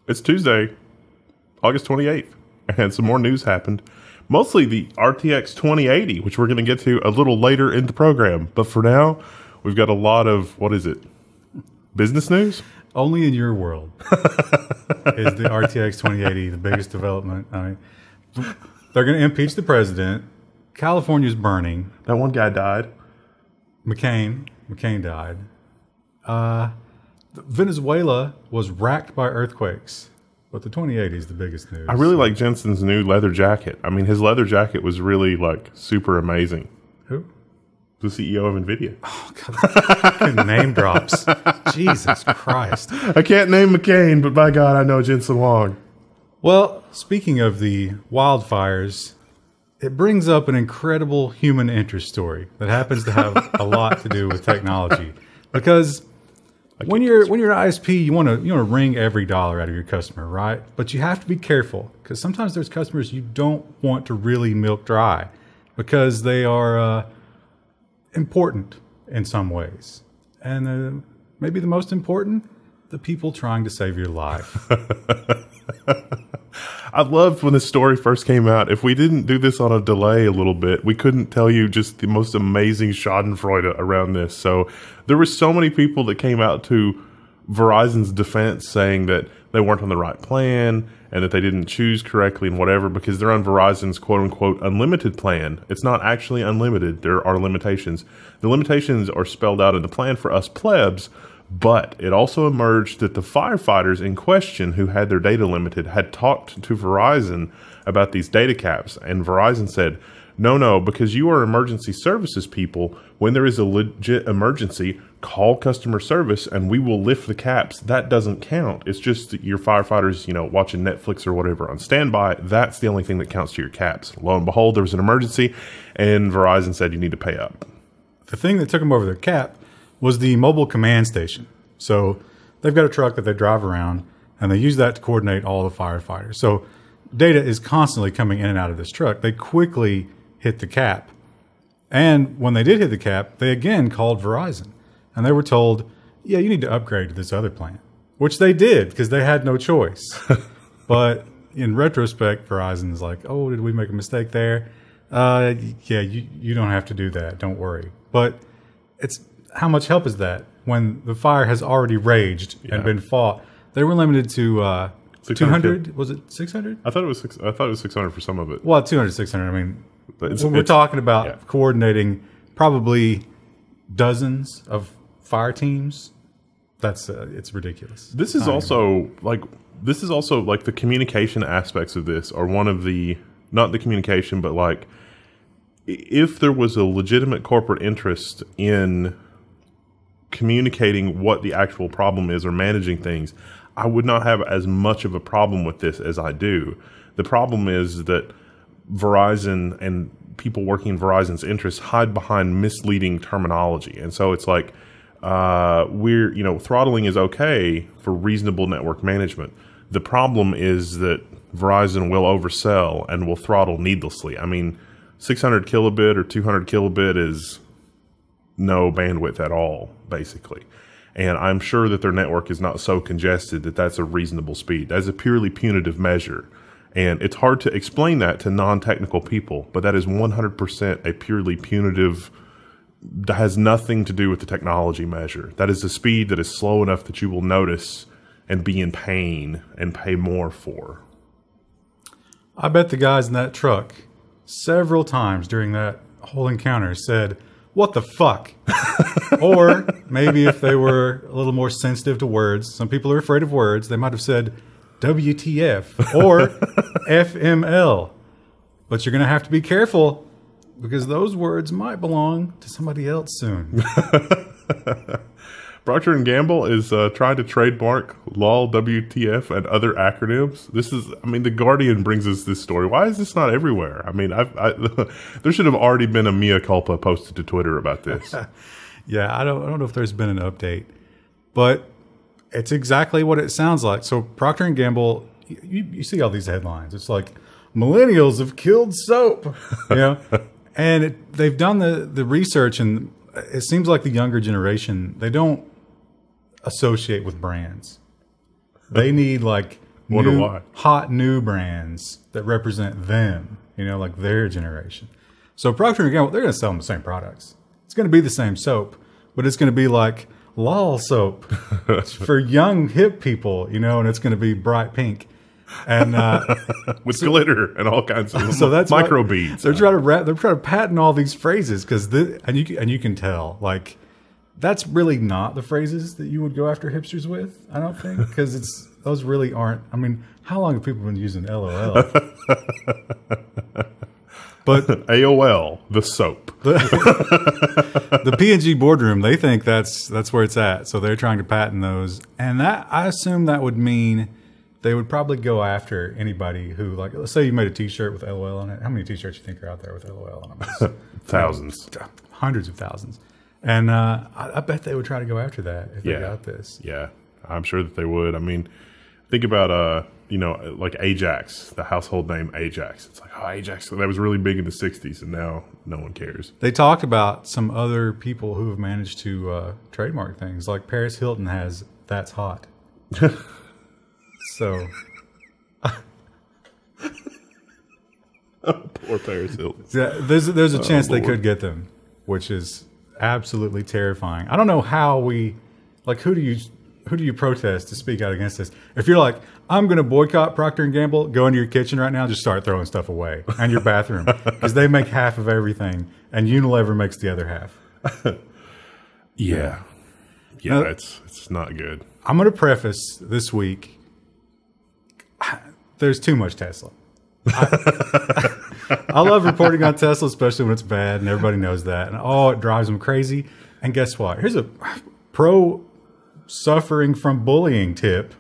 It's Tuesday, August 28th, and some more news happened. Mostly the RTX 2080, which we're going to get to a little later in the program. But for now, we've got a lot of, what is it, business news? Only in your world is the RTX 2080 the biggest development. I mean, they're going to impeach the president. California's burning. That one guy died. McCain died. Venezuela was racked by earthquakes, but the 2080 is the biggest news. I really like Jensen's new leather jacket. I mean, his leather jacket was really like super amazing. Who? The CEO of Nvidia. Oh, God. Name drops. Jesus Christ. I can't name McCain, but by God, I know Jensen Wong. Well, speaking of the wildfires, it brings up an incredible human interest story that happens to have a lot to do with technology. Because when you're an ISP, you want to wring every dollar out of your customer, right? But you have to be careful because sometimes there's customers you don't want to really milk dry because they are important in some ways. And maybe the most important, the people trying to save your life. I loved when this story first came out. If we didn't do this on a delay a little bit, we couldn't tell you just the most amazing schadenfreude around this. So there were so many people that came out to Verizon's defense saying that they weren't on the right plan and that they didn't choose correctly and whatever because they're on Verizon's quote-unquote unlimited plan. It's not actually unlimited. There are limitations. The limitations are spelled out in the plan for us plebs, but it also emerged that the firefighters in question who had their data limited had talked to Verizon about these data caps, and Verizon said, no, because you are emergency services people, when there is a legit emergency, call customer service and we will lift the caps. That doesn't count. It's just that your firefighters, watching Netflix or whatever on standby. That's the only thing that counts to your caps. Lo and behold, there was an emergency and Verizon said you need to pay up. The thing that took them over their cap was the mobile command station. So they've got a truck that they drive around and they use that to coordinate all the firefighters. So data is constantly coming in and out of this truck. They quickly hit the cap. And when they did hit the cap, they again called Verizon. And they were told, yeah, you need to upgrade to this other plan, which they did because they had no choice. But in retrospect, Verizon's like, oh, did we make a mistake there? Yeah, you don't have to do that. Don't worry. But it's how much help is that when the fire has already raged and been fought? They were limited to 200. Was it 600? I thought it was 600 for some of it. Well, 200, 600. I mean, when we're talking about coordinating probably dozens of fire teams, that's it's ridiculous. This is also like the communication aspects of this are one of the, not the communication, but like if there was a legitimate corporate interest in communicating what the actual problem is or managing things, I would not have as much of a problem with this as I do. The problem is that Verizon and people working in Verizon's interests hide behind misleading terminology. And so it's like, throttling is okay for reasonable network management. The problem is that Verizon will oversell and will throttle needlessly. I mean, 600 kilobit or 200 kilobit is no bandwidth at all, basically. And I'm sure that their network is not so congested that that's a reasonable speed. That's a purely punitive measure. And it's hard to explain that to non-technical people, but that is 100% a purely punitive, that has nothing to do with the technology measure. That is a speed that is slow enough that you will notice and be in pain and pay more for. I bet the guys in that truck several times during that whole encounter said, what the fuck? Or maybe if they were a little more sensitive to words, some people are afraid of words, they might have said WTF or FML. But you're going to have to be careful because those words might belong to somebody else soon. Procter Gamble is trying to trademark LOL, WTF, and other acronyms. This is, I mean, The Guardian brings us this story. Why is this not everywhere? I mean, there should have already been a mea culpa posted to Twitter about this. Yeah, I don't know if there's been an update, but it's exactly what it sounds like. So Procter & Gamble, you see all these headlines. It's like, millennials have killed soap, and they've done the research, and it seems like the younger generation, they don't associate with brands. They need like Wonder why. Hot new brands that represent them, like their generation. So Procter & Gamble, they're going to sell them the same products. It's going to be the same soap, but it's going to be like lol soap for young, hip people, and it's going to be bright pink. And with glitter and all kinds of that's micro beads. They're trying to patent all these phrases because and you can tell like that's really not the phrases that you would go after hipsters with. I don't think because those really aren't. I mean, how long have people been using LOL? But AOL, the soap. The P&G boardroom, they think that's where it's at. So they're trying to patent those, and that I assume that would mean they would probably go after anybody who, like, let's say you made a T-shirt with LOL on it. How many T-shirts you think are out there with LOL on them? Thousands. Hundreds of thousands. And I bet they would try to go after that if they got this. Yeah, I'm sure that they would. I mean, think about, like Ajax, the household name Ajax. It's like, oh, Ajax, that was really big in the 60s, and now no one cares. They talked about some other people who have managed to trademark things. Like Paris Hilton has That's Hot. So, poor Paris Hilton. Yeah, there's a chance they could get them, which is absolutely terrifying. I don't know how who do you protest to speak out against this? If you're like, I'm going to boycott Procter & Gamble, go into your kitchen right now, just start throwing stuff away and your bathroom because they make half of everything and Unilever makes the other half. Yeah, it's not good. I'm going to preface this week. There's too much Tesla. I love reporting on Tesla, especially when it's bad, and everybody knows that. And it drives them crazy. And guess what? Here's a pro suffering from bullying tip.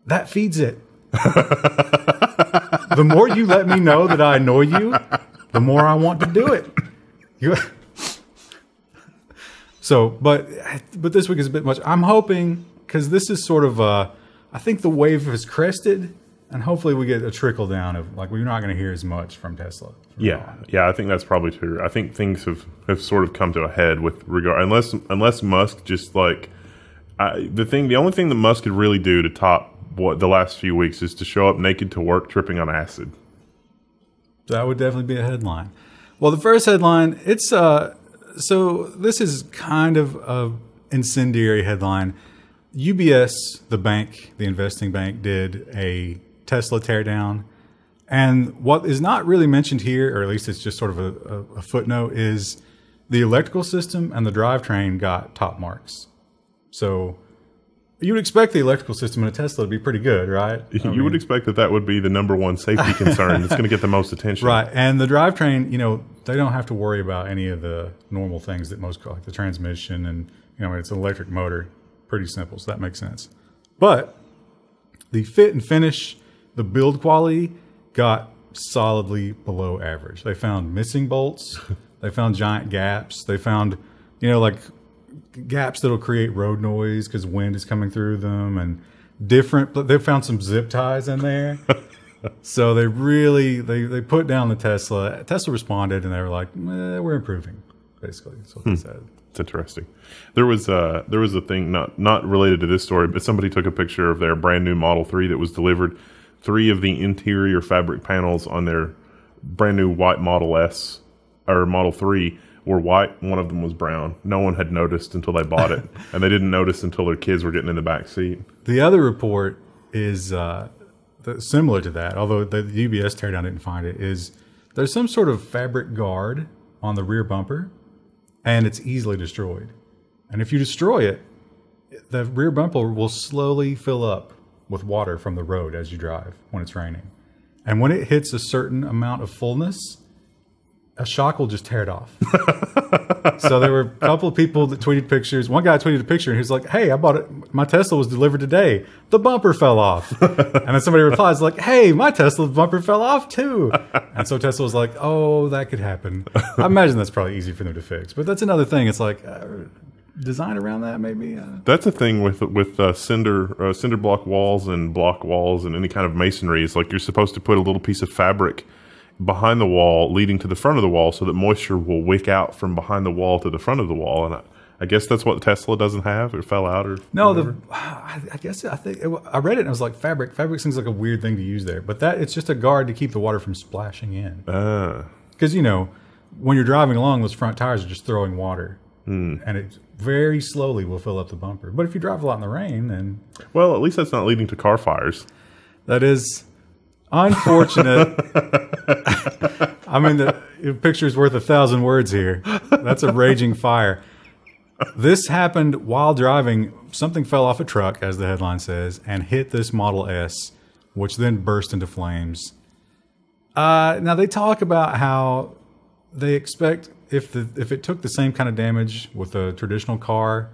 That feeds it. The more you let me know that I annoy you, the more I want to do it. But this week is a bit much. I'm hoping, because this is sort of I think the wave has crested, and hopefully we get a trickle down of, like, we're not going to hear as much from Tesla. Yeah, I think that's probably true. I think things have sort of come to a head with regard, unless Musk just like, the only thing that Musk could really do to top what the last few weeks is to show up naked to work tripping on acid. That would definitely be a headline. Well, the first headline, it's so this is kind of an incendiary headline. UBS, the bank, the investing bank, did a Tesla teardown. And what is not really mentioned here, or at least it's just sort of a footnote, is the electrical system and the drivetrain got top marks. So you would expect the electrical system in a Tesla to be pretty good, right? You would expect that would be the number one safety concern that's going to get the most attention. Right. And the drivetrain, they don't have to worry about any of the normal things that most call, like the transmission and, it's an electric motor. Pretty simple, so that makes sense. But the fit and finish, the build quality got solidly below average. They found missing bolts. They found giant gaps. They found, like gaps that'll create road noise because wind is coming through them, and they found some zip ties in there. So they really, they put down the Tesla. Tesla responded and they were like, we're improving, basically. That's what they said. It's interesting. There was a thing not related to this story, but somebody took a picture of their brand new Model 3 that was delivered. 3 of the interior fabric panels on their brand new white Model S or Model 3 were white. One of them was brown. No one had noticed until they bought it, and they didn't notice until their kids were getting in the back seat. The other report is similar to that, although the UBS teardown didn't find it. Is there's some sort of fabric guard on the rear bumper, and it's easily destroyed. And if you destroy it, the rear bumper will slowly fill up with water from the road as you drive when it's raining. And when it hits a certain amount of fullness, a shock will just tear it off. So there were a couple of people that tweeted pictures. One guy tweeted a picture and he was like, hey, I bought it. My Tesla was delivered today. The bumper fell off. And then somebody replies like, hey, my Tesla bumper fell off too. And so Tesla was like, oh, that could happen. I imagine that's probably easy for them to fix. But that's another thing. It's like design around that maybe. That's a thing with cinder block walls and any kind of masonry. It's like you're supposed to put a little piece of fabric behind the wall leading to the front of the wall so that moisture will wick out from behind the wall to the front of the wall. And I guess that's what Tesla doesn't have. It fell out or no. whatever. I read it and I was like fabric. Fabric seems like a weird thing to use there, but it's just a guard to keep the water from splashing in. Because when you're driving along, those front tires are just throwing water, and it very slowly will fill up the bumper. But if you drive a lot in the rain, then well, at least that's not leading to car fires. That is unfortunate. I mean, the picture's worth 1,000 words here. That's a raging fire. This happened while driving. Something fell off a truck, as the headline says, and hit this Model S, which then burst into flames. Now, they talk about how they expect if it took the same kind of damage with a traditional car,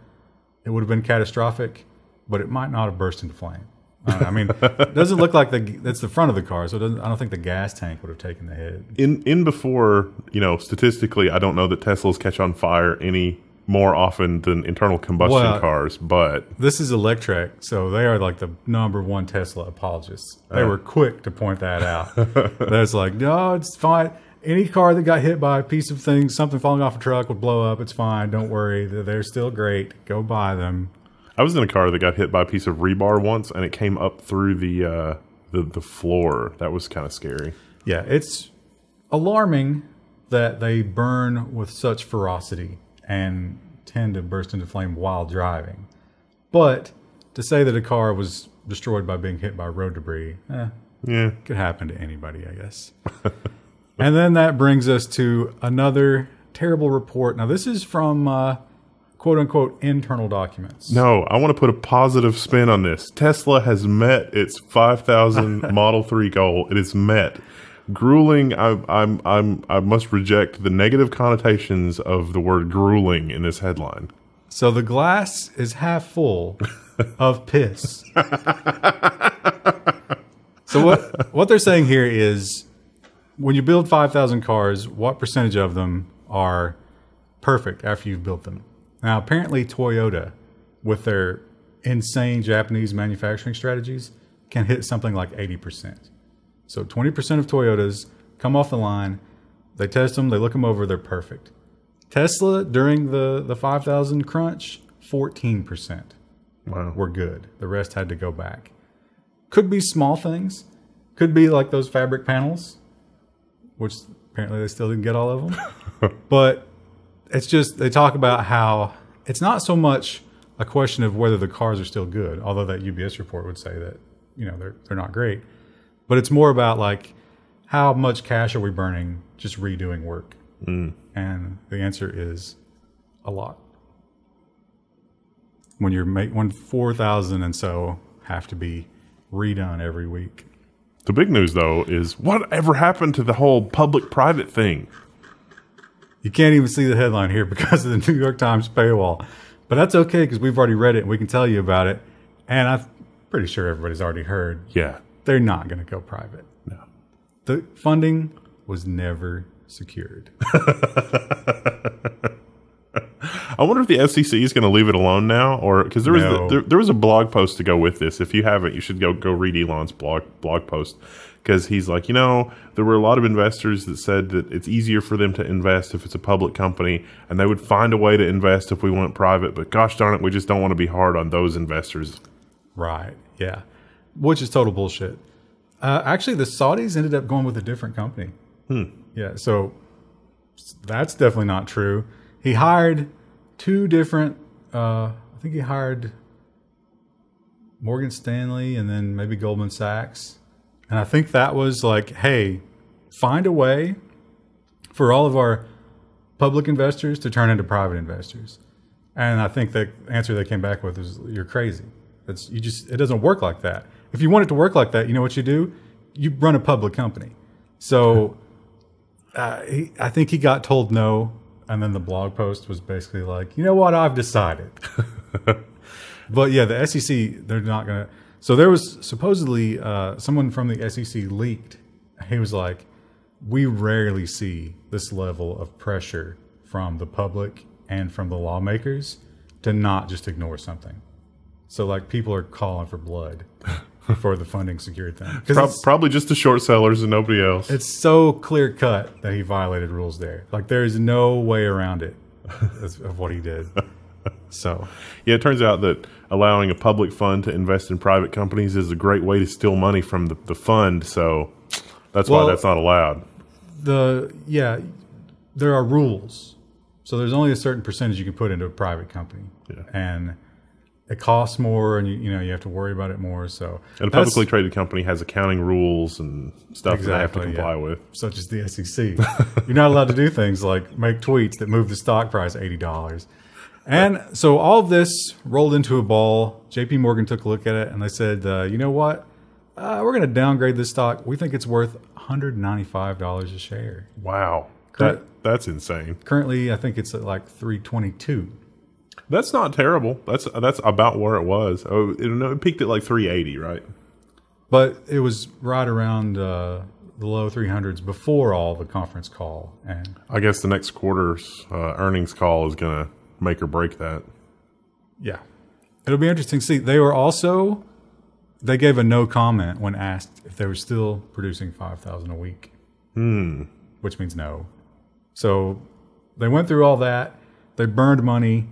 it would have been catastrophic, but it might not have burst into flame. I mean, it doesn't look like that's the front of the car, so I don't think the gas tank would have taken the hit. In before, statistically, I don't know that Teslas catch on fire any more often than internal combustion cars, but this is Electrek, so they are like the #1 Tesla apologists. They were quick to point that out. That's like, no, it's fine. Any car that got hit by a piece of thing, something falling off a truck would blow up. It's fine. Don't worry. They're still great. Go buy them. I was in a car that got hit by a piece of rebar once, and it came up through the floor. That was kind of scary. Yeah, it's alarming that they burn with such ferocity and tend to burst into flame while driving. But to say that a car was destroyed by being hit by road debris, could happen to anybody, I guess. And then that brings us to another terrible report. Now, this is from quote-unquote internal documents. No, I want to put a positive spin on this. Tesla has met its 5,000 Model 3 goal. It is met. Grueling, I must reject the negative connotations of the word grueling in this headline. So the glass is half full of piss. So what they're saying here is, when you build 5,000 cars, what percentage of them are perfect after you've built them? Now, apparently Toyota, with their insane Japanese manufacturing strategies, can hit something like 80%. So 20% of Toyotas come off the line, they test them, they look them over, they're perfect. Tesla, during the 5,000 crunch, 14% were good. The rest had to go back. Could be small things. Could be like those fabric panels, which apparently they still didn't get all of them. But it's just, they talk about how it's not so much a question of whether the cars are still good, although that UBS report would say that, they're not great. But it's more about like, how much cash are we burning just redoing work? And the answer is a lot. When 4,000 and so have to be redone every week. The big news, though, is whatever happened to the whole public-private thing? You can't even see the headline here because of the New York Times paywall. But that's okay because we've already read it and we can tell you about it. And I'm pretty sure everybody's already heard. Yeah. They're not going to go private. No. The funding was never secured. I wonder if the FCC is going to leave it alone now, or because there was a blog post to go with this. If you haven't, you should go read Elon's blog post, because he's like, there were a lot of investors that said that it's easier for them to invest if it's a public company, and they would find a way to invest if we went private. But gosh darn it, we just don't want to be hard on those investors. Right. Yeah. Which is total bullshit. Actually, the Saudis ended up going with a different company. Yeah. So that's definitely not true. He hired two different, I think he hired Morgan Stanley and then maybe Goldman Sachs. And I think that was like, hey, find a way for all of our public investors to turn into private investors. And I think the answer they came back with was, you're crazy. It doesn't work like that. If you want it to work like that, you know what you do? You run a public company. So I think he got told no. And then the blog post was basically like, you know what? I've decided. But yeah, the SEC, they're not going to. So there was supposedly someone from the SEC leaked. He was like, we rarely see this level of pressure from the public and from the lawmakers to not just ignore something. So like people are calling for blood for the funding secured thing. Probably just the short sellers and nobody else. It's so clear cut that he violated rules there. Like there is no way around it of what he did. So, yeah, it turns out that allowing a public fund to invest in private companies is a great way to steal money from the fund. So that's why that's not allowed. There are rules. So there's only a certain percentage you can put into a private company, and it costs more, and you have to worry about it more. So, and a publicly traded company has accounting rules and stuff that they have to comply with, such as the SEC. You're not allowed to do things like make tweets that move the stock price $80. And so all of this rolled into a ball. JPMorgan took a look at it, and they said, you know what? We're going to downgrade this stock. We think it's worth $195 a share. Wow. That's insane. Currently, I think it's at like $322. That's not terrible. That's about where it was. Oh, it peaked at like 380, right? But it was right around the low 300s before all the conference call. And I guess the next quarter's earnings call is going to make or break that. Yeah. It'll be interesting to see. They gave a no comment when asked if they were still producing 5,000 a week. Which means no. So they went through all that. They burned money,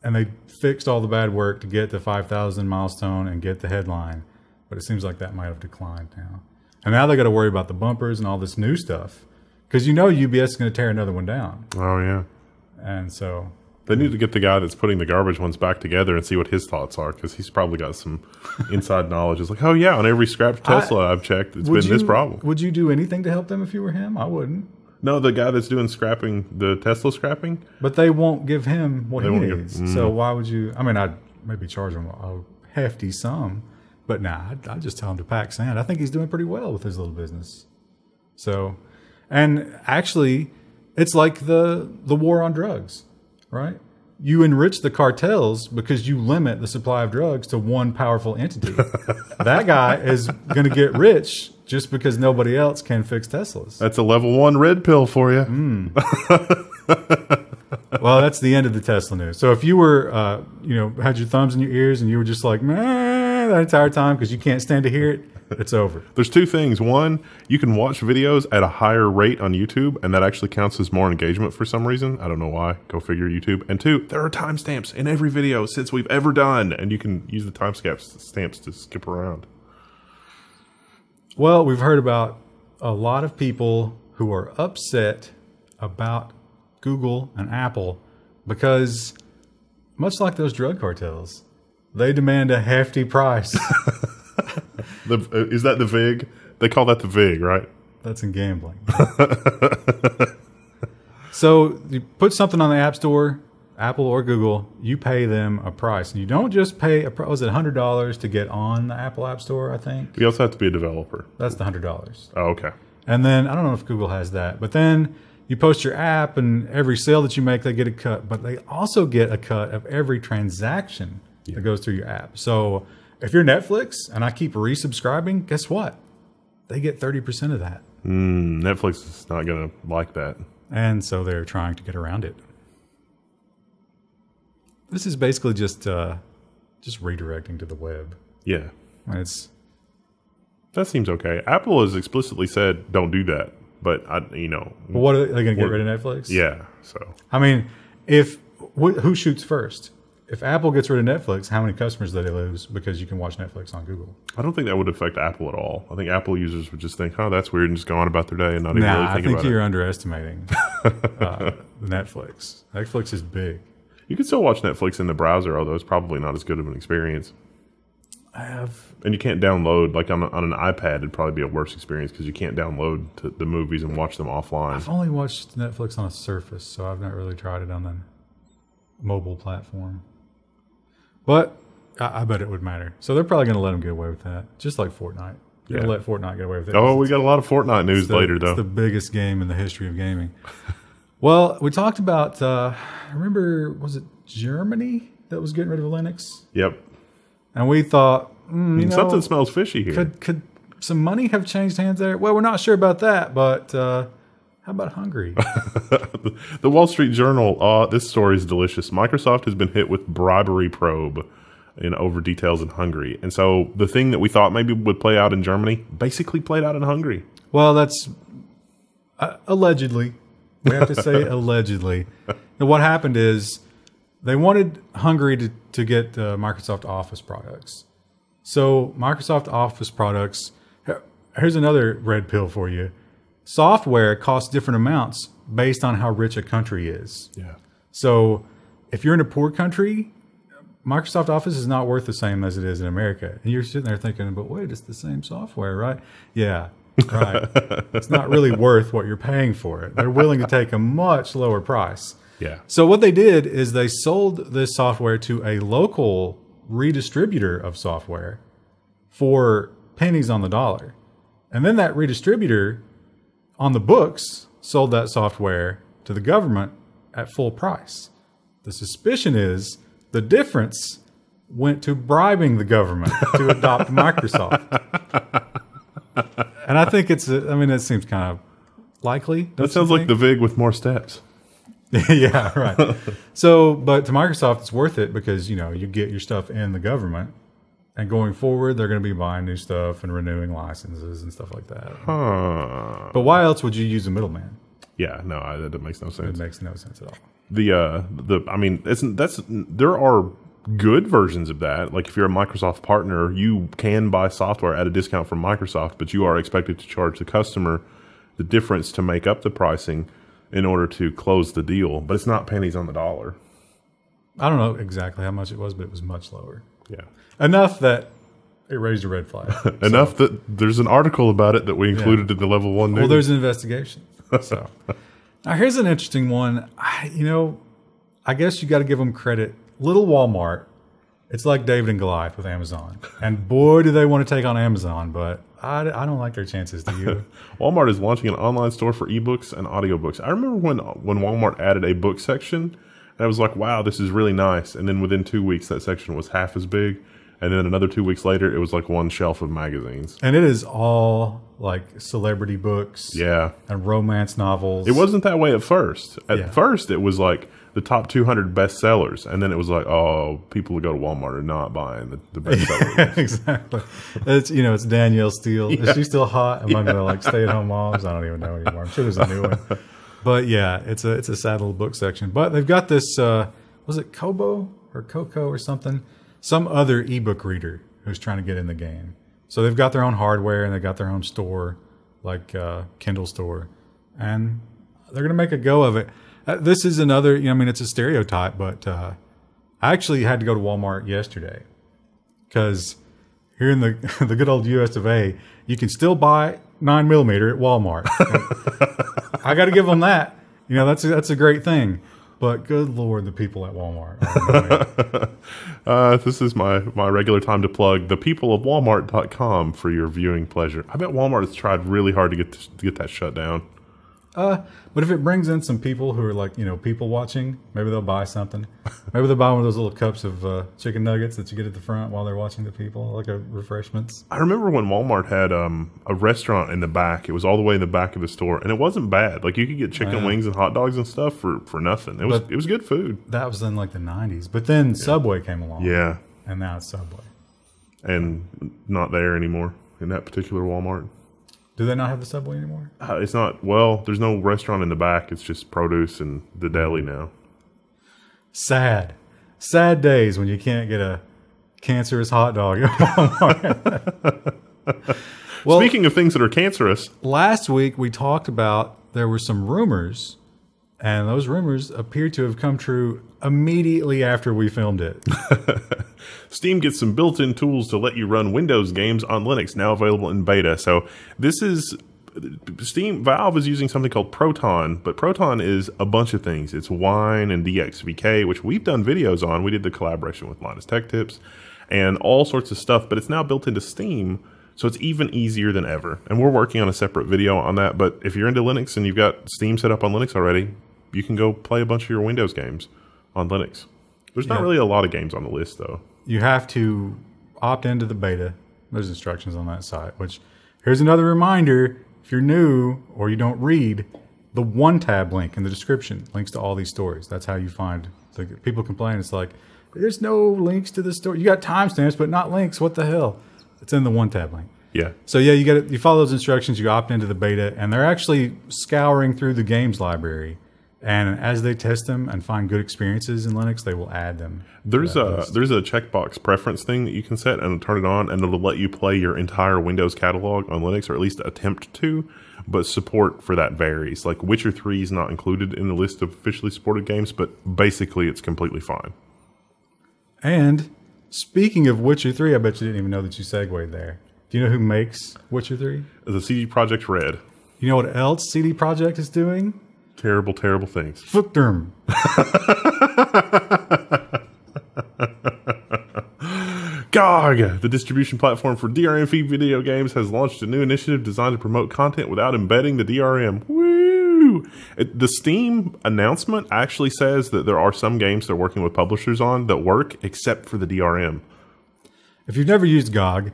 and they fixed all the bad work to get the 5,000 milestone and get the headline. But it seems like that might have declined now. And now they got to worry about the bumpers and all this new stuff. Because UBS is going to tear another one down. Oh, yeah. And so they need to get the guy that's putting the garbage ones back together and see what his thoughts are, because he's probably got some inside knowledge. It's like, oh, yeah, on every scrapped Tesla I've checked, it's been this problem. Would you do anything to help them if you were him? I wouldn't. No, the guy that's doing scrapping, the Tesla scrapping. But they won't give him what he needs. So why would you? I mean, I'd maybe charge him a hefty sum, but nah, I'd just tell him to pack sand. I think he's doing pretty well with his little business. So, and actually, it's like the war on drugs, right? You enrich the cartels because you limit the supply of drugs to one powerful entity. That guy is going to get rich just because nobody else can fix Teslas. That's a level 1 red pill for you. Well, that's the end of the Tesla news. So if you were, had your thumbs in your ears and you were just like, man, that entire time because you can't stand to hear it, it's over. There's two things. One, you can watch videos at a higher rate on YouTube, and that actually counts as more engagement for some reason. I don't know why. Go figure, YouTube. And two, there are timestamps in every video since we've ever done, and you can use the timestamps to skip around. Well, we've heard about a lot of people who are upset about Google and Apple because, much like those drug cartels, they demand a hefty price. Is that the VIG? They call that the VIG, right? That's in gambling. So you put something on the App Store, Apple or Google, you pay them a price. And you don't just pay, was it $100 to get on the Apple App Store, I think? You also have to be a developer. That's the $100. Oh, okay. And then, I don't know if Google has that, but then you post your app and every sale that you make, they get a cut. But they also get a cut of every transaction that goes through your app. So if you're Netflix and I keep resubscribing, guess what? They get 30% of that. Netflix is not going to like that. And so they're trying to get around it. This is basically just redirecting to the web. Yeah. That seems okay. Apple has explicitly said, don't do that. But, But what are they going to get rid of Netflix? Yeah. So, I mean, who shoots first? If Apple gets rid of Netflix, how many customers do they lose because you can watch Netflix on Google? I don't think that would affect Apple at all. I think Apple users would just think, oh, that's weird, and just go on about their day and not even really think about it. I think you're underestimating Netflix. Netflix is big. You can still watch Netflix in the browser, although it's probably not as good of an experience. And you can't download, like on an iPad, it'd probably be a worse experience because you can't download the movies and watch them offline. I've only watched Netflix on a Surface, so I've not really tried it on the mobile platform. But I bet it would matter. So they're probably going to let them get away with that, just like Fortnite. They're going to let Fortnite get away with it. Oh, we got a lot of Fortnite news later, though. It's the biggest game in the history of gaming. Well, we talked about, remember, was it Germany that was getting rid of Linux? Yep. And we thought, something smells fishy here. Could some money have changed hands there? Well, we're not sure about that, but how about Hungary? The Wall Street Journal, this story is delicious. Microsoft has been hit with bribery probe over details in Hungary. And so the thing that we thought maybe would play out in Germany basically played out in Hungary. Well, that's allegedly. We have to say allegedly. And what happened is they wanted Hungary to get Microsoft Office products. So Microsoft Office products, here's another red pill for you. Software costs different amounts based on how rich a country is. Yeah. So if you're in a poor country, Microsoft Office is not worth the same as it is in America. And you're sitting there thinking, but wait, it's the same software, right? Yeah, right. It's not really worth what you're paying for it. They're willing to take a much lower price. Yeah. So what they did is they sold this software to a local redistributor of software for pennies on the dollar. And then that redistributor on the books sold that software to the government at full price. The suspicion is the difference went to bribing the government to adopt Microsoft. And I think it seems kind of likely. That sounds like the VIG with more steps. Yeah, right. So, but to Microsoft, it's worth it because, you get your stuff in the government. And going forward, they're going to be buying new stuff and renewing licenses and stuff like that. Huh. But why else would you use a middleman? Yeah, no, that makes no sense. It makes no sense at all. There are good versions of that. Like if you're a Microsoft partner, you can buy software at a discount from Microsoft, but you are expected to charge the customer the difference to make up the pricing in order to close the deal. But it's not pennies on the dollar. I don't know exactly how much it was, but it was much lower. Yeah. Enough that it raised a red flag. Enough that there's an article about it that we included in the Level 1 news. Well, there's an investigation. So now here's an interesting one. I guess you got to give them credit. Little Walmart, it's like David and Goliath with Amazon. And boy, do they want to take on Amazon, but I don't like their chances, do you? Walmart is launching an online store for ebooks and audiobooks. I remember when Walmart added a book section, and I was like, wow, this is really nice. And then within 2 weeks, that section was half as big. And then another 2 weeks later, it was like one shelf of magazines. And it is all like celebrity books. Yeah. And romance novels. It wasn't that way at first. At first, it was like the top 200 bestsellers. And then it was like, oh, people who go to Walmart are not buying the bestsellers. Yeah, exactly. It's Danielle Steele. Yeah. Is she still hot among the stay-at-home moms? I don't even know anymore. I'm sure there's a new one. But yeah, it's a sad little book section. But they've got this, was it Kobo or Coco or something? Some other ebook reader who's trying to get in the game. So they've got their own hardware and they've got their own store, like Kindle store. And they're going to make a go of it. This is another, it's a stereotype, but I actually had to go to Walmart yesterday because here in the good old US of A, you can still buy 9mm at Walmart. I got to give them that. That's a great thing. But good Lord, the people at Walmart are annoying. This is my regular time to plug the people of Walmart.com for your viewing pleasure. I bet Walmart has tried really hard to get that shut down. But if it brings in some people who are people watching, maybe they'll buy something. Maybe they'll buy one of those little cups of chicken nuggets that you get at the front while they're watching the people, like refreshments. I remember when Walmart had a restaurant in the back. It was all the way in the back of the store, and it wasn't bad. Like you could get chicken wings and hot dogs and stuff for nothing. It was good food. That was in the 90s. But then Subway came along. Yeah. And now it's Subway. And not there anymore in that particular Walmart. Do they not have the Subway anymore? It's not. Well, there's no restaurant in the back. It's just produce and the deli now. Sad days when you can't get a cancerous hot dog at Walmart. Well, speaking of things that are cancerous, last week we talked about there were some rumors, and those rumors appear to have come true immediately after we filmed it. Steam gets some built-in tools to let you run Windows games on Linux, now available in beta. So this is Valve is using something called Proton, but Proton is a bunch of things. It's Wine and DXVK, which we've done videos on. We did the collaboration with Linus Tech Tips and all sorts of stuff, but it's now built into Steam, so it's even easier than ever. And we're working on a separate video on that, but if you're into Linux and you've got Steam set up on Linux already, you can go play a bunch of your Windows games on Linux. There's not really a lot of games on the list, though. You have to opt into the beta. There's instructions on that site, which here's another reminder. If you're new or you don't read, the one tab link in the description links to all these stories. That's how you find people complain. It's like, there's no links to the story. You got timestamps, but not links. What the hell? It's in the one tab link. Yeah. So yeah, you follow those instructions, you opt into the beta, and they're actually scouring through the games library And as they test them and find good experiences in Linux, they will add them. There's a checkbox preference thing that you can set and turn it on, and it'll let you play your entire Windows catalog on Linux, or at least attempt to. But support for that varies. Like Witcher 3 is not included in the list of officially supported games, but basically it's completely fine. And speaking of Witcher 3, I bet you didn't even know that you segued there. Do you know who makes Witcher 3? The CD Projekt Red. You know what else CD Projekt is doing? Terrible, terrible things. Fuckderm. GOG, the distribution platform for DRM-Free video games, has launched a new initiative designed to promote content without embedding the DRM. Woo! The Steam announcement actually says that there are some games they're working with publishers on that work, except for the DRM. If you've never used GOG,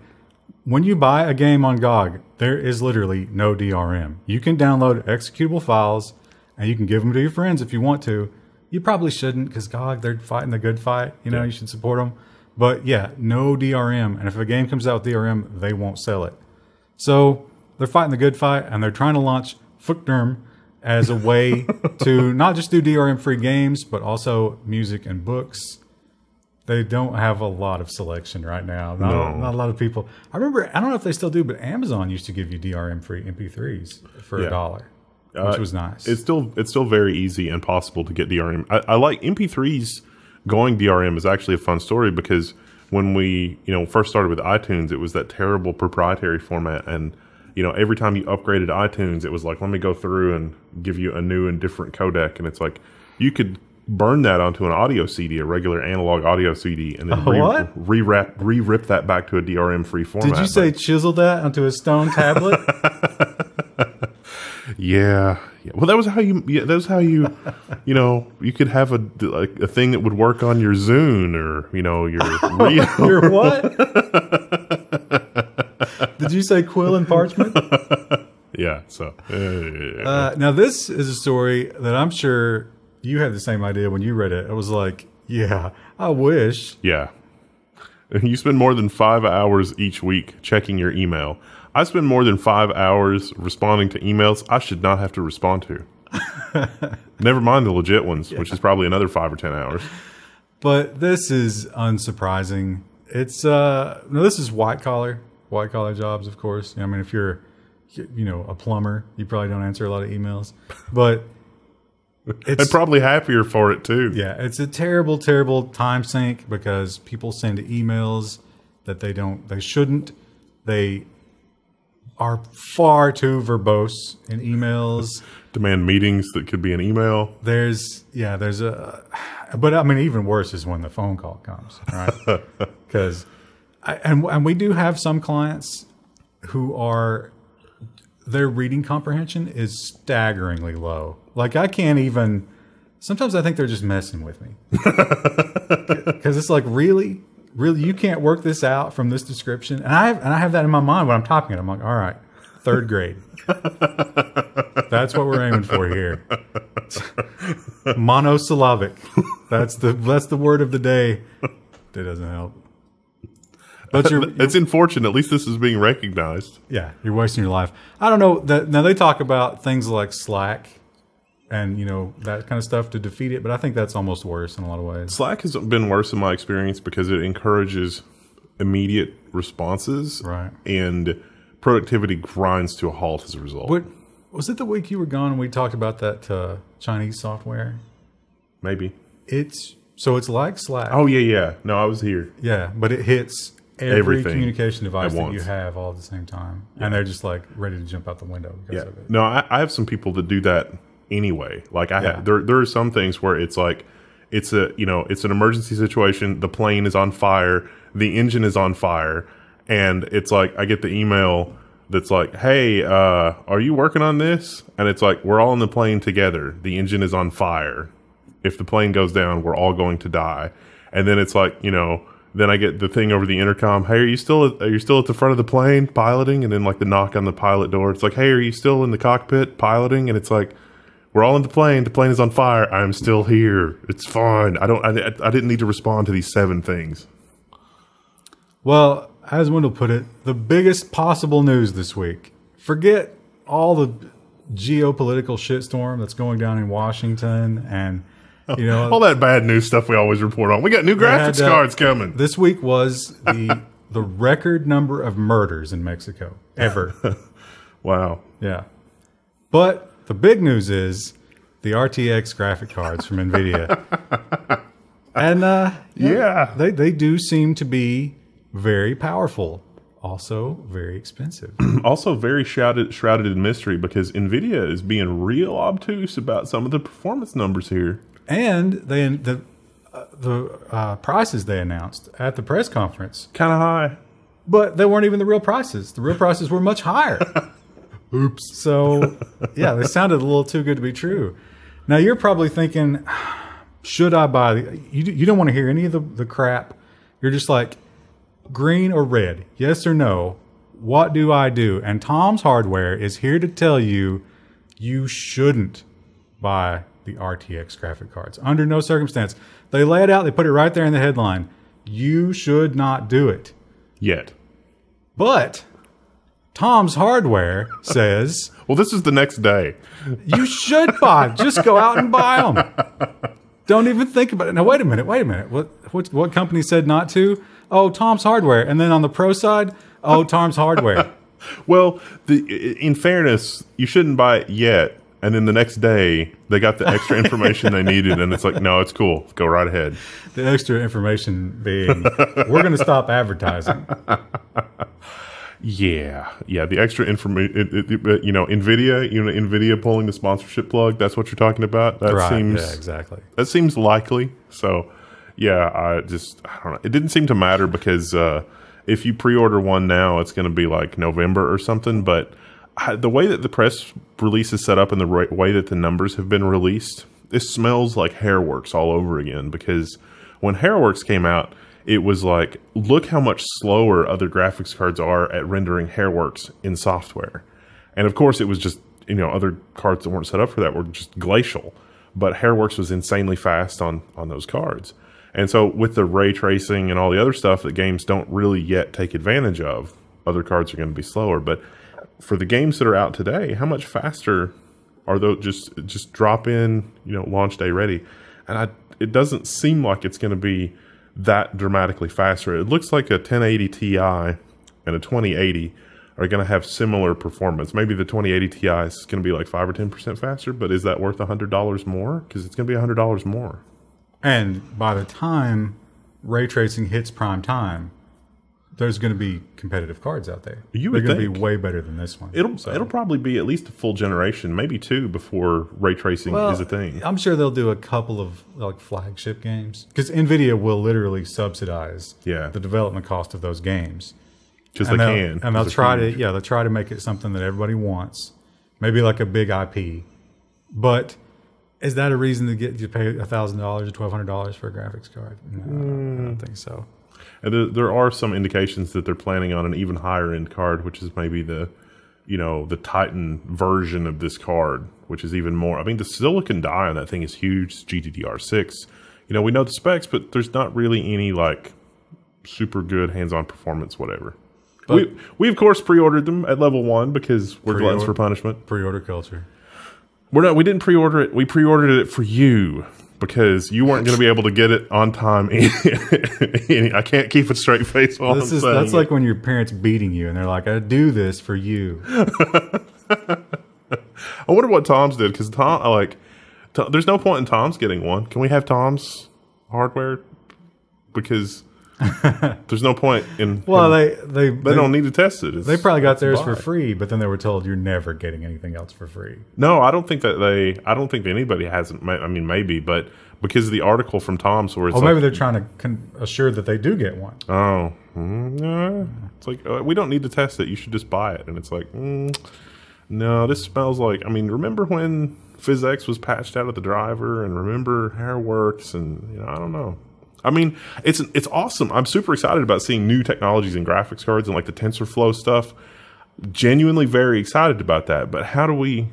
when you buy a game on GOG, there is literally no DRM. You can download executable files, and you can give them to your friends if you want to. You probably shouldn't, because GOG, they're fighting the good fight. You know, You should support them. But yeah, no DRM. And if a game comes out with DRM, they won't sell it. So they're fighting the good fight, and they're trying to launch Fuckderm as a way to not just do DRM-free games, but also music and books. They don't have a lot of selection right now. Not a lot of people. I remember, I don't know if they still do, but Amazon used to give you DRM-free MP3s for $1, which was nice. It's still very easy and possible to get DRM. I like MP3s. Going DRM is actually a fun story, because when we first started with iTunes, it was that terrible proprietary format, and every time you upgraded iTunes, it was like, let me go through and give you a new and different codec, and it's like you could burn that onto an audio CD, a regular analog audio CD, and then re-rip that back to a DRM-free format. Did you say chisel that onto a stone tablet? Yeah. Well, that was how you. Yeah, that was how you. You could have a thing that would work on your Zune, or your your what? Did you say quill and parchment? Yeah. So. Now this is a story that I'm sure you had the same idea when you read it. It was like, yeah, I wish. Yeah. You spend more than 5 hours each week checking your email. I spend more than 5 hours responding to emails I should not have to respond to. Never mind the legit ones, which is probably another 5 or 10 hours. But this is unsurprising. It's this is white collar jobs, of course. I mean, if you're a plumber, you probably don't answer a lot of emails. But I'm probably happier for it too. Yeah, it's a terrible, terrible time sink, because people send emails that they shouldn't. They are far too verbose in emails. Demand meetings that could be an email. But I mean, even worse is when the phone call comes, right? Because, and we do have some clients who their reading comprehension is staggeringly low. Like I can't even. Sometimes I think they're just messing with me, because it's like, really, you can't work this out from this description. And I have that in my mind when I'm typing it. I'm like, all right, 3rd grade. That's what we're aiming for here. Monosyllabic. That's the word of the day. That doesn't help. But it's unfortunate. At least this is being recognized. Yeah, you're wasting your life. I don't know. Now they talk about things like Slack and that kind of stuff to defeat it, but I think that's almost worse in a lot of ways. Slack has been worse in my experience because it encourages immediate responses, right? And productivity grinds to a halt as a result. What was it the week you were gone and we talked about that Chinese software? Maybe. It's like Slack. Oh yeah. No, I was here. Yeah, but it hits every communication device that once. You have all at the same time, and they're just like ready to jump out the window because of it. No, I have some people that do that anyway. Like there are some things where it's like it's an emergency situation. The plane is on fire. The engine is on fire, and it's like I get the email that's like, "Hey, are you working on this?" And it's like, we're all in the plane together. The engine is on fire. If the plane goes down, we're all going to die. And then it's like, then I get the thing over the intercom. Hey, are you still at the front of the plane piloting? And then like the knock on the pilot door. It's like, hey, are you still in the cockpit piloting? And it's like, we're all in the plane. The plane is on fire. I'm still here. It's fine. I didn't need to respond to these 7 things. Well, as Wendell put it, the biggest possible news this week. Forget all the geopolitical shitstorm that's going down in Washington, and all that bad news stuff we always report on. We got new graphics cards coming. This week was the record number of murders in Mexico ever. Wow. Yeah. But the big news is the RTX graphic cards from Nvidia. And they do seem to be very powerful. Also very expensive. Also very shrouded in mystery, because Nvidia is being real obtuse about some of the performance numbers here. And the prices they announced at the press conference, kind of high, but they weren't even the real prices. The real prices were much higher. Oops. So yeah, they sounded a little too good to be true. Now you're probably thinking, should I buy? You don't want to hear any of the crap. You're just like, green or red, yes or no, what do I do? And Tom's Hardware is here to tell you, you shouldn't buy the RTX graphic cards under no circumstance. They lay it out, they put it right there in the headline. You should not do it yet. But Tom's Hardware says, well, this is the next day. You should buy. Just go out and buy them. Don't even think about it. Now wait a minute. What company said not to? Oh, Tom's Hardware. And then on the pro side, oh, Tom's Hardware. Well, in fairness, you shouldn't buy it yet. And then the next day, they got the extra information they needed. And it's like, no, it's cool. Go right ahead. The extra information being, we're going to stop advertising. Yeah. The extra information, NVIDIA pulling the sponsorship plug. That's what you're talking about. That right. seems, yeah, exactly. That seems likely. So, yeah, I don't know. It didn't seem to matter, because if you pre-order one now, it's going to be like November or something. But the way that the press release is set up and the way that the numbers have been released, it smells like Hairworks all over again. Because when Hairworks came out, it was like, look how much slower other graphics cards are at rendering Hairworks in software. And of course, it was just, other cards that weren't set up for that were just glacial. But Hairworks was insanely fast on those cards. And so with the ray tracing and all the other stuff that games don't really yet take advantage of, other cards are going to be slower. But for the games that are out today, how much faster are those? Just drop in, launch day ready. And it doesn't seem like it's going to be that dramatically faster. It looks like a 1080 Ti and a 2080 are going to have similar performance. Maybe the 2080 Ti is going to be like 5 or 10% faster, but is that worth $100 more? Because it's going to be $100 more. And by the time ray tracing hits prime time, there's going to be competitive cards out there. They're going to be way better than this one. It'll probably be at least a full generation, maybe two, before ray tracing is a thing. I'm sure they'll do a couple of flagship games, because Nvidia will literally subsidize the development cost of those games. Because they can, and they'll try to make it something that everybody wants, maybe like a big IP. But is that a reason to pay $1,000 or $1,200 for a graphics card? No, I don't think so. And there are some indications that they're planning on an even higher end card, which is maybe the Titan version of this card, which is even more. I mean, the silicon die on that thing is huge. It's GDDR6. We know the specs, but there's not really any super good hands-on performance, whatever. But we of course pre-ordered them at Level 1 because we're gluttons for punishment. Pre-order culture. We didn't pre-order it. We pre-ordered it for you, because you weren't going to be able to get it on time. I can't keep a straight face while I'm saying that's like when your parents beating you and they're like, I do this for you. I wonder what Tom's did, because there's no point in Tom's getting one. Can we have Tom's Hardware? Because there's no point in... Well, they don't need to test it. They probably got theirs for free, but then they were told you're never getting anything else for free. No, I don't think anybody hasn't. I mean, maybe, but because of the article from Tom's where it's maybe they're trying to assure that they do get one. Oh. It's like, we don't need to test it. You should just buy it. And it's like, no, this smells like... I mean, remember when PhysX was patched out of the driver, and remember Hairworks, and, I don't know. I mean, it's awesome. I'm super excited about seeing new technologies in graphics cards and the TensorFlow stuff. Genuinely very excited about that. But how do we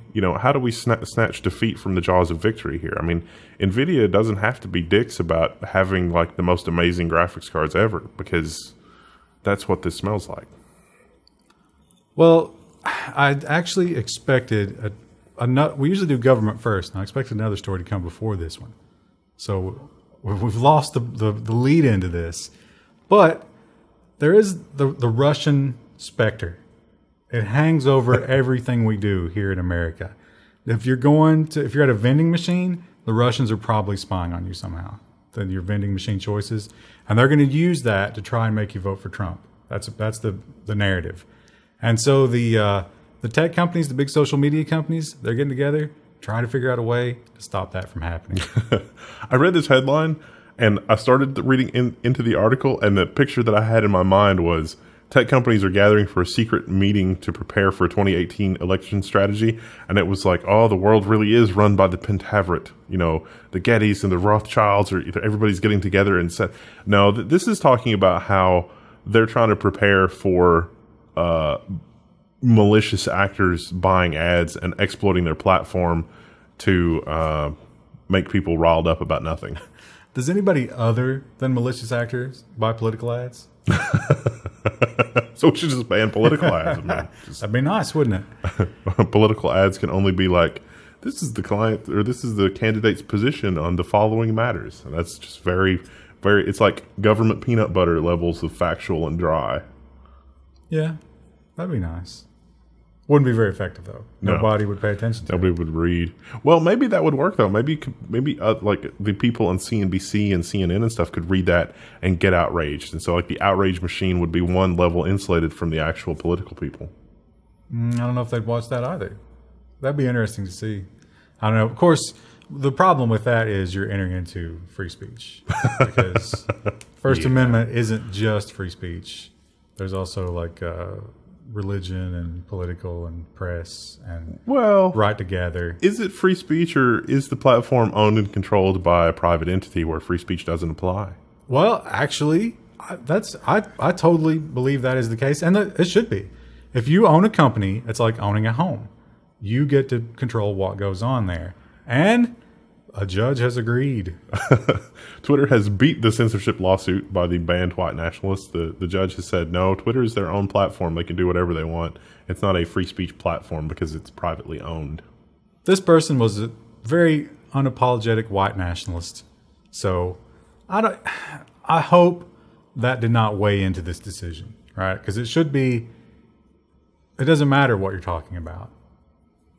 snatch defeat from the jaws of victory here? I mean, Nvidia doesn't have to be dicks about having the most amazing graphics cards ever, because that's what this smells like. Well, I actually expected we usually do government first, and I expected another story to come before this one. So we've lost the lead into this. But there is the Russian specter. It hangs over everything we do here in America. If you're at a vending machine, the Russians are probably spying on you somehow. Then your vending machine choices, and they're going to use that to try and make you vote for Trump. That's the narrative. And so the tech companies, the big social media companies, they're getting together, trying to figure out a way to stop that from happening. I read this headline, and I started reading into the article, and the picture that I had in my mind was tech companies are gathering for a secret meeting to prepare for a 2018 election strategy. And it was like, oh, the world really is run by the Pentaveret. You know, the Gettys and the Rothschilds, or everybody's getting together and said, no, this is talking about how they're trying to prepare for malicious actors buying ads and exploiting their platform to make people riled up about nothing. Does anybody other than malicious actors buy political ads? So we should just ban political ads. I mean, that'd be nice, wouldn't it? Political ads can only be like, this is the client, or this is the candidate's position on the following matters. And that's just very, very, it's like government peanut butter levels of factual and dry. Yeah, that'd be nice. Wouldn't be very effective, though. Nobody would pay attention to it. Nobody would read. Well, maybe that would work, though. Maybe like the people on CNBC and CNN and stuff could read that and get outraged. And so like the outrage machine would be one level insulated from the actual political people. I don't know if they'd watch that either. That'd be interesting to see. I don't know. Of course, the problem with that is you're entering into free speech. Because First Amendment isn't just free speech. There's also like religion and political and press and right to gather. Is it free speech, or is the platform owned and controlled by a private entity where free speech doesn't apply? Well, actually, I totally believe that is the case, and it should be. If you own a company, it's like owning a home. You get to control what goes on there, and a judge has agreed. Twitter has beat the censorship lawsuit by the banned white nationalists. The judge has said, no, Twitter is their own platform. They can do whatever they want. It's not a free speech platform because it's privately owned. This person was a very unapologetic white nationalist. So I hope that did not weigh into this decision, right? Because it should be, it doesn't matter what you're talking about.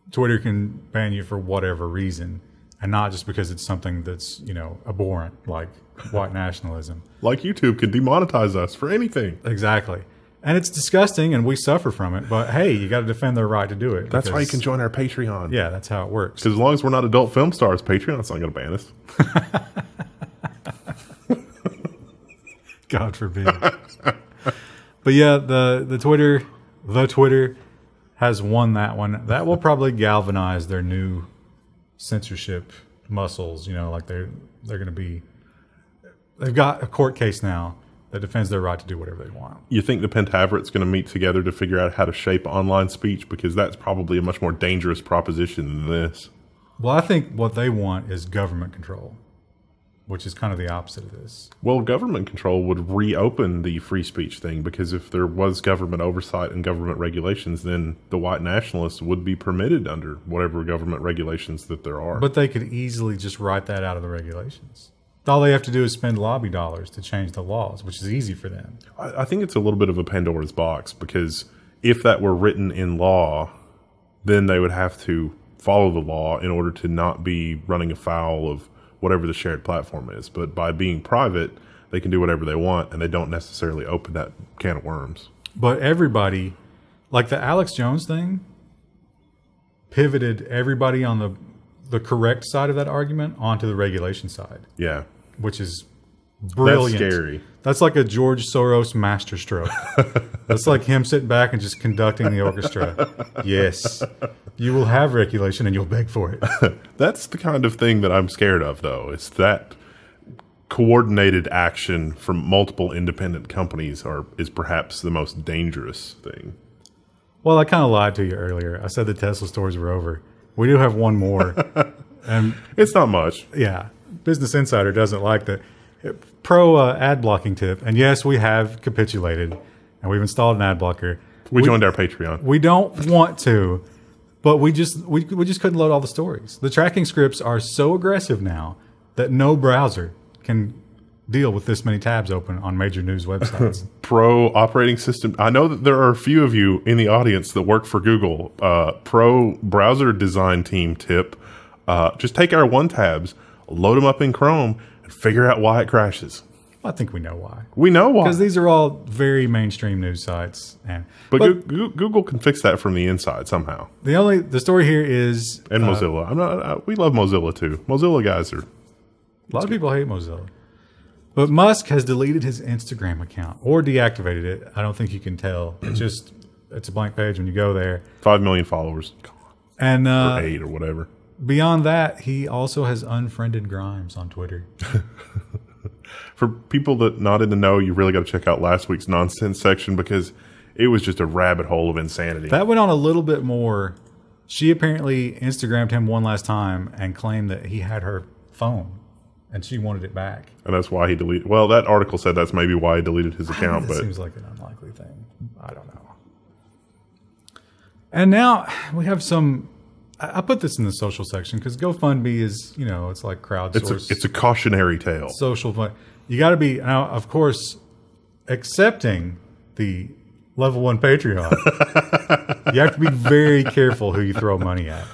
Twitter can ban you for whatever reason. And not just because it's something that's, abhorrent, like white nationalism. Like YouTube can demonetize us for anything. Exactly. And it's disgusting, and we suffer from it. But, hey, you got to defend their right to do it. That's why you can join our Patreon. Yeah, that's how it works. Because as long as we're not adult film stars, Patreon's not going to ban us. God forbid. But, yeah, the Twitter has won that one. That will probably galvanize their new censorship muscles, like they're going to be, they've got a court case now that defends their right to do whatever they want. You think the Pentaveret's going to meet together to figure out how to shape online speech? Because that's probably a much more dangerous proposition than this. Well, I think what they want is government control, which is kind of the opposite of this. Well, government control would reopen the free speech thing, because if there was government oversight and government regulations, then the white nationalists would be permitted under whatever government regulations that there are. But they could easily just write that out of the regulations. All they have to do is spend lobby dollars to change the laws, which is easy for them. I think it's a little bit of a Pandora's box, because if that were written in law, then they would have to follow the law in order to not be running afoul of whatever the shared platform is. But by being private, they can do whatever they want, and they don't necessarily open that can of worms. But everybody, like the Alex Jones thing, pivoted everybody on the correct side of that argument onto the regulation side. Yeah. Which is brilliant. That's scary. That's like a George Soros masterstroke. That's like him sitting back and just conducting the orchestra. Yes, you will have regulation and you'll beg for it. That's the kind of thing that I'm scared of, though. It's that coordinated action from multiple independent companies is perhaps the most dangerous thing. Well, I kind of lied to you earlier. I said the Tesla stores were over. We do have one more. And it's not much. Yeah. Business Insider doesn't like the pro ad blocking tip. And yes, we have capitulated and we've installed an ad blocker. We joined our Patreon. We don't want to, But we just couldn't load all the stories. The tracking scripts are so aggressive now that no browser can deal with this many tabs open on major news websites. Pro operating system. I know that there are a few of you in the audience that work for Google. Pro browser design team tip. Just take our one tabs, load them up in Chrome, and figure out why it crashes. I think we know why. We know why. Because these are all very mainstream news sites. But Google can fix that from the inside somehow. The story here is... And Mozilla. We love Mozilla too. Mozilla guys are... A lot of people hate Mozilla. But Musk has deleted his Instagram account or deactivated it. I don't think you can tell. It's a blank page when you go there. 5 million followers. And or 8 or whatever. Beyond that, he also has unfriended Grimes on Twitter. For people that not in the know, you really got to check out last week's nonsense section because it was just a rabbit hole of insanity. That went on a little bit more. She apparently Instagrammed him one last time and claimed that he had her phone and she wanted it back. And that's why he deleted. Well, that article said that's maybe why he deleted his account. But seems like an unlikely thing. I don't know. And now we have some. I put this in the social section because GoFundMe is, it's like crowdsourced. It's a cautionary tale. Social fund. You got to be now, of course, accepting the Level 1 Patreon. You have to be very careful who you throw money at.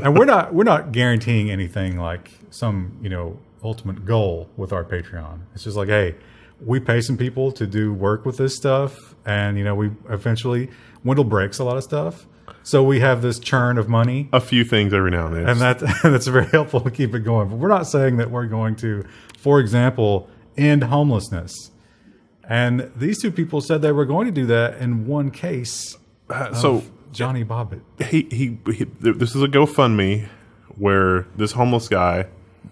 And we're not guaranteeing anything like some ultimate goal with our Patreon. It's just like, hey, we pay some people to do work with this stuff, and we eventually Wendell breaks a lot of stuff. So we have this churn of money. A few things every now and then. And that's very helpful to keep it going. But we're not saying that we're going to, for example, end homelessness. And these two people said they were going to do that in one case. So Johnny Bobbitt. He this is a GoFundMe where this homeless guy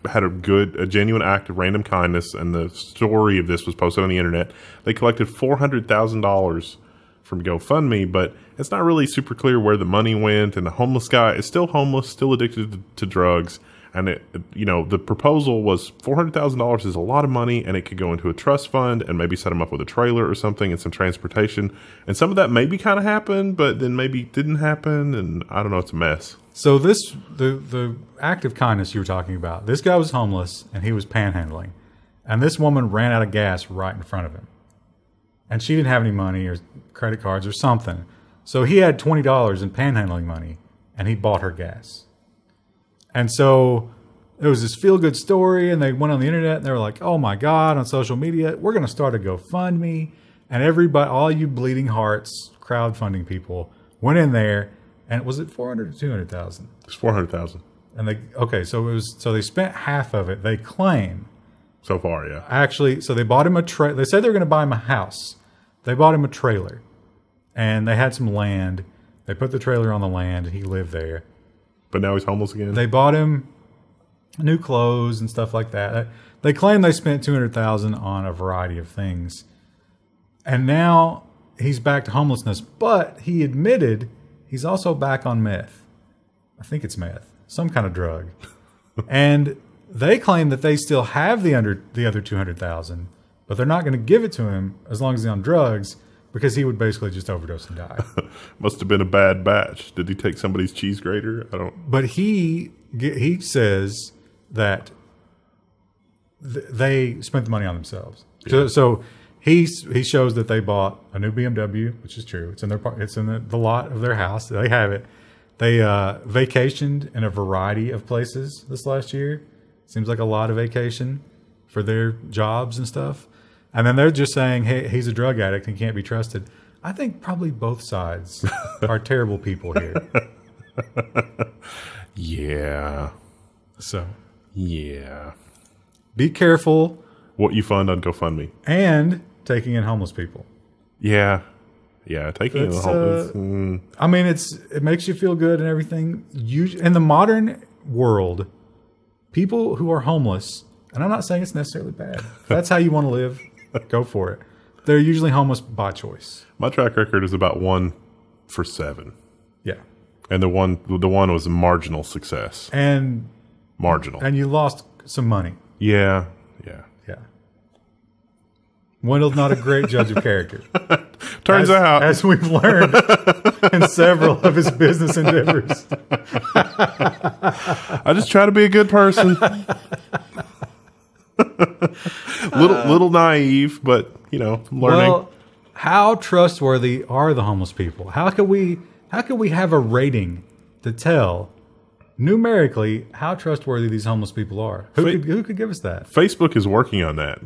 had a genuine act of random kindness, and the story of this was posted on the internet. They collected $400,000 from GoFundMe, but it's not really super clear where the money went. And the homeless guy is still homeless, still addicted to drugs. And the proposal was $400,000 is a lot of money, and it could go into a trust fund and maybe set him up with a trailer or something and some transportation. And some of that maybe kind of happened, but then maybe didn't happen. And I don't know, it's a mess. So the act of kindness you were talking about, this guy was homeless and he was panhandling, and this woman ran out of gas right in front of him. And she didn't have any money or credit cards or something. So he had $20 in panhandling money, and he bought her gas. And so it was this feel-good story, and they went on the internet, and they were like, oh, my God, on social media, we're going to start a GoFundMe. And everybody, all you bleeding hearts, crowdfunding people, went in there, and was it 400 or 200,000? It's 400,000. And so they spent half of it, they claim. So far, yeah. Actually, so they bought him they said they were going to buy him a house. They bought him a trailer, and they had some land. They put the trailer on the land, and he lived there. But now he's homeless again? They bought him new clothes and stuff like that. They claim they spent $200,000 on a variety of things. And now he's back to homelessness, but he admitted he's also back on meth. I think it's meth, some kind of drug. And they claim that they still have the other $200,000, but they're not going to give it to him as long as he's on drugs, because he would basically just overdose and die. Must have been a bad batch. Did he take somebody's cheese grater? I don't. But he says that they spent the money on themselves. Yeah. So he shows that they bought a new BMW, which is true. It's in the lot of their house. They have it. They vacationed in a variety of places this last year. Seems like a lot of vacation for their jobs and stuff. And then they're just saying, hey, he's a drug addict and can't be trusted. I think probably both sides are terrible people here. Yeah. So. Yeah. Be careful. What you fund on GoFundMe. And taking in homeless people. Yeah. Yeah, taking in homeless. I mean, it makes you feel good and everything. In the modern world, people who are homeless, and I'm not saying it's necessarily bad. If that's how you want to live, go for it. They're usually homeless by choice. My track record is about 1 for 7. Yeah. And the one was a marginal success. Marginal. And you lost some money. Yeah. Wendell's not a great judge of character. Turns out. As we've learned in several of his business endeavors. I just try to be a good person. little naive, but, learning. Well, how trustworthy are the homeless people? How could we have a rating to tell numerically how trustworthy these homeless people are? Who could give us that? Facebook is working on that.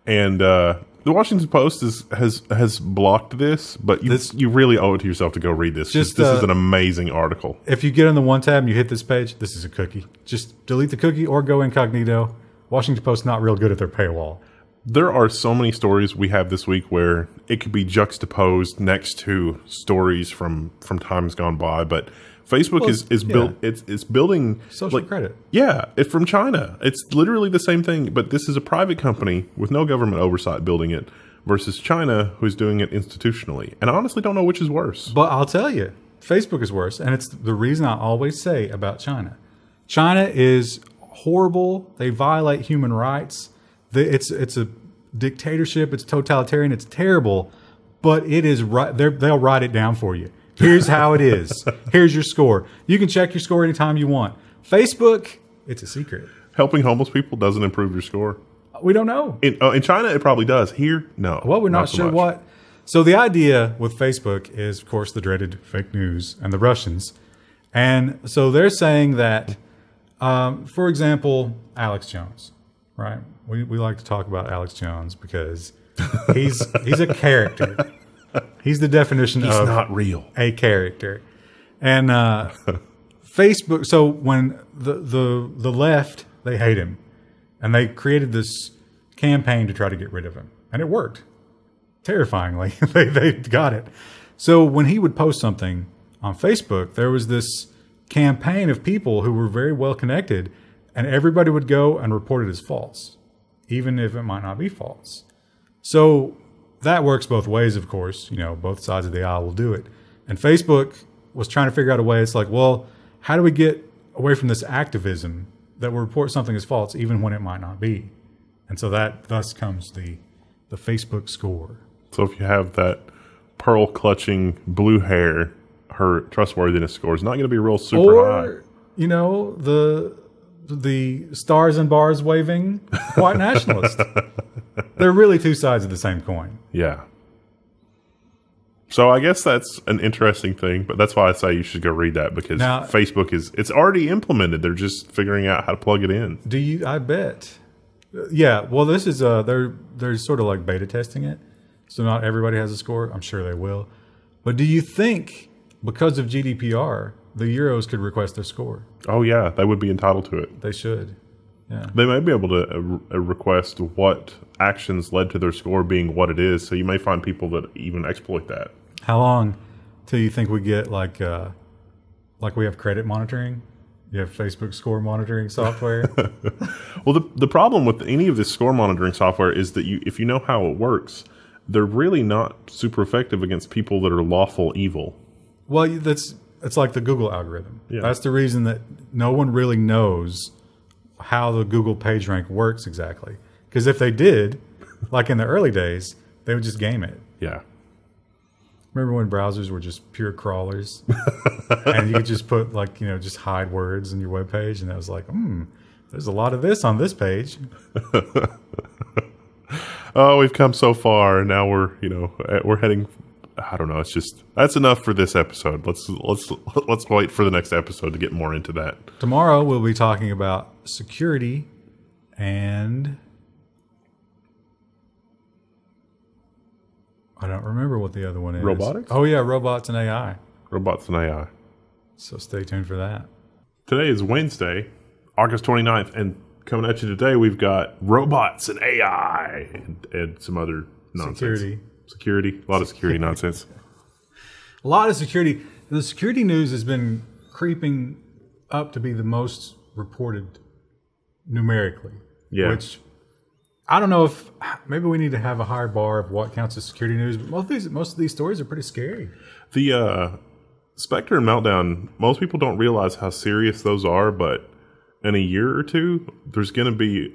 And the Washington Post has blocked this, but you really owe it to yourself to go read this. This is an amazing article. If you get on the one tab and you hit this page, this is a cookie. Just delete the cookie or go incognito. Washington Post not real good at their paywall. There are so many stories we have this week where it could be juxtaposed next to stories from times gone by, but Facebook is building social credit. Yeah, it's from China. It's literally the same thing, but this is a private company with no government oversight building it versus China, who's doing it institutionally. And I honestly don't know which is worse. But I'll tell you, Facebook is worse, and it's the reason I always say about China. China is horrible. They violate human rights. It's a dictatorship. It's totalitarian. It's terrible, but it is right. They'll write it down for you. Here's how it is. Here's your score. You can check your score anytime you want. Facebook, it's a secret. Helping homeless people doesn't improve your score. We don't know. In China, it probably does. Here, no. Well, we're not sure what. So the idea with Facebook is, of course, the dreaded fake news and the Russians. And so they're saying that, for example, Alex Jones, right? We like to talk about Alex Jones because he's a character. He's the definition of not real. A character. And Facebook, so when the left, they hate him. And they created this campaign to try to get rid of him. And it worked. Terrifyingly. they got it. So when he would post something on Facebook, there was this campaign of people who were very well connected, and everybody would go and report it as false, even if it might not be false. So that works both ways, of course. Both sides of the aisle will do it. And Facebook was trying to figure out a way. It's like, well, how do we get away from this activism that will report something as false, even when it might not be? And so thus comes the Facebook score. So if you have that pearl-clutching blue hair, her trustworthiness score is not going to be real super high. Or, the stars and bars waving white nationalist. They're really two sides of the same coin. Yeah. So I guess that's an interesting thing, but that's why I say you should go read that, because now, Facebook it's already implemented. They're just figuring out how to plug it in. I bet. Yeah. Well, this is they're sort of like beta testing it, so not everybody has a score. I'm sure they will. But do you think because of GDPR, the Euros could request their score? Oh yeah, they would be entitled to it. They should. Yeah. They may be able to request what actions led to their score being what it is. So you may find people that even exploit that. How long till you think we get like we have credit monitoring? You have Facebook score monitoring software. Well, the problem with any of this score monitoring software is that if you know how it works, they're really not super effective against people that are lawful evil. Well, it's like the Google algorithm. Yeah. That's the reason that no one really knows how the Google PageRank works exactly. Because if they did, like in the early days, they would just game it. Yeah. Remember when browsers were just pure crawlers? And you could just put just hide words in your web page, and it was like, there's a lot of this on this page. Oh, we've come so far. Now we're heading. I don't know. It's just that's enough for this episode. Let's wait for the next episode to get more into that. Tomorrow we'll be talking about security and I don't remember what the other one is. Robotics? Oh yeah, robots and AI. Robots and AI. So stay tuned for that. Today is Wednesday, August 29th, and coming at you today, we've got robots and AI and some other nonsense. Security. A lot of security nonsense. A lot of security. The security news has been creeping up to be the most reported numerically. Yeah. Which I don't know if maybe we need to have a higher bar of what counts as security news, but most of these stories are pretty scary. The Spectre and Meltdown, most people don't realize how serious those are, but in a year or two, there's going to be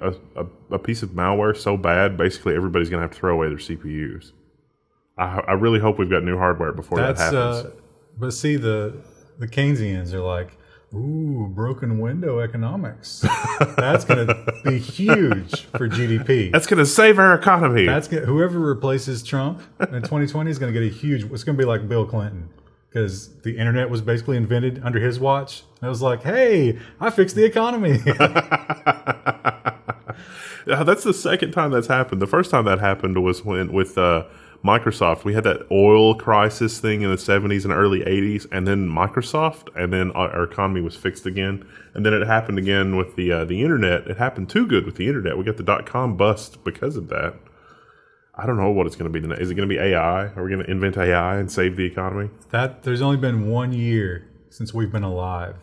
a piece of malware so bad, basically everybody's going to have to throw away their CPUs. I really hope we've got new hardware before that happens. But see, the Keynesians are like, ooh, broken window economics. That's going to be huge for GDP. That's going to save our economy. Whoever replaces Trump in 2020 is going to get a huge. It's going to be like Bill Clinton, because the internet was basically invented under his watch. And it was like, hey, I fixed the economy. That's the second time that's happened. The first time that happened was when with Microsoft. We had that oil crisis thing in the 70s and early 80s, and then Microsoft, and then our economy was fixed again. And then it happened again with the internet. It happened too good with the internet. We got the .com bust because of that. I don't know what it's going to be. Is it going to be AI? Are we going to invent AI and save the economy? There's only been 1 year since we've been alive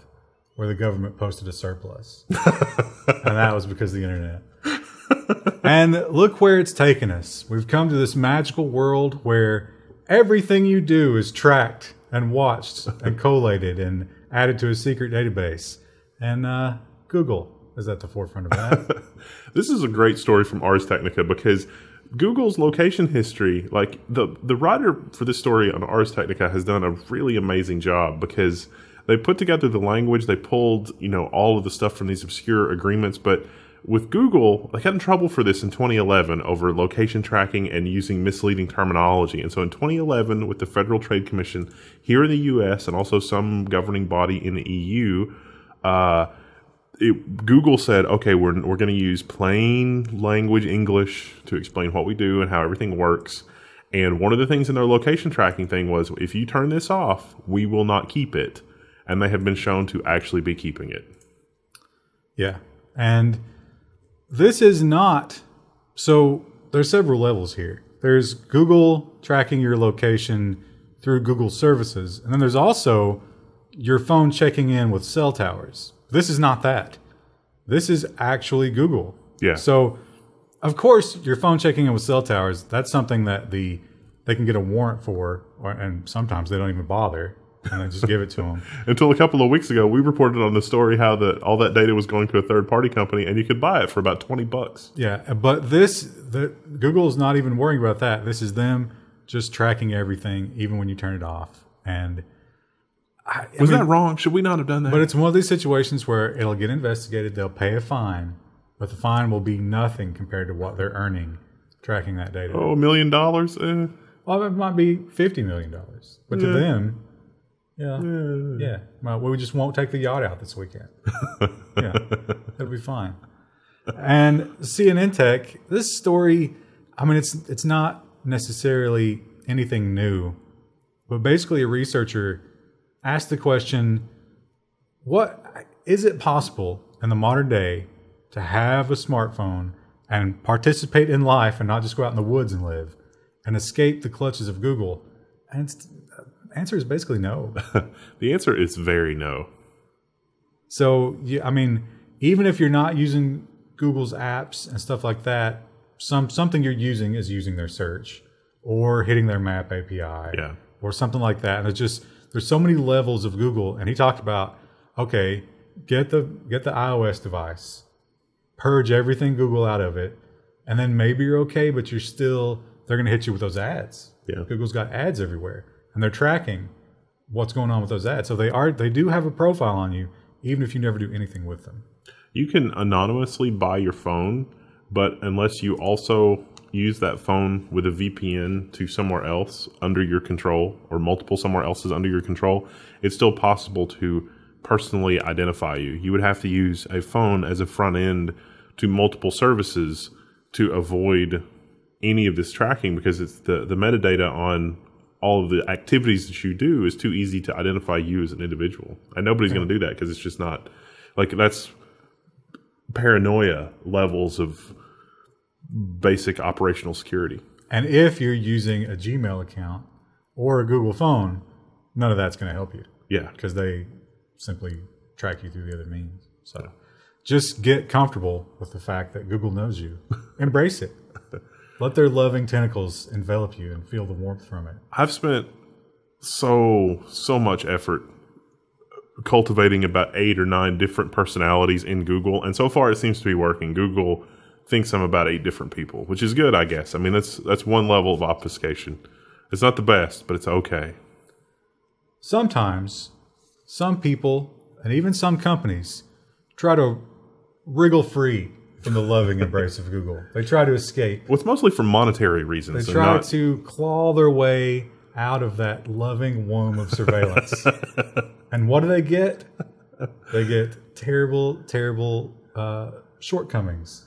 where the government posted a surplus. And that was because of the internet. And look where it's taken us. We've come to this magical world where everything you do is tracked and watched and collated and added to a secret database. And Google is at the forefront of that. This is a great story from Ars Technica, because Google's location history, like the writer for this story on Ars Technica has done a really amazing job, because they put together the language, they pulled, all of the stuff from these obscure agreements, but with Google, they got in trouble for this in 2011 over location tracking and using misleading terminology. And so in 2011, with the Federal Trade Commission here in the U.S. and also some governing body in the EU, Google said, okay, we're going to use plain language English to explain what we do and how everything works. And one of the things in their location tracking thing was, if you turn this off, we will not keep it. And they have been shown to actually be keeping it. Yeah. And this is not, so there's several levels here. There's Google tracking your location through Google services. And then there's also your phone checking in with cell towers. This is not that. This is actually Google. Yeah. So, of course, your phone checking in with cell towers, that's something that they can get a warrant for, and sometimes they don't even bother. And I just give it to them. Until a couple of weeks ago, we reported on the story how all that data was going to a third-party company, and you could buy it for about $20. Yeah, but Google is not even worrying about that. This is them just tracking everything, even when you turn it off. And was that wrong? Should we not have done that? But it's one of these situations where it'll get investigated. They'll pay a fine, but the fine will be nothing compared to what they're earning tracking that data. Oh, $1 million? Well, it might be $50 million, but to them. Yeah. Well, we just won't take the yacht out this weekend. Yeah, it'll be fine. And CNN Tech, this story, it's not necessarily anything new, but basically a researcher asked the question, what is it possible in the modern day to have a smartphone and participate in life and not just go out in the woods and live and escape the clutches of Google? And the answer is basically no. The answer is very no. So, even if you're not using Google's apps and stuff like that, something you're using is using their search or hitting their map API or something like that. And there's so many levels of Google. And he talked about, okay, get the iOS device, purge everything Google out of it, and then maybe you're okay, but they're going to hit you with those ads. Yeah. Google's got ads everywhere. And they're tracking what's going on with those ads. So they do have a profile on you, even if you never do anything with them. You can anonymously buy your phone, but unless you also use that phone with a VPN to somewhere else under your control, or multiple somewhere else's under your control, it's still possible to personally identify you. You would have to use a phone as a front end to multiple services to avoid any of this tracking, because it's the metadata on all of the activities that you do is too easy to identify you as an individual. And nobody's going to do that, because it's just not, that's paranoia levels of basic operational security. And if you're using a Gmail account or a Google phone, none of that's going to help you. Yeah. Because they simply track you through the other means. So just get comfortable with the fact that Google knows you. Embrace it. Let their loving tentacles envelop you and feel the warmth from it. I've spent so much effort cultivating about 8 or 9 different personalities in Google, and so far it seems to be working. Google thinks I'm about 8 different people, which is good, I guess. That's one level of obfuscation. It's not the best, but it's okay. Sometimes some people and even some companies try to wriggle free from the loving embrace of Google. They try to escape. Well, it's mostly for monetary reasons. They try to claw their way out of that loving womb of surveillance. And what do they get? They get terrible, terrible shortcomings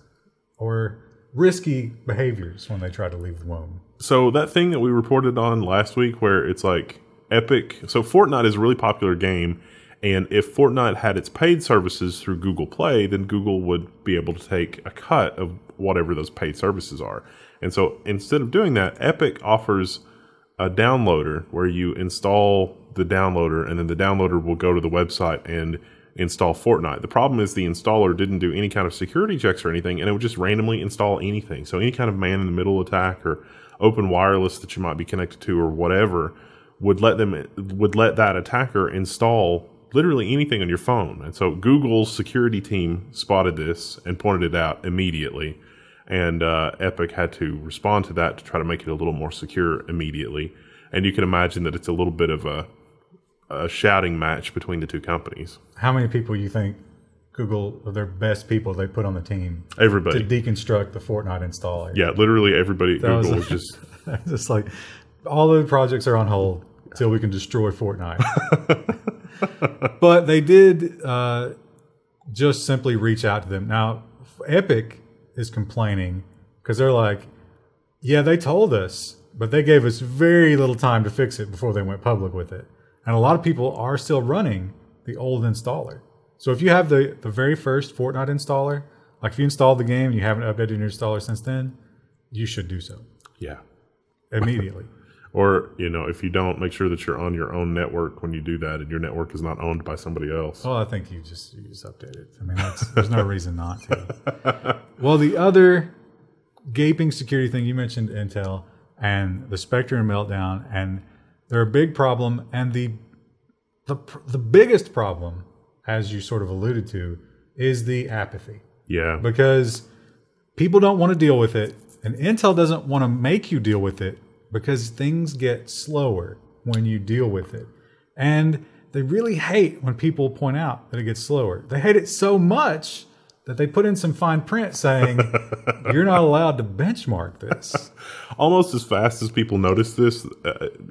or risky behaviors when they try to leave the womb. So that thing that we reported on last week where it's like Epic. So Fortnite is a really popular game. And if Fortnite had its paid services through Google Play, then Google would be able to take a cut of whatever those paid services are. And so instead of doing that, Epic offers a downloader where you install the downloader and then the downloader will go to the website and install Fortnite. The problem is the installer didn't do any kind of security checks or anything, and it would just randomly install anything. So any kind of man-in-the-middle attack or open wireless that you might be connected to or whatever would let that attacker install literally anything on your phone. And so Google's security team spotted this and pointed it out immediately. And Epic had to respond to that to try to make it a little more secure immediately. And you can imagine that it's a little bit of a shouting match between the two companies. How many people you think Google are their best people they put on the team? Everybody. To deconstruct the Fortnite installer. Yeah, literally everybody at Google was just... just like, all the projects are on hold until we can destroy Fortnite. But they did just simply reach out to them. Now, Epic is complaining because they're like, yeah, they told us, but they gave us very little time to fix it before they went public with it. And a lot of people are still running the old installer. So if you have the very first Fortnite installer, like if you installed the game and you haven't updated your installer since then, you should do so. Yeah. Immediately. Or, if you don't, make sure that you're on your own network when you do that and your network is not owned by somebody else. Well, I think you just update it. I mean, there's no reason not to. Well, the other gaping security thing, you mentioned Intel and the Spectrum meltdown, and they're a big problem. And the biggest problem, as you sort of alluded to, is the apathy. Yeah. Because people don't want to deal with it, and Intel doesn't want to make you deal with it, because things get slower when you deal with it. And they really hate when people point out that it gets slower. They hate it so much that they put in some fine print saying, you're not allowed to benchmark this. Almost as fast as people noticed this,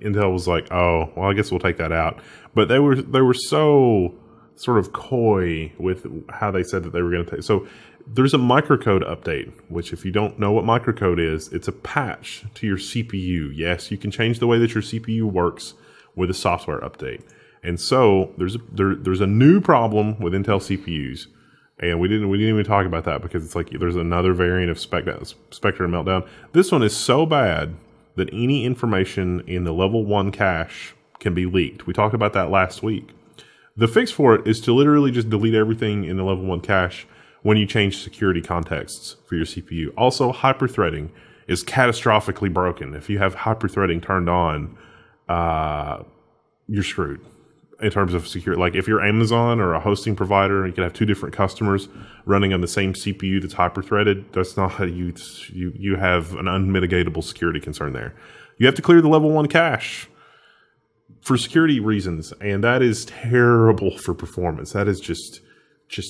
Intel was like, oh, well, I guess we'll take that out. But they were so sort of coy with how they said that they were going to take. So there's a microcode update, which if you don't know what microcode is, it's a patch to your CPU. Yes, you can change the way that your CPU works with a software update. And so there's a new problem with Intel CPUs. And we didn't even talk about that because it's like there's another variant of Spectre Meltdown. This one is so bad that any information in the level 1 cache can be leaked. We talked about that last week. The fix for it is to literally just delete everything in the level 1 cache when you change security contexts for your CPU. Also, hyperthreading is catastrophically broken. If you have hyperthreading turned on, you're screwed in terms of security. Like if you're Amazon or a hosting provider, you can have two different customers running on the same CPU that's hyperthreaded. That's not how you have an unmitigatable security concern there. You have to clear the level 1 cache for security reasons, and that is terrible for performance. That is just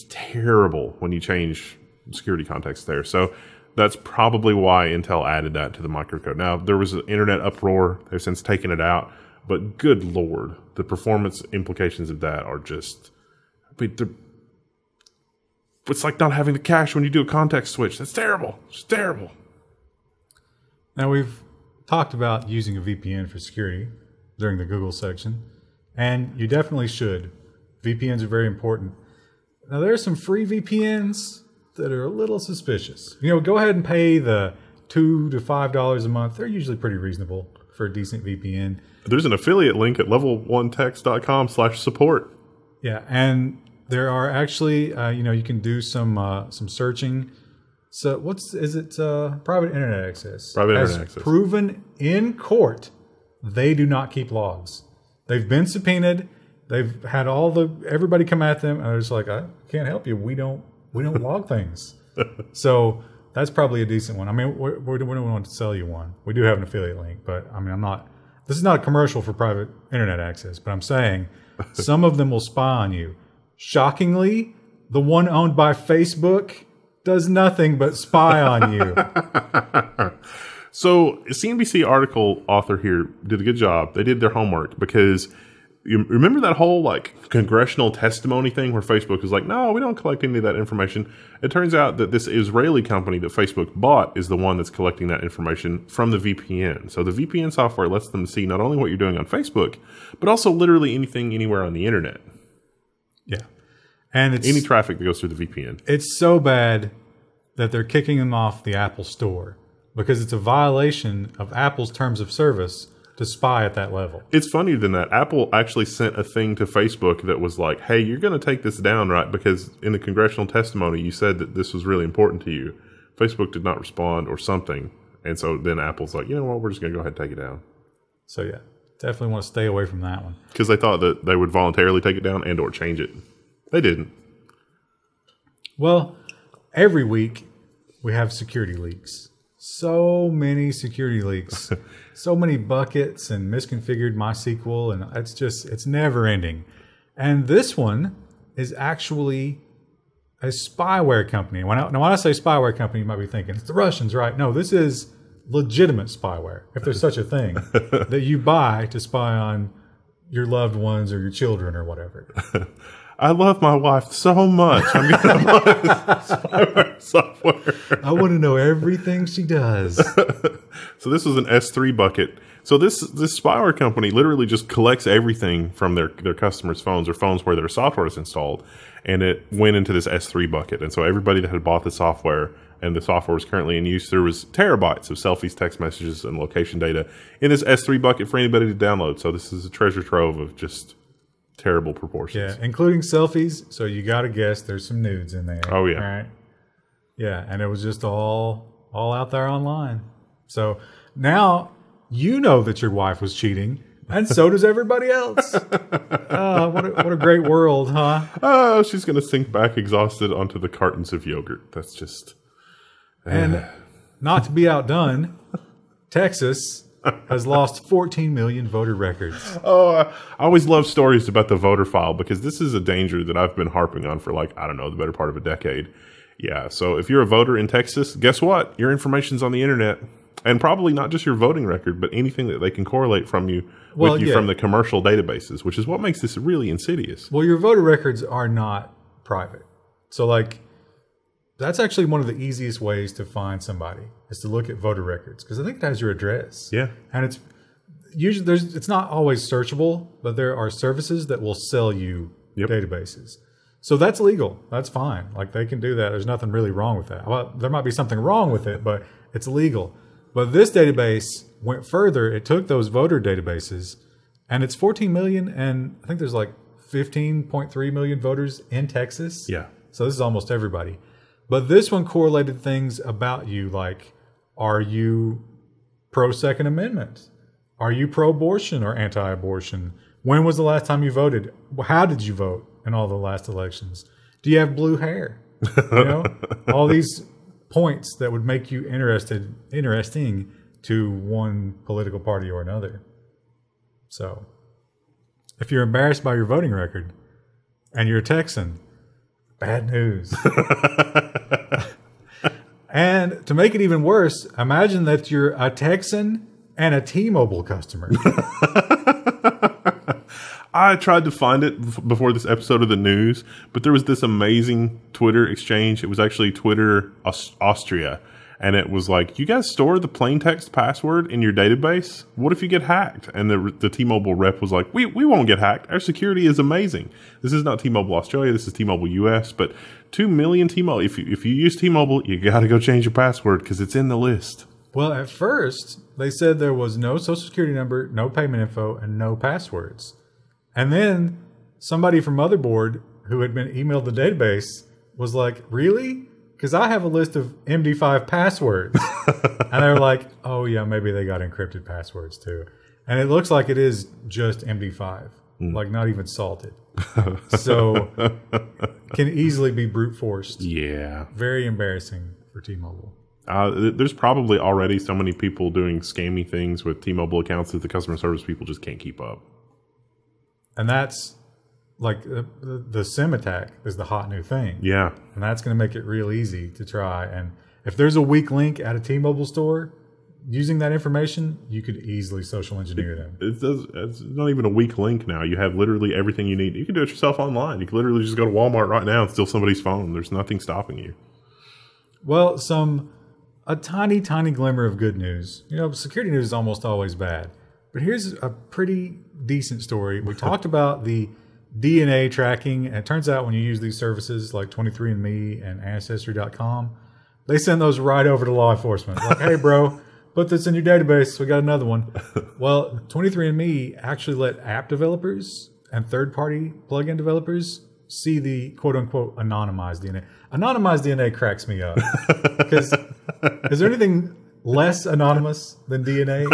terrible when you change security context there. So that's probably why Intel added that to the microcode. Now, there was an internet uproar. They've since taken it out. But good Lord, the performance implications of that are just... it's like not having the cache when you do a context switch. That's terrible. It's terrible. Now, we've talked about using a VPN for security during the Google section. And you definitely should. VPNs are very important. Now, there are some free VPNs that are a little suspicious. Go ahead and pay the $2 to $5 a month. They're usually pretty reasonable for a decent VPN. There's an affiliate link at level1text.com/support. Yeah, and there are actually, you can do some searching. So private internet access. Private internet access. Proven in court, they do not keep logs. They've been subpoenaed. They've had everybody come at them, and they're just like, I can't help you. We don't log things. So that's probably a decent one. I mean, we don't want to sell you one. We do have an affiliate link, but I mean, I'm not this is not a commercial for private internet access, but I'm saying some of them will spy on you. Shockingly, the one owned by Facebook does nothing but spy on you. So, CNBC article author here did a good job. They did their homework because you remember that whole like congressional testimony thing where Facebook was like, no, we don't collect any of that information. It turns out that this Israeli company that Facebook bought is the one that's collecting that information from the VPN. So the VPN software lets them see not only what you're doing on Facebook, but also literally anything anywhere on the internet. Yeah. And it's any traffic that goes through the VPN. It's so bad that they're kicking them off the Apple Store because it's a violation of Apple's terms of service to spy at that level. It's funnier than that. Apple actually sent a thing to Facebook that was like, hey, you're going to take this down, right? Because in the congressional testimony, you said that this was really important to you. Facebook did not respond or something. And so then Apple's like, you know what, we're just going to go ahead and take it down. So yeah, definitely want to stay away from that one. Because they thought that they would voluntarily take it down and or change it. They didn't. Well, every week we have security leaks. So many security leaks. So many buckets and misconfigured MySQL, and it's never ending. And this one is actually a spyware company. When I say spyware company, you might be thinking, it's the Russians, right? No, this is legitimate spyware, if there's such a thing, that you buy to spy on your loved ones or your children or whatever. I love my wife so much. I'm going to buy spyware software. I want to know everything she does. So this was an S3 bucket. So this spyware company literally just collects everything from their customers' phones or phones where their software is installed, and it went into this S3 bucket. And so everybody that had bought the software and the software was currently in use, there was terabytes of selfies, text messages, and location data in this S3 bucket for anybody to download. So this is a treasure trove of just terrible proportions. Yeah, including selfies. So you got to guess there's some nudes in there. Oh, yeah. All right. Yeah, and it was just all out there online. So now you know that your wife was cheating, and so does everybody else. What a great world, huh? Oh, she's going to sink back exhausted onto the cartons of yogurt. That's just... And not to be outdone, Texas has lost 14 million voter records. Oh, I always love stories about the voter file because this is a danger that I've been harping on for the better part of a decade. Yeah, so if you're a voter in Texas, guess what? Your information's on the internet. And probably not just your voting record, but anything that they can correlate from you from the commercial databases, which is what makes this really insidious. Well, your voter records are not private. So that's actually one of the easiest ways to find somebody is to look at voter records because I think it has your address. Yeah. And it's usually it's not always searchable, but there are services that will sell you databases. So that's legal. That's fine. They can do that. There's nothing really wrong with that. Well, there might be something wrong with it, but it's legal. But this database went further. It took those voter databases, and it's 14 million, and I think there's 15.3 million voters in Texas. Yeah. So this is almost everybody. But this one correlated things about you, are you pro-Second Amendment? Are you pro-abortion or anti-abortion? When was the last time you voted? How did you vote in all the last elections? Do you have blue hair? All these points that would make you interesting to one political party or another. So, if you're embarrassed by your voting record and you're a Texan, bad news. And to make it even worse, imagine that you're a Texan and a T-Mobile customer. I tried to find it before this episode of the news, but there was this amazing Twitter exchange. It was actually Twitter Austria. And it was like, you guys store the plain text password in your database? What if you get hacked? And the T-Mobile rep was like, we won't get hacked. Our security is amazing. This is not T-Mobile Australia. This is T-Mobile US. But 2 million T-Mobile. If you use T-Mobile, you got to go change your password because it's in the list. Well, at first, they said there was no social security number, no payment info, and no passwords. And then somebody from Motherboard who had been emailed the database was like, really? Because I have a list of MD5 passwords. And they were like, oh, yeah, maybe they got encrypted passwords too. And it looks like it is just MD5, not even salted. So can easily be brute forced. Yeah. Very embarrassing for T-Mobile. There's probably already so many people doing scammy things with T-Mobile accounts that the customer service people just can't keep up. And that's like the SIM attack is the hot new thing. Yeah. And that's going to make it real easy to try. And if there's a weak link at a T-Mobile store, using that information, you could easily social engineer them. It's not even a weak link now. You have literally everything you need. You can do it yourself online. You can literally just go to Walmart right now and steal somebody's phone. There's nothing stopping you. Well, a tiny, tiny glimmer of good news. You know, security news is almost always bad. But here's a pretty decent story. We talked about the DNA tracking, and it turns out when you use these services like 23andMe and Ancestry.com, they send those right over to law enforcement. Like, hey, bro, put this in your database. We got another one. Well, 23andMe actually let app developers and third-party plugin developers see the quote-unquote anonymized DNA. Anonymized DNA cracks me up. Because is there anything less anonymous than DNA?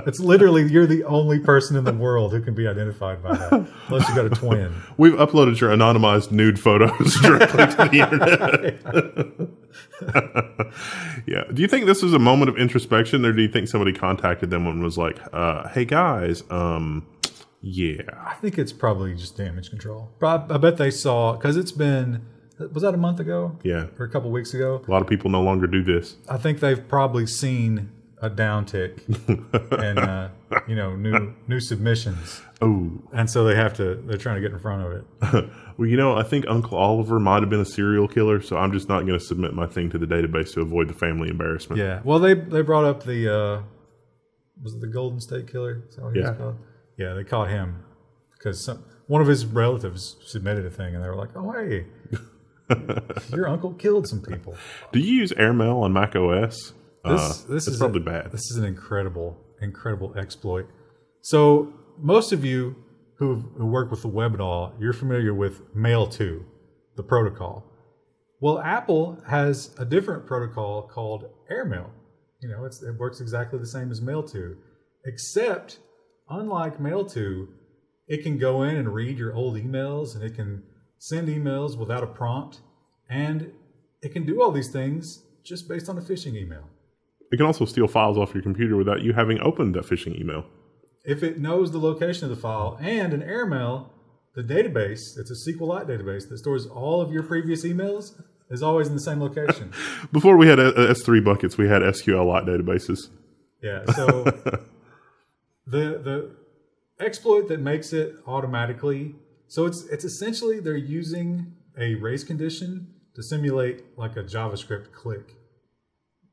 It's literally, you're the only person in the world who can be identified by that, unless you got a twin. We've uploaded your anonymized nude photos directly to the internet. Yeah. Do you think this was a moment of introspection, or do you think somebody contacted them and was like, hey guys, yeah. I think it's probably just damage control. I bet they saw, because it's been, was that a month ago? Yeah. Or a couple weeks ago? A lot of people no longer do this. I think they've probably seen a downtick and new submissions. Oh. And so they're trying to get in front of it. Well, I think Uncle Oliver might have been a serial killer, so I'm just not going to submit my thing to the database to avoid the family embarrassment. Yeah. Well, they brought up the was it the Golden State Killer? Is that what he was called? Yeah, they caught him because one of his relatives submitted a thing, and they were like, "Oh, hey, your uncle killed some people." Do you use AirMail on Mac OS? This is probably bad. This is an incredible exploit. So most of you who work with the web at all, you're familiar with Mail2, the protocol. Well, Apple has a different protocol called AirMail. You know, it works exactly the same as Mail2, except unlike Mail2, it can go in and read your old emails, and it can send emails without a prompt, and it can do all these things just based on a phishing email. It can also steal files off your computer without you having opened that phishing email. If it knows the location of the file, and in AirMail, the database, it's a SQLite database that stores all of your previous emails, is always in the same location. Before we had S3 buckets, we had SQLite databases. Yeah, so the exploit that makes it automatically, so it's essentially they're using a race condition to simulate like a JavaScript click.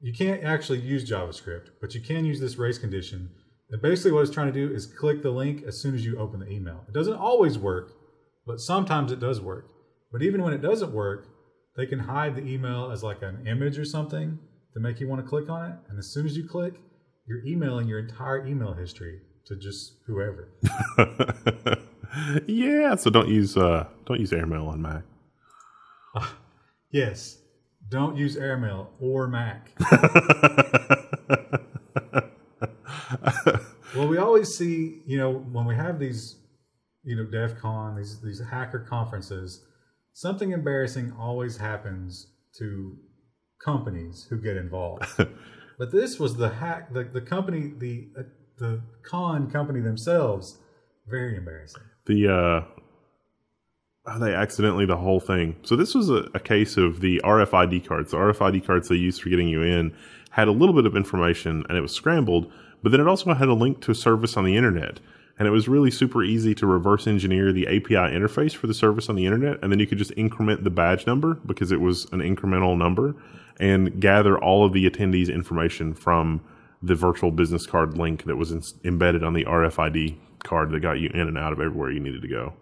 You can't actually use JavaScript, but you can use this race condition. And basically what it's trying to do is click the link as soon as you open the email. It doesn't always work, but sometimes it does work. But even when it doesn't work, they can hide the email as like an image or something to make you want to click on it. And as soon as you click, you're emailing your entire email history to just whoever. Yeah, so don't use AirMail on Mac. Yes. Don't use AirMail or Mac. Well, we always see, when we have these, DEF CON, these hacker conferences, something embarrassing always happens to companies who get involved. But this was the company, the con company themselves, very embarrassing. They accidentally the whole thing. So this was a case of the RFID cards. The RFID cards they used for getting you in had a little bit of information, and it was scrambled, but then it also had a link to a service on the internet. And it was really super easy to reverse engineer the API interface for the service on the internet, and then you could just increment the badge number because it was an incremental number, and gather all of the attendees' information from the virtual business card link that was embedded on the RFID card that got you in and out of everywhere you needed to go.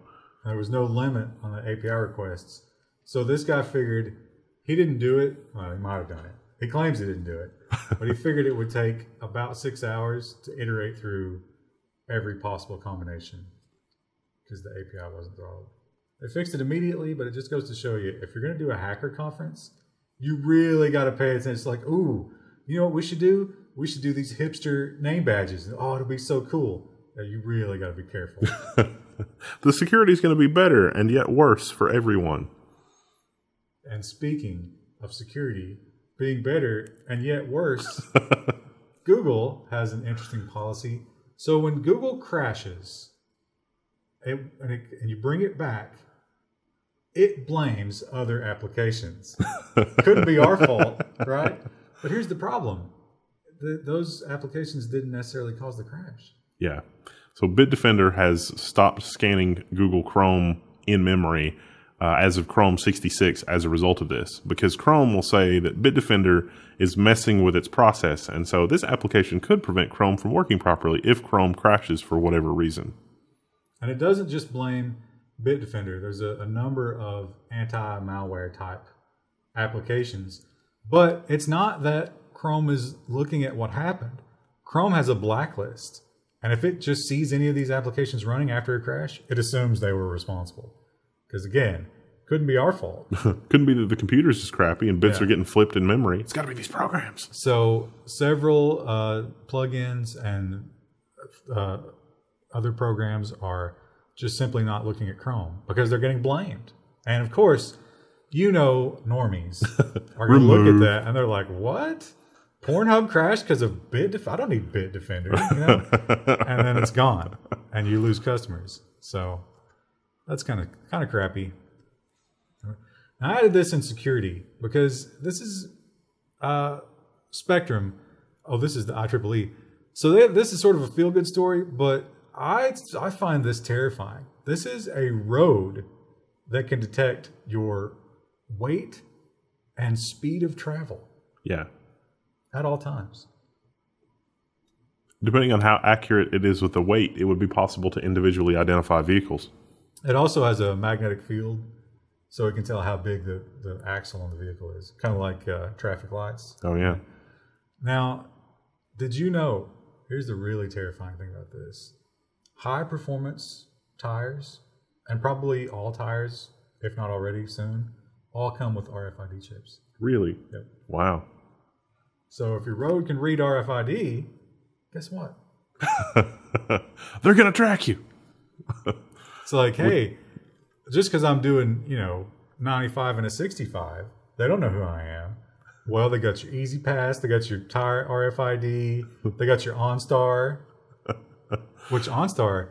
There was no limit on the API requests. So this guy figured he didn't do it. Well, he might have done it. He claims he didn't do it. But he figured it would take about 6 hours to iterate through every possible combination because the API wasn't throttled. They fixed it immediately, but it just goes to show you, if you're going to do a hacker conference, you really got to pay attention. It's like, ooh, you know what we should do? We should do these hipster name badges. Oh, it'll be so cool. You really got to be careful. The security is going to be better and yet worse for everyone. And speaking of security, being better, and yet worse, Google has an interesting policy. So when Google crashes, and you bring it back, it blames other applications. Couldn't be our fault, right? But here's the problem. Those applications didn't necessarily cause the crash. Yeah. So Bitdefender has stopped scanning Google Chrome in memory as of Chrome 66 as a result of this, because Chrome will say that Bitdefender is messing with its process. And so this application could prevent Chrome from working properly if Chrome crashes for whatever reason. And it doesn't just blame Bitdefender. There's a number of anti-malware type applications, but it's not that Chrome is looking at what happened. Chrome has a blacklist, and if it just sees any of these applications running after a crash, it assumes they were responsible. Because again, couldn't be our fault. Couldn't be that the computer's just crappy and bits are getting flipped in memory. It's got to be these programs. So several plugins and other programs are just simply not looking at Chrome because they're getting blamed. And of course, normies are going to look at that and they're like, what? Pornhub crashed because of Bitdefender? I don't need Bitdefender. And then it's gone and you lose customers. So that's kind of crappy. Now, I added this in security because this is Spectrum. Oh, this is the IEEE. So this is sort of a feel-good story, but I find this terrifying. This is a road that can detect your weight and speed of travel. Yeah. At all times. Depending on how accurate it is with the weight, it would be possible to individually identify vehicles. It also has a magnetic field, so it can tell how big the axle on the vehicle is. Kind of like traffic lights. Oh, yeah. Now, did you know, here's the really terrifying thing about this. High performance tires, and probably all tires, if not already soon, all come with RFID chips. Really? Yep. Wow. So if your road can read RFID, guess what? They're going to track you. It's like, hey, just because I'm doing, 95 and a 65, they don't know who I am. Well, they got your Easy Pass, they got your tire RFID, they got your OnStar, which OnStar,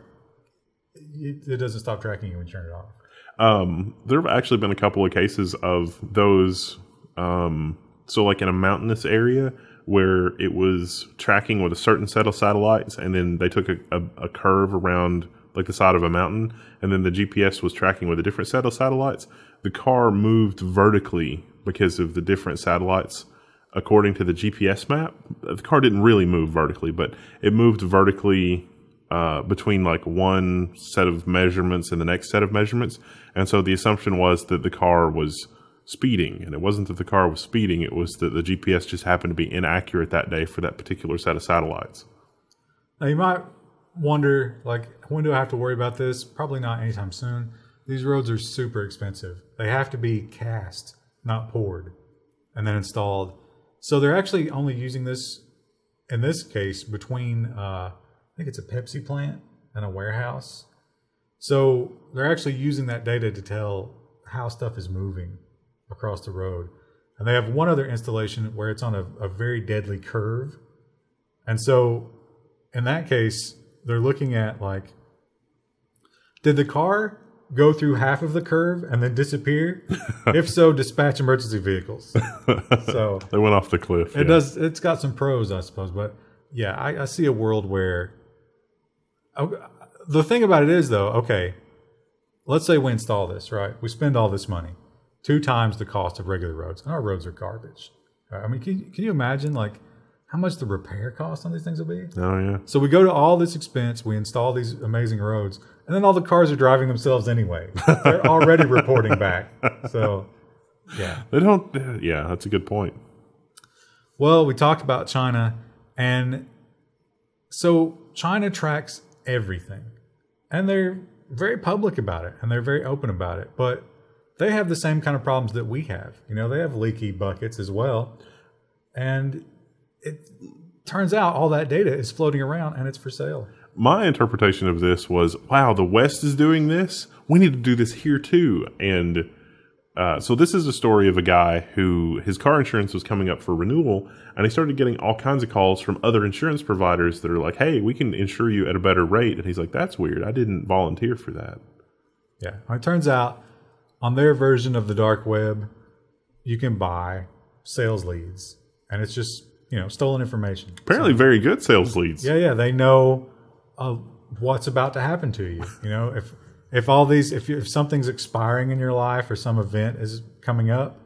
it doesn't stop tracking you when you turn it off. There have actually been a couple of cases of those, so like in a mountainous area where it was tracking with a certain set of satellites, and then they took a curve around like the side of a mountain, and then the GPS was tracking with a different set of satellites. The car moved vertically because of the different satellites according to the GPS map. The car didn't really move vertically, but it moved vertically between like one set of measurements and the next set of measurements. And so the assumption was that the car was speeding, and it wasn't that the car was speeding, it was that the GPS just happened to be inaccurate that day for that particular set of satellites. Now you might wonder, like, when do I have to worry about this? Probably not anytime soon. These roads are super expensive. They have to be cast, not poured, and then installed. So they're actually only using this, in this case, between, I think it's a Pepsi plant and a warehouse. So they're actually using that data to tell how stuff is moving across the road. And they have one other installation where it's on a very deadly curve. And so in that case, they're looking at, like, did the car go through half of the curve and then disappear? If so, dispatch emergency vehicles. So they went off the cliff. It does. It's got some pros, I suppose. But yeah, I see a world where the thing about it is, though, okay, let's say we install this, right? We spend all this money, 2 times the cost of regular roads, and our roads are garbage. I mean, can you imagine, like, how much the repair cost on these things will be? Oh, yeah. So we go to all this expense, we install these amazing roads, and then all the cars are driving themselves anyway. They're already reporting back. So, yeah. They don't, yeah, that's a good point. Well, we talked about China, and so China tracks everything. And they're very public about it, and they're very open about it. But they have the same kind of problems that we have. They have leaky buckets as well. And it turns out all that data is floating around and it's for sale. My interpretation of this was, wow, the West is doing this. We need to do this here too. And So this is a story of a guy who his car insurance was coming up for renewal, and he started getting all kinds of calls from other insurance providers that are like, hey, we can insure you at a better rate. And he's like, that's weird. I didn't volunteer for that. Yeah. It turns out on their version of the dark web, you can buy sales leads, and it's just, stolen information. Apparently very good sales leads. Yeah. They know what's about to happen to you. If something's expiring in your life or some event is coming up,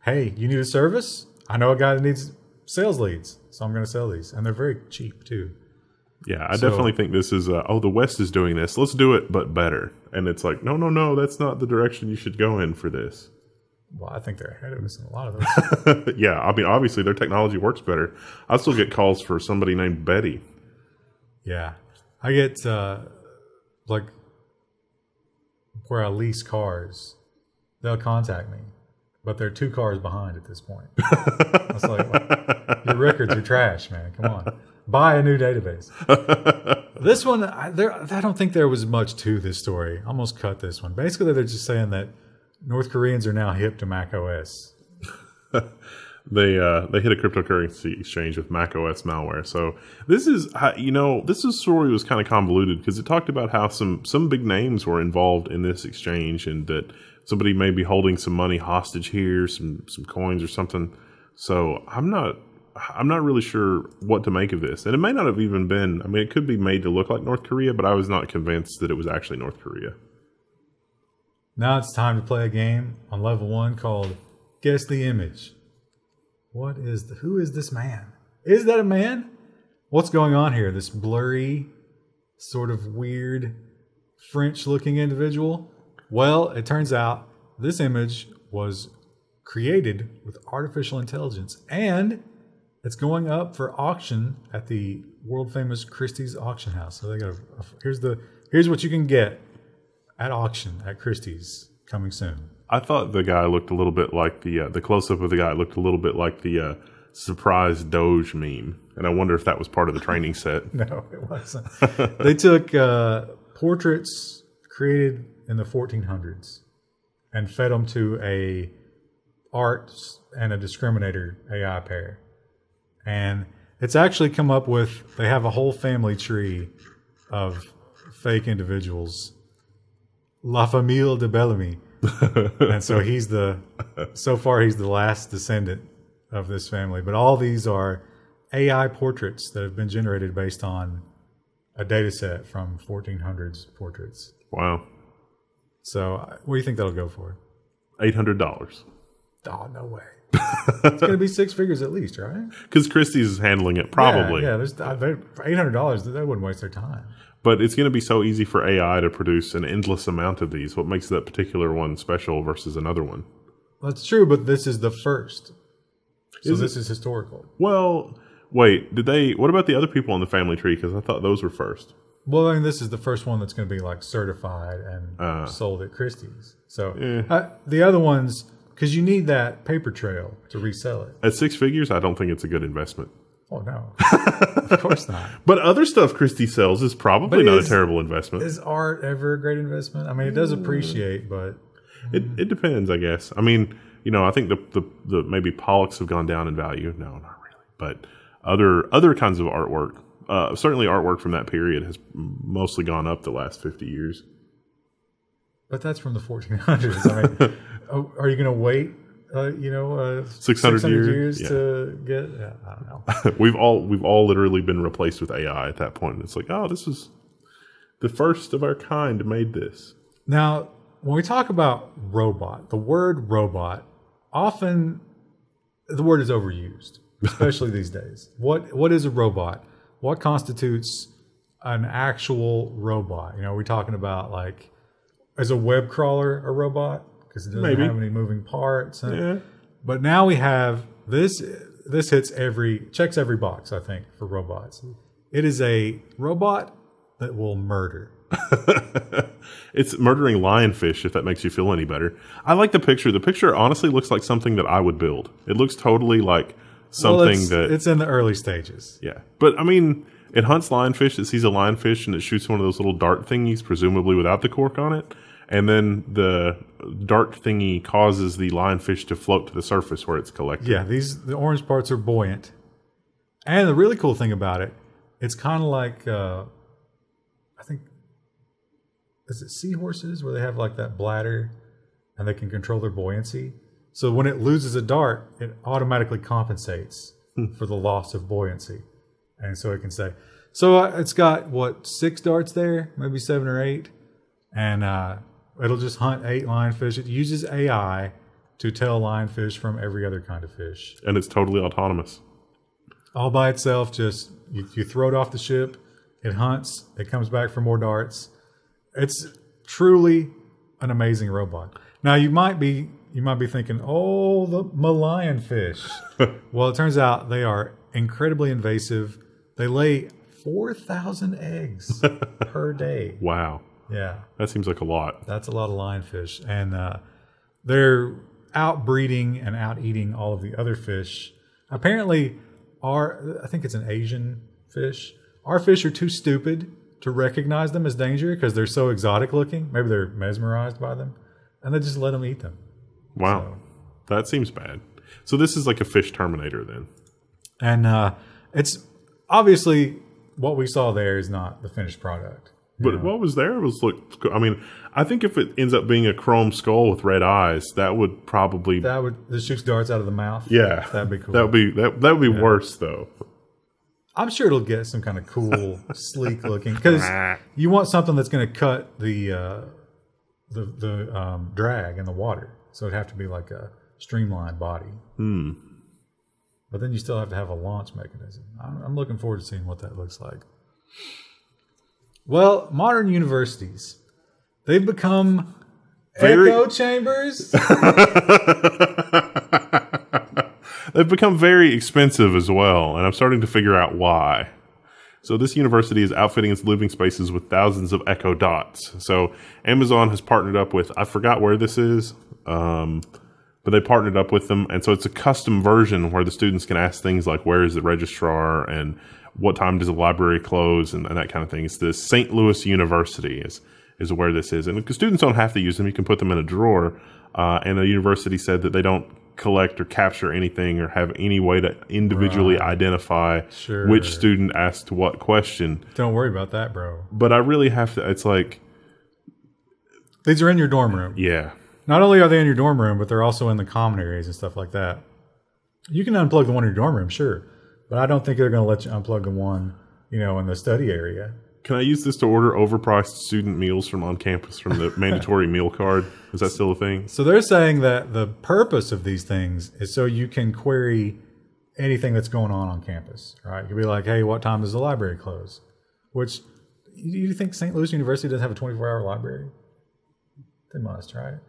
hey, you need a service? I know a guy that needs sales leads, so I'm going to sell these. And they're very cheap, too. Yeah, I definitely think this is, the West is doing this. Let's do it, but better. And it's like, no, that's not the direction you should go in for this. Well, I think they're ahead of us in a lot of those. Yeah, I mean, obviously their technology works better. I still get calls for somebody named Betty. Yeah. I get, where I lease cars, they'll contact me, but they're 2 cars behind at this point. It's like, your records are trash, man. Come on. Buy a new database. This one, I don't think there was much to this story. I almost cut this one. Basically, they're just saying that North Koreans are now hip to Mac OS. They hit a cryptocurrency exchange with Mac OS malware. So this story was kind of convoluted because it talked about how some big names were involved in this exchange, and that somebody may be holding some money hostage here, some coins or something. So I'm not really sure what to make of this. And it may not have even been, it could be made to look like North Korea, but I was not convinced that it was actually North Korea. Now it's time to play a game on Level 1 called Guess the Image. Who is this man? Is that a man? What's going on here? This blurry, sort of weird, French-looking individual? Well, it turns out this image was created with artificial intelligence, and it's going up for auction at the world-famous Christie's auction house. So they got here's what you can get at auction at Christie's coming soon. I thought the guy looked a little bit like the close-up of the guy looked a little bit like the surprise Doge meme. And I wonder if that was part of the training set. No, it wasn't. They took portraits created in the 1400s and fed them to a art and a discriminator AI pair. And it's actually come up with, they have a whole family tree of fake individuals. La Famille de Bellamy. And so so far he's the last descendant of this family. But all these are AI portraits that have been generated based on a data set from 1400s portraits. Wow. So what do you think that'll go for? $800. Oh, no way. It's going to be 6 figures at least, right? Because Christie's is handling it, probably. Yeah, for $800, they wouldn't waste their time. But it's going to be so easy for AI to produce an endless amount of these. What makes that particular one special versus another one? That's true, but this is the first. So this is historical. Well, wait, what about the other people on the family tree? Because I thought those were first. Well, this is the first one that's going to be certified and sold at Christie's. So the other ones, because you need that paper trail to resell it. At 6 figures, I don't think it's a good investment. Oh, no. Of course not. But other stuff Christie sells is probably not a terrible investment. Is art ever a great investment? It does appreciate, but... It depends, I guess. I think the maybe Pollocks have gone down in value. No, not really. But other kinds of artwork, certainly artwork from that period has mostly gone up the last 50 years. But that's from the 1400s. Are you going to wait 600 years to get? Yeah, I don't know. we've all literally been replaced with AI at that point. It's like, this is the first of our kind made this. Now, when we talk about robot, the word robot, often the word is overused, especially these days. What is a robot? What constitutes an actual robot? Are we talking about is a web crawler a robot? Because it doesn't have any moving parts. But now we have this checks every box, I think, for robots. It is a robot that will murder. It's murdering lionfish, if that makes you feel any better. I like the picture. The picture honestly looks like something that I would build. It looks totally like something it's in the early stages. Yeah. But it hunts lionfish. It sees a lionfish and it shoots one of those little dart thingies, presumably without the cork on it. and then the dart thingy causes the lionfish to float to the surface where it's collected. Yeah, the orange parts are buoyant. And the really cool thing about it, it's kind of like, I think, is it seahorses where they have like that bladder and they can control their buoyancy? So when it loses a dart, it automatically compensates for the loss of buoyancy. And so it can say, so it's got, what, 6 darts there, maybe 7 or 8. And it'll just hunt 8 lionfish. It uses AI to tell lionfish from every other kind of fish. And it's totally autonomous. All by itself, just you throw it off the ship, it hunts, it comes back for more darts. It's truly an amazing robot. Now you might be thinking, oh, the Malayan fish. Well, it turns out they are incredibly invasive. They lay 4,000 eggs per day. Wow. Yeah. That seems like a lot. That's a lot of lionfish. And they're outbreeding and out eating all of the other fish. Apparently, I think it's an Asian fish. Our fish are too stupid to recognize them as danger because they're so exotic looking. Maybe they're mesmerized by them. And they just let them eat them. Wow. So, that seems bad. So this is like a fish terminator then. And it's obviously what we saw there is not the finished product. But what was there was I mean, I think if it ends up being a chrome skull with red eyes, that would probably it shoots darts out of the mouth. Yeah, that'd be cool. That would be worse though. I'm sure it'll get some kind of cool, sleek looking because you want something that's going to cut the drag in the water. So it'd have to be like a streamlined body. But then you still have to have a launch mechanism. I'm looking forward to seeing what that looks like. Well, modern universities, they've become echo chambers. They've become very expensive as well, and I'm starting to figure out why. So this university is outfitting its living spaces with thousands of echo dots. So Amazon has partnered up with, I forgot where this is, but they partnered up with them. And so it's a custom version where the students can ask things like, where is the registrar and what time does the library close and that kind of thing. It's the St. Louis University is where this is. And students don't have to use them. You can put them in a drawer. And the university said that they don't collect or capture anything or have any way to individually identify which student asked what question. Don't worry about that, bro. But I really have to, it's like... These are in your dorm room. Yeah. Not only are they in your dorm room, but they're also in the common areas and stuff like that. You can unplug the one in your dorm room, sure. But I don't think they're going to let you unplug the one, in the study area. Can I use this to order overpriced student meals from on campus from the mandatory meal card? Is that still a thing? So they're saying that the purpose of these things is so you can query anything that's going on campus, right? You'll be like, hey, what time does the library close? Which, you think St. Louis University doesn't have a 24-hour library? They must, right?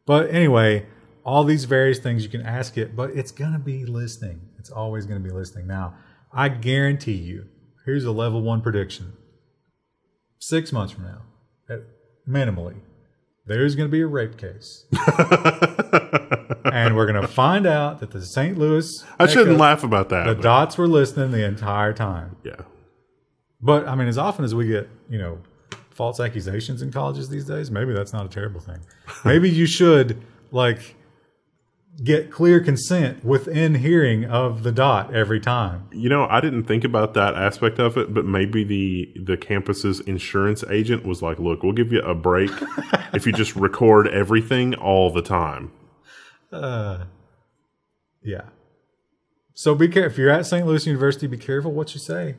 But anyway, all these various things you can ask it, but it's going to be listening. It's always going to be listening. Now, I guarantee you, here's a level 1 prediction. 6 months from now, minimally, there's going to be a rape case. And we're going to find out that the St. Louis... I shouldn't laugh about that. The dots were listening the entire time. Yeah. But, I mean, as often as we get, false accusations in colleges these days, maybe that's not a terrible thing. Maybe you should, get clear consent within hearing of the dot every time. I didn't think about that aspect of it, but maybe the campus's insurance agent was like, look, we'll give you a break if you just record everything all the time. Yeah. So be careful. If you're at St. Louis University, be careful what you say.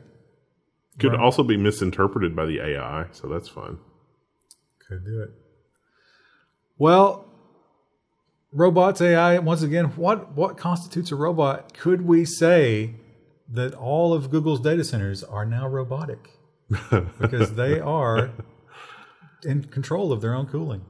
Could also be misinterpreted by the AI, so that's fun. Could do it. Well, robots, AI, once again, what constitutes a robot? Could we say that all of Google's data centers are now robotic? Because they are in control of their own cooling.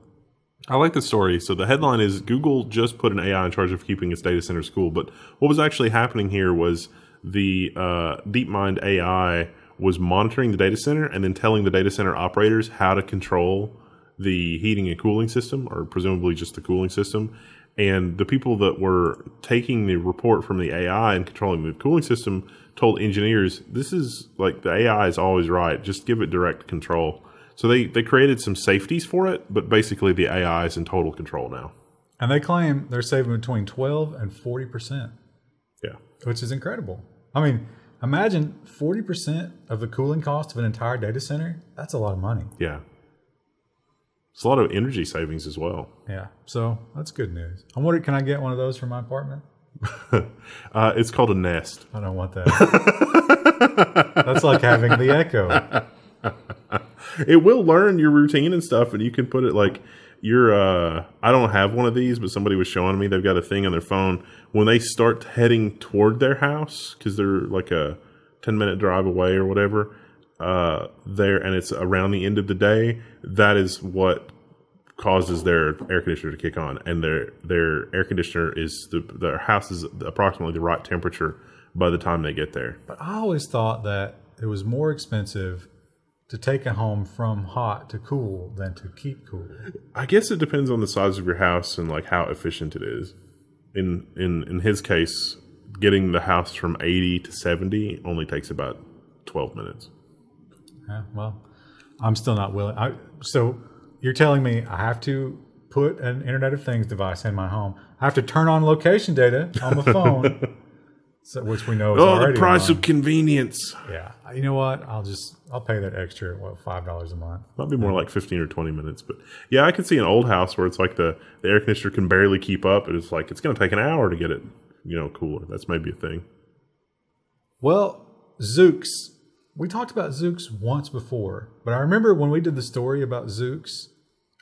I like the story. So the headline is Google just put an AI in charge of keeping its data centers cool. But what was actually happening here was the DeepMind AI was monitoring the data center and then telling the data center operators how to control the heating and cooling system, or presumably just the cooling system. And the people that were taking the report from the AI and controlling the cooling system told engineers, this is like, the AI is always right. Just give it direct control. So they created some safeties for it, but basically the AI is in total control now. And they claim they're saving between 12 and 40%. Yeah. Which is incredible. I mean, imagine 40% of the cooling cost of an entire data center. That's a lot of money. Yeah. It's a lot of energy savings as well. Yeah. So that's good news. I'm wondering, can I get one of those for my apartment? It's called a Nest. I don't want that. That's like having the Echo. It will learn your routine and stuff, and you can put it like your. I don't have one of these, but somebody was showing me they've got a thing on their phone when they start heading toward their house because they're like a 10-minute drive away or whatever. There, and it's around the end of the day. That is what causes their air conditioner to kick on, and their air conditioner is their house is approximately the right temperature by the time they get there. But I always thought that it was more expensive to take a home from hot to cool than to keep cool. I guess it depends on the size of your house and like how efficient it is. In his case, getting the house from 80 to 70 only takes about 12 minutes. Yeah, well, I'm still not willing. So you're telling me I have to put an Internet of Things device in my home. I have to turn on location data on my phone, which we know is already the price on. of convenience. Yeah, you know what? I'll pay that extra $5 a month. Might be more like 15 or 20 minutes, but yeah, I could see an old house where it's like the air conditioner can barely keep up, and it's like it's going to take an hour to get it, cooler. That's maybe a thing. Well, Zoox. We talked about Zoox once before, but I remember when we did the story about Zoox,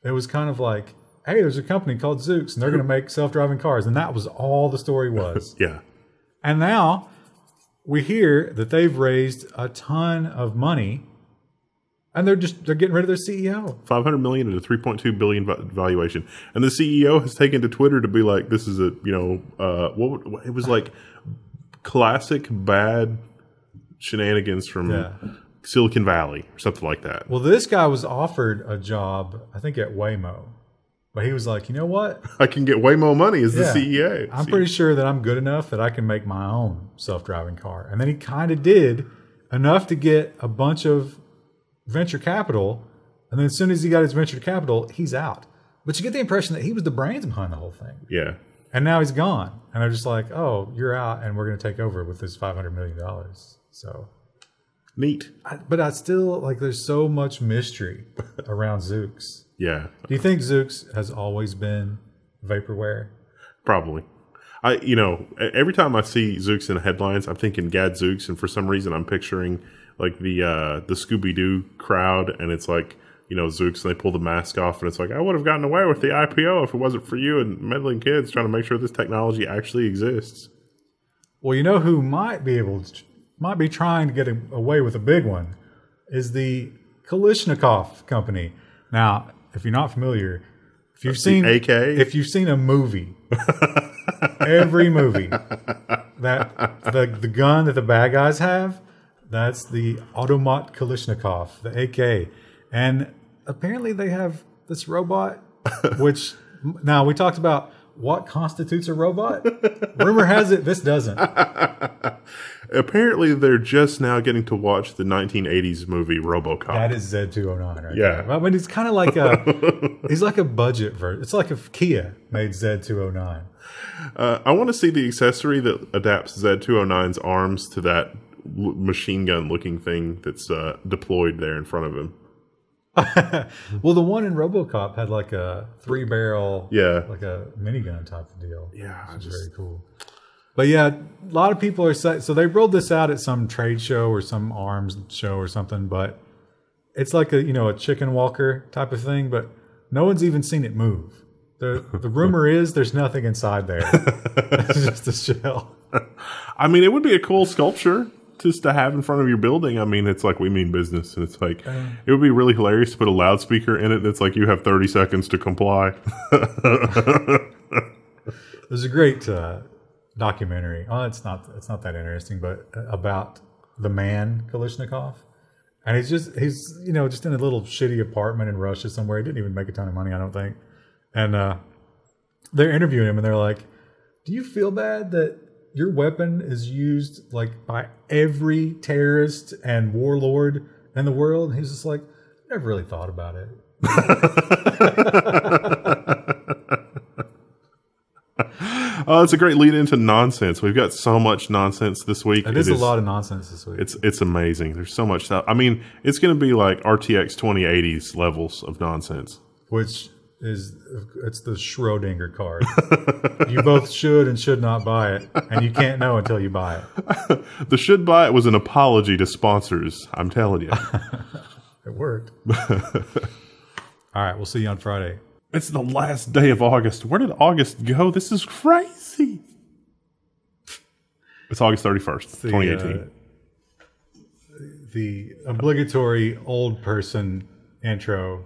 it was kind of like, hey, there's a company called Zoox, and they're going to make self-driving cars, and that was all the story was. Yeah. And now we hear that they've raised a ton of money, and they're getting rid of their CEO. $500 million at a $3.2 billion valuation, and the CEO has taken to Twitter to be like, "This is it was like classic bad shenanigans from Silicon Valley or something like that." Well, this guy was offered a job, I think, at Waymo. But he was like, you know what? I can get way more money as the CEO. I'm pretty sure that I'm good enough that I can make my own self-driving car. And then he kind of did enough to get a bunch of venture capital. And then as soon as he got his venture capital, he's out. But you get the impression that he was the brains behind the whole thing. Yeah. And now he's gone. And they're just like, oh, you're out, and we're going to take over with this $500 million. So neat. But I still, there's so much mystery around Zoox. Yeah. Do you think Zoox has always been vaporware? Probably. Every time I see Zoox in headlines, I'm thinking Gadzooks, and for some reason I'm picturing like the Scooby-Doo crowd, and it's like, Zoox, and they pull the mask off, and it's like, I would have gotten away with the IPO if it wasn't for you and meddling kids trying to make sure this technology actually exists. Well, who might be trying to get away with a big one is the Kalishnikov company. Now, if you're not familiar, if you've seen a movie, every movie that the gun that the bad guys have, that's the Automat Kalishnikov, the AK, and apparently they have this robot, which now we talked about what constitutes a robot. Rumor has it this doesn't. Apparently, they're just now getting to watch the 1980s movie RoboCop. That is Z209, right? Yeah. There. I mean, it's kind of like he's like a budget version. It's like if Kia made Z209. I want to see the accessory that adapts Z209's arms to that machine gun looking thing that's deployed there in front of him. Well, the one in RoboCop had like a 3-barrel, like a minigun type of deal. Yeah, which is very cool. But yeah, a lot of people are saying, so they rolled this out at some trade show or some arms show or something, but it's like a chicken walker type of thing, but no one's even seen it move. The rumor is there's nothing inside there. It's just a shell. I mean, it would be a cool sculpture just to have in front of your building. I mean, it's like, we mean business, and it's like, it would be really hilarious to put a loudspeaker in it that's like, you have 30 seconds to comply. There's a great documentary. Oh, it's not that interesting, but about the man Kalishnikov, and he's just in a little shitty apartment in Russia somewhere. He didn't even make a ton of money, I don't think. And they're interviewing him, and they're like, "Do you feel bad that your weapon is used by every terrorist and warlord in the world?" And he's just like, never really thought about it. Oh, it's a great lead into nonsense. We've got so much nonsense this week. It is a lot of nonsense this week. It's amazing. There's so much stuff. I mean, it's going to be like RTX 2080s levels of nonsense. Which is, it's the Schrodinger card. You both should and should not buy it, and you can't know until you buy it. The should buy it was an apology to sponsors. I'm telling you. It worked. All right, we'll see you on Friday. It's the last day of August. Where did August go? This is crazy. It's August 31st, 2018. The obligatory old person intro.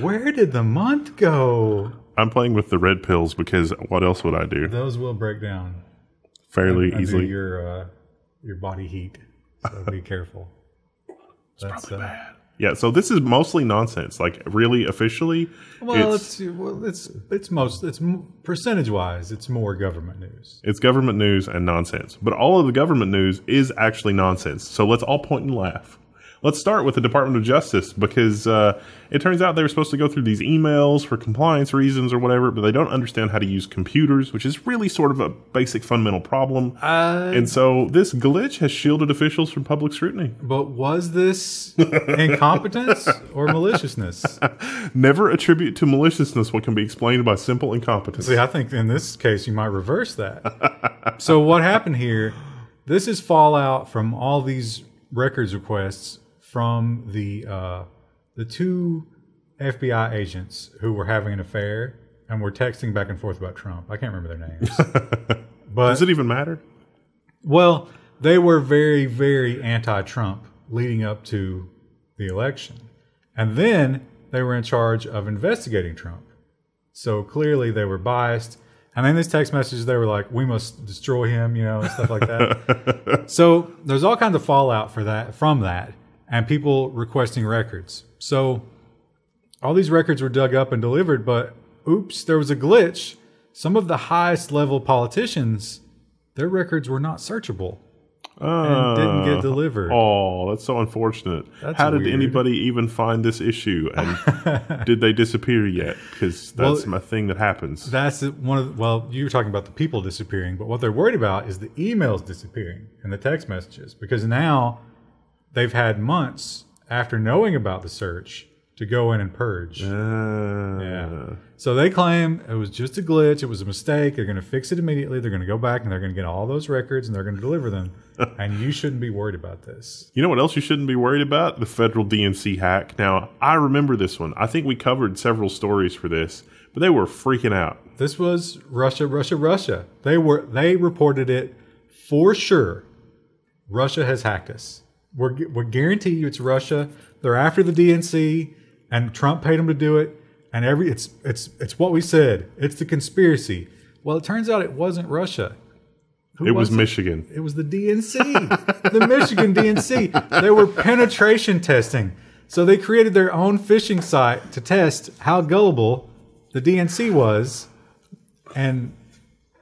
Where did the month go? I'm playing with the red pills because what else would I do? Those will break down fairly under easily. Your body heat. So be careful. It's probably bad. Yeah, so this is mostly nonsense. Like, really, officially, well, it's percentage wise, it's more government news. It's government news and nonsense, but all of the government news is actually nonsense. So let's all point and laugh. Let's start with the Department of Justice because it turns out they were supposed to go through these emails for compliance reasons or whatever, but they don't understand how to use computers, which is really sort of a basic fundamental problem. And so this glitch has shielded officials from public scrutiny. But was this incompetence or maliciousness? Never attribute to maliciousness what can be explained by simple incompetence. See, I think in this case you might reverse that. So what happened here, this is fallout from all these records requests from the two FBI agents who were having an affair and were texting back and forth about Trump. I can't remember their names. But does it even matter? Well, they were very, very anti-Trump leading up to the election. And then they were in charge of investigating Trump. So clearly they were biased. And then these text messages, they were like, we must destroy him, and stuff like that. So there's all kinds of fallout from that. And people requesting records. So all these records were dug up and delivered, but oops, there was a glitch. Some of the highest level politicians, their records were not searchable and didn't get delivered. Oh, that's so unfortunate. How did anybody even find this issue? And did they disappear yet? Because that's my thing that happens. That's one of you were talking about the people disappearing, but what they're worried about is the emails disappearing and the text messages, because now they've had months after knowing about the search to go in and purge. Yeah. So they claim it was just a glitch. It was a mistake. They're going to fix it immediately. They're going to go back and they're going to get all those records and they're going to deliver them. And you shouldn't be worried about this. You know what else you shouldn't be worried about? The federal DNC hack. Now, I remember this one. I think we covered several stories for this, but they were freaking out. This was Russia. They reported it for sure. Russia has hacked us. We guarantee you it's Russia. They're after the DNC, and Trump paid them to do it. And it's what we said. It's the conspiracy. Well, it turns out it wasn't Russia. It was Michigan. It was the DNC, the Michigan DNC. They were penetration testing, so they created their own phishing site to test how gullible the DNC was, and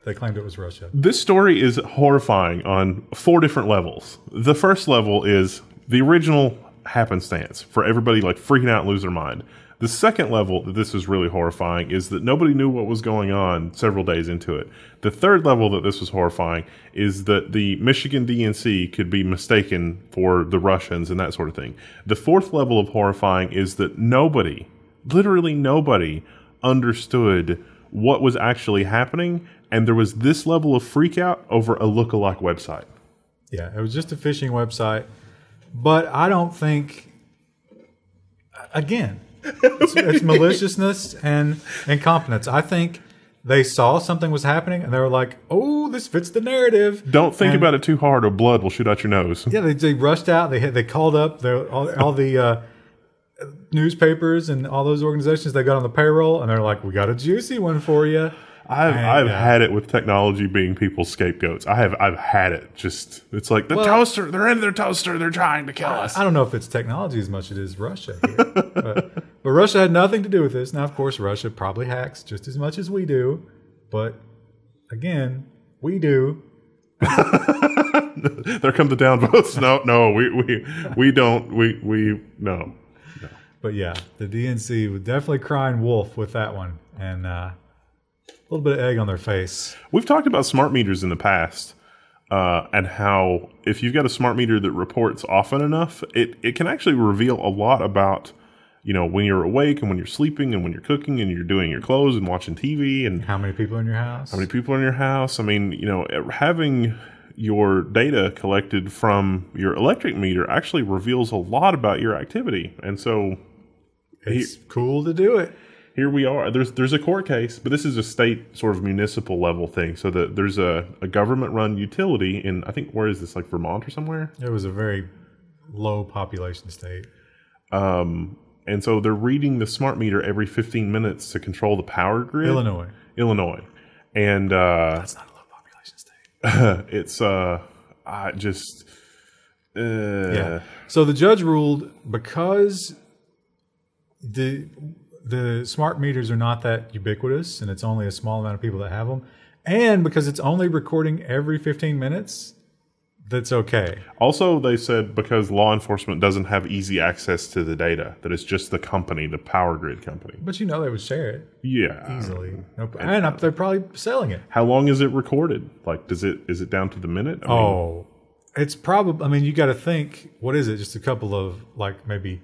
they claimed it was Russia. This story is horrifying on 4 different levels. The first level is the original happenstance for everybody like freaking out and lose their mind. The second level that this is really horrifying is that nobody knew what was going on several days into it. The third level that this was horrifying is that the Michigan DNC could be mistaken for the Russians and that sort of thing. The fourth level of horrifying is that nobody, literally nobody, understood what was actually happening, and there was this level of freak out over a lookalike website. Yeah, it was just a phishing website, but I don't think, again, it's maliciousness and incompetence. I think they saw something was happening and they were like, oh, this fits the narrative. Don't think about it too hard or blood will shoot out your nose. Yeah, they rushed out. They called up all the newspapers and all those organizations they got on the payroll, and they're like, we got a juicy one for you. I've had it with technology being people's scapegoats. I've had it. Just it's like the toaster. They're in their toaster. They're trying to kill us. I don't know if it's technology as much as it is Russia here. but Russia had nothing to do with this. Now, of course, Russia probably hacks just as much as we do. But again, we do. There come the downvotes. No, we don't. We no. But yeah, the DNC was definitely crying wolf with that one, and a little bit of egg on their face. We've talked about smart meters in the past, and how if you've got a smart meter that reports often enough, it can actually reveal a lot about, when you're awake and when you're sleeping and when you're cooking and you're doing your clothes and watching TV and how many people in your house. I mean, having your data collected from your electric meter actually reveals a lot about your activity. And so it's cool to do it. Here we are. There's a court case, but this is a state sort of municipal level thing. So there's a government run utility in, I think, where is this, like Vermont or somewhere? It was a very low population state. And so they're reading the smart meter every 15 minutes to control the power grid. Illinois. And that's not a low population state. It's yeah. So the judge ruled because the smart meters are not that ubiquitous and it's only a small amount of people that have them, and because it's only recording every 15 minutes, that's okay. Also, they said because law enforcement doesn't have easy access to the data, that it's just the company, the power grid company. But they would share it. Yeah. Easily. And they're probably selling it. How long is it recorded? Like, is it down to the minute? It's probably, you got to think, what is it? Just a couple of, maybe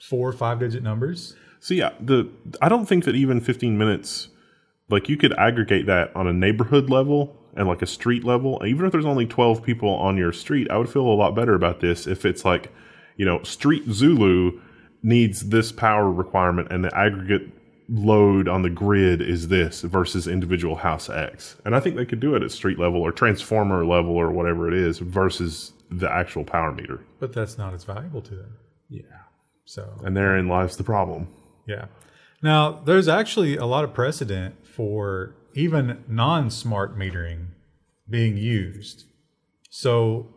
4 or 5 digit numbers? So yeah, I don't think that even 15 minutes, you could aggregate that on a neighborhood level and a street level. Even if there's only 12 people on your street, I would feel a lot better about this if it's Street Zulu needs this power requirement and the aggregate load on the grid is this versus individual house X. And I think they could do it at street level or transformer level or whatever it is versus the actual power meter. But that's not as valuable to them. Yeah. So. And therein lies the problem. Yeah. Now, there's actually a lot of precedent for even non-smart metering being used. So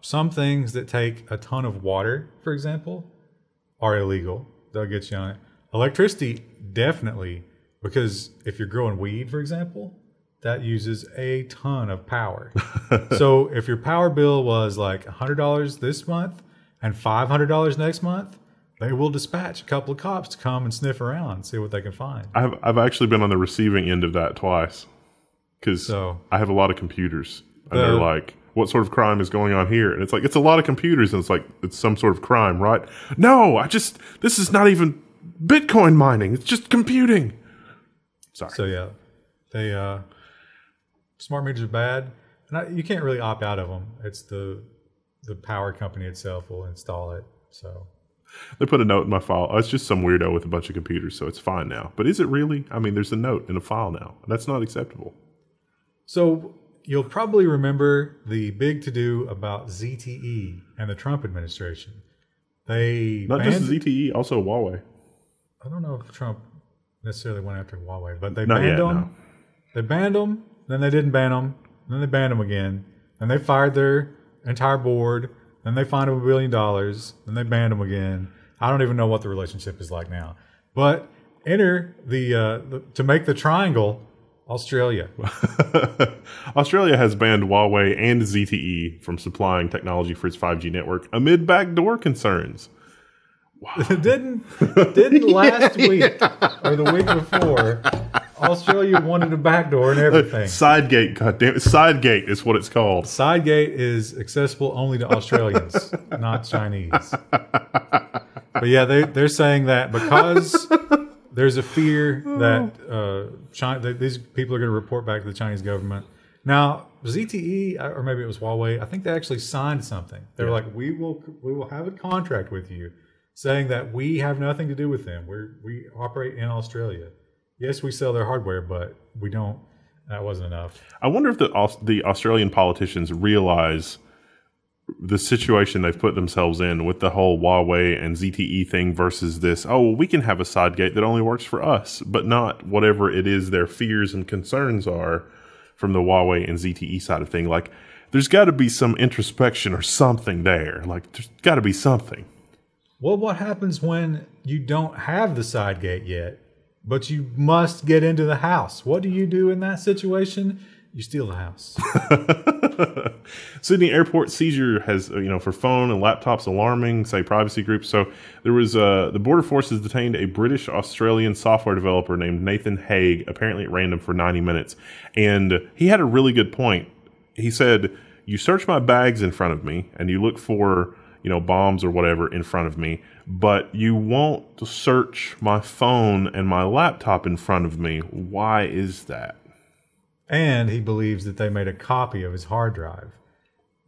some things that take a ton of water, for example, are illegal. They'll get you on it. Electricity, definitely, because if you're growing weed, for example, that uses a ton of power. So if your power bill was $100 this month and $500 next month, they will dispatch a couple of cops to come and sniff around and see what they can find. I've actually been on the receiving end of that twice because I have a lot of computers. And they're like, what sort of crime is going on here? And it's it's a lot of computers. And it's some sort of crime, right? No, this is not even Bitcoin mining. It's just computing. Sorry. So yeah, they smart meters are bad. And you can't really opt out of them. It's the power company itself will install it. So. They put a note in my file. Oh, it's just some weirdo with a bunch of computers, so it's fine now. But is it really? There's a note in a file now. That's not acceptable. So you'll probably remember the big to-do about ZTE and the Trump administration. They not just ZTE, also Huawei. I don't know if Trump necessarily went after Huawei, but they banned them. No. They banned them, then they didn't ban them, then they banned them again, and they fired their entire board. Then they fined them $1 billion. Then they banned them again. I don't even know what the relationship is like now. But enter to make the triangle, Australia. Australia has banned Huawei and ZTE from supplying technology for its 5G network amid backdoor concerns. Wow. didn't last week or the week before, Australia wanted a backdoor and everything. Sidegate, goddammit. Sidegate is what it's called. Sidegate is accessible only to Australians, not Chinese. But yeah, they're saying that because there's a fear that these people are going to report back to the Chinese government. Now, ZTE, or maybe it was Huawei, I think they actually signed something. They were like, we will have a contract with you saying that we have nothing to do with them. We operate in Australia. Yes, we sell their hardware, but we don't. That wasn't enough. I wonder if the Australian politicians realize the situation they've put themselves in with the whole Huawei and ZTE thing versus this, we can have a side gate that only works for us, but not whatever it is their fears and concerns are from the Huawei and ZTE side of thing. There's got to be some introspection or something there. There's got to be something. Well, what happens when you don't have the side gate yet, but you must get into the house? What do you do in that situation? You steal the house. Sydney airport seizure has, for phone and laptops alarming, say privacy groups. So there was the border forces detained a British Australian software developer named Nathan Haig, apparently at random for 90 minutes. And he had a really good point. He said, you search my bags in front of me and you look for, bombs or whatever in front of me, but you won't search my phone and my laptop in front of me. Why is that? And he believes that they made a copy of his hard drive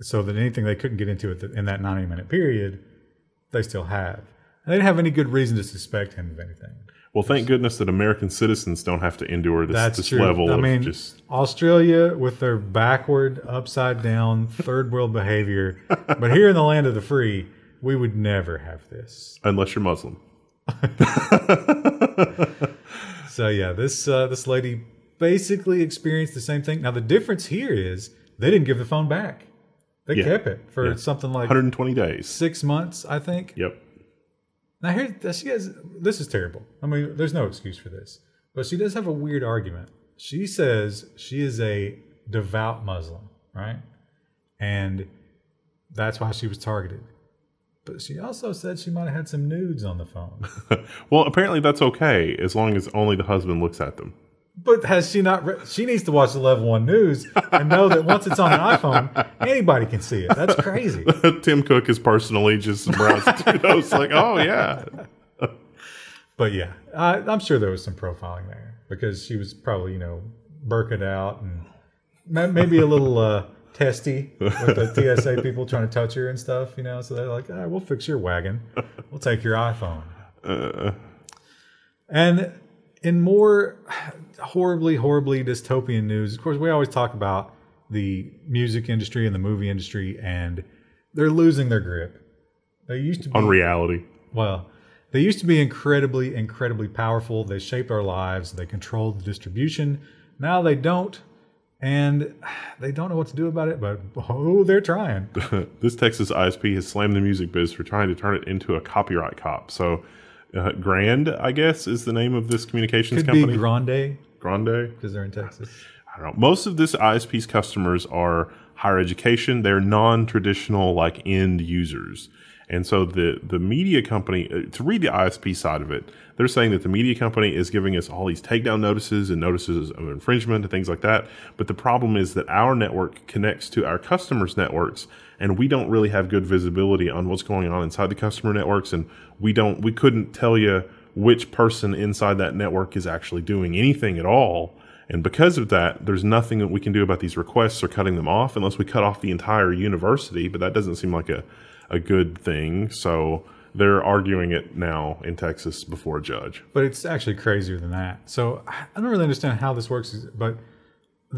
so that anything they couldn't get into in that 90-minute period, they still have. And they didn't have any good reason to suspect him of anything. Well, thank goodness that American citizens don't have to endure this true. level of just... Australia with their backward, upside-down, third-world behavior. But here in the land of the free, we would never have this. Unless you're Muslim. So, yeah, this lady basically experienced the same thing. Now, the difference here is they didn't give the phone back. They kept it for something like 120 days. 6 months, I think. Yep. Now, this is terrible. I mean, there's no excuse for this. But she does have a weird argument. She says she is a devout Muslim, right? And that's why she was targeted. But she also said she might have had some nudes on the phone. Well, apparently that's okay, as long as only the husband looks at them. But has she not? She needs to watch the Level 1 news and know that once it's on an iPhone, anybody can see it. That's crazy. Tim Cook is personally just browsing through those, like, oh yeah. But yeah, I'm sure there was some profiling there because she was probably burked out and maybe a little testy with the TSA people trying to touch her and stuff. So they're like, all right, we'll fix your wagon, we'll take your iPhone. And in more horribly dystopian news, of course, we always talk about the music industry and the movie industry, and they're losing their grip. They used to be, on reality. Well, they used to be incredibly powerful. They shaped our lives. They controlled the distribution. Now they don't, and they don't know what to do about it, but they're trying. This Texas ISP has slammed the music biz for trying to turn it into a copyright cop. So Grand, I guess, is the name of this communications company. Could be Grande. Grande? Because they're in Texas. I don't know. Most of this ISP's customers are higher education. They're non-traditional, like, end users. And so the media company, to read the ISP side of it, they're saying that the media company is giving us all these takedown notices and notices of infringement and things like that. But the problem is that our network connects to our customers' networks, and we don't really have good visibility on what's going on inside the customer networks. And we couldn't tell you which person inside that network is actually doing anything at all. And because of that, there's nothing that we can do about these requests or cutting them off unless we cut off the entire university. But that doesn't seem like a good thing. So they're arguing it now in Texas before a judge. But it's actually crazier than that. So I don't really understand how this works, but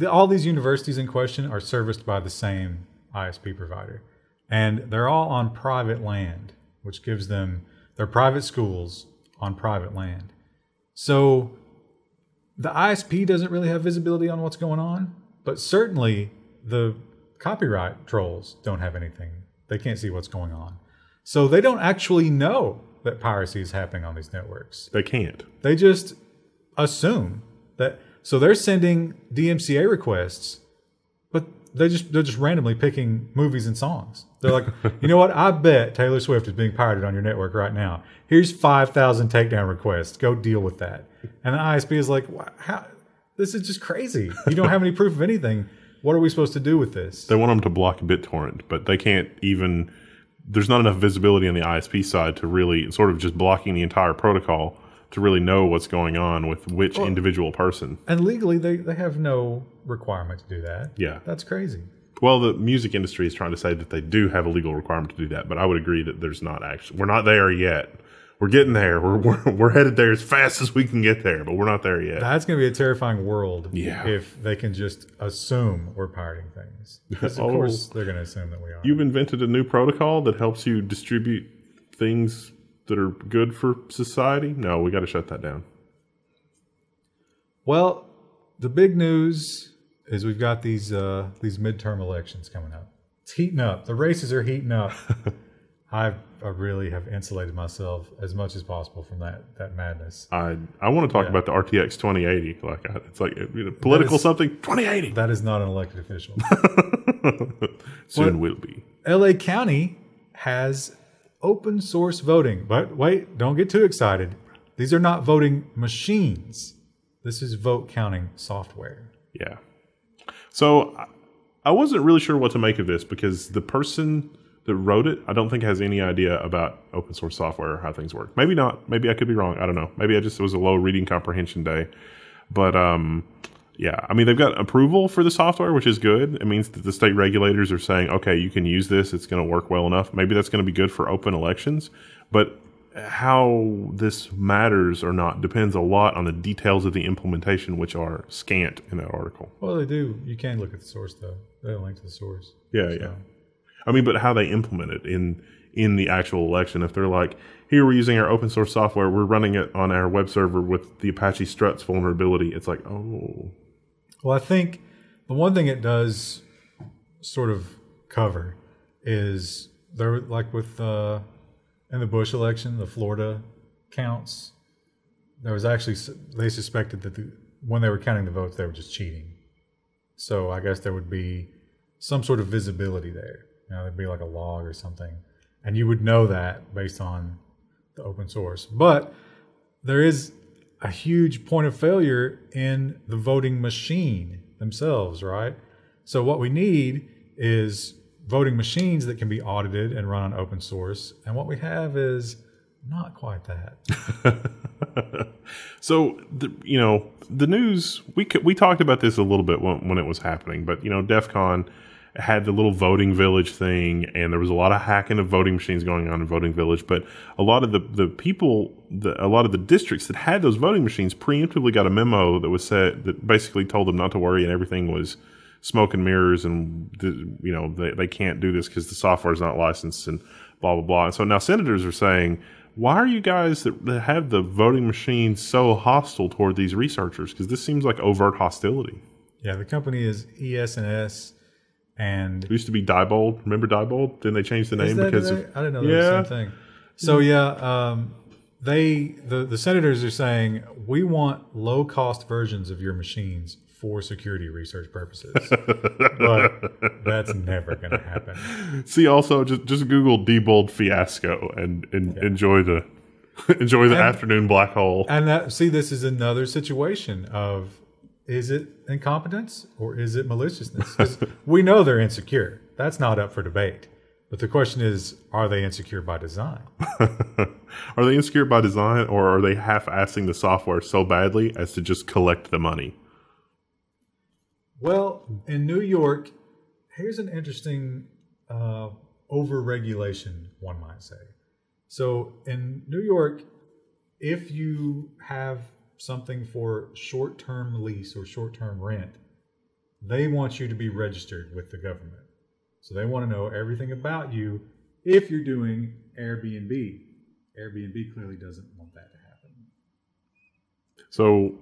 all these universities in question are serviced by the same ISP provider. And they're all on private land, which gives them, they're private schools on private land. So the ISP doesn't really have visibility on what's going on, but certainly the copyright trolls don't have anything. They can't see what's going on. So they don't actually know that piracy is happening on these networks. They can't. They just assume that. So they're sending DMCA requests, but they're just randomly picking movies and songs. They're like, you know what? I bet Taylor Swift is being pirated on your network right now. Here's 5,000 takedown requests. Go deal with that. And the ISP is like, how? This is just crazy. You don't have any proof of anything. What are we supposed to do with this? They want them to block BitTorrent, but they can't even. There's not enough visibility on the ISP side to really sort of just blocking the entire protocol to really know what's going on with which individual person. And legally, they have no requirement to do that. Yeah. That's crazy. Well, the music industry is trying to say that they do have a legal requirement to do that, but I would agree that there's not actually. We're not there yet. We're getting there. We're headed there as fast as we can get there, but we're not there yet. That's going to be a terrifying world Yeah. if they can just assume we're pirating things. Because, of course, they're going to assume that we are. You've invented a new protocol that helps you distribute things that are good for society? No, we got to shut that down. Well, the big news is we've got these midterm elections coming up. It's heating up. The races are heating up. I really have insulated myself as much as possible from that madness. I want to talk about the RTX 2080. It's like political something 2080. That is not an elected official. Soon will be. LA County has open source voting, but wait, don't get too excited. These are not voting machines. This is vote counting software. Yeah. So I wasn't really sure what to make of this because the person that wrote it, I don't think has any idea about open source software or how things work. Maybe not. Maybe I could be wrong. I don't know. Maybe it was a low reading comprehension day. But yeah, I mean, they've got approval for the software, which is good. It means that the state regulators are saying, okay, you can use this. It's going to work well enough. Maybe that's going to be good for open elections. But how this matters or not depends a lot on the details of the implementation, which are scant in that article. Well, they do. You can look at the source, though. They link to the source. Yeah, yeah. I mean, but how they implement it in the actual election. If they're like, here we're using our open source software, we're running it on our web server with the Apache Struts vulnerability. It's like, oh. Well, I think the one thing it does sort of cover is there, like with in the Bush election, the Florida counts, there was actually, they suspected that when they were counting the votes, they were just cheating. So I guess there would be some sort of visibility there. You know, there'd be like a log or something. And you would know that based on the open source. But there is a huge point of failure in the voting machine themselves, right? So what we need is voting machines that can be audited and run on open source. And what we have is not quite that. So, the news, we talked about this a little bit when it was happening, but, DEF CON had the little voting village thing, and there was a lot of hacking of voting machines going on in Voting Village, but a lot of the people, a lot of the districts that had those voting machines preemptively got a memo that was said that basically told them not to worry and everything was smoke and mirrors and, they can't do this because the software is not licensed and blah, blah, blah. And so now senators are saying, why are you guys that have the voting machines so hostile toward these researchers? Because this seems like overt hostility. Yeah, the company is ES&S. And it used to be Diebold. Remember Diebold? Then they changed the name because I didn't know that was the same thing. So the senators are saying we want low cost versions of your machines for security research purposes, but that's never going to happen. See, also just Google Diebold fiasco and enjoy the afternoon black hole. And this is another situation of. Is it incompetence or is it maliciousness? 'Cause we know they're insecure. That's not up for debate. But the question is, are they insecure by design? Are they insecure by design, or are they half-assing the software so badly as to just collect the money? Well, in New York, here's an interesting over-regulation, one might say. So in New York, if you have something for short-term lease or short-term rent, they want you to be registered with the government. So they want to know everything about you if you're doing Airbnb. Airbnb clearly doesn't want that to happen. So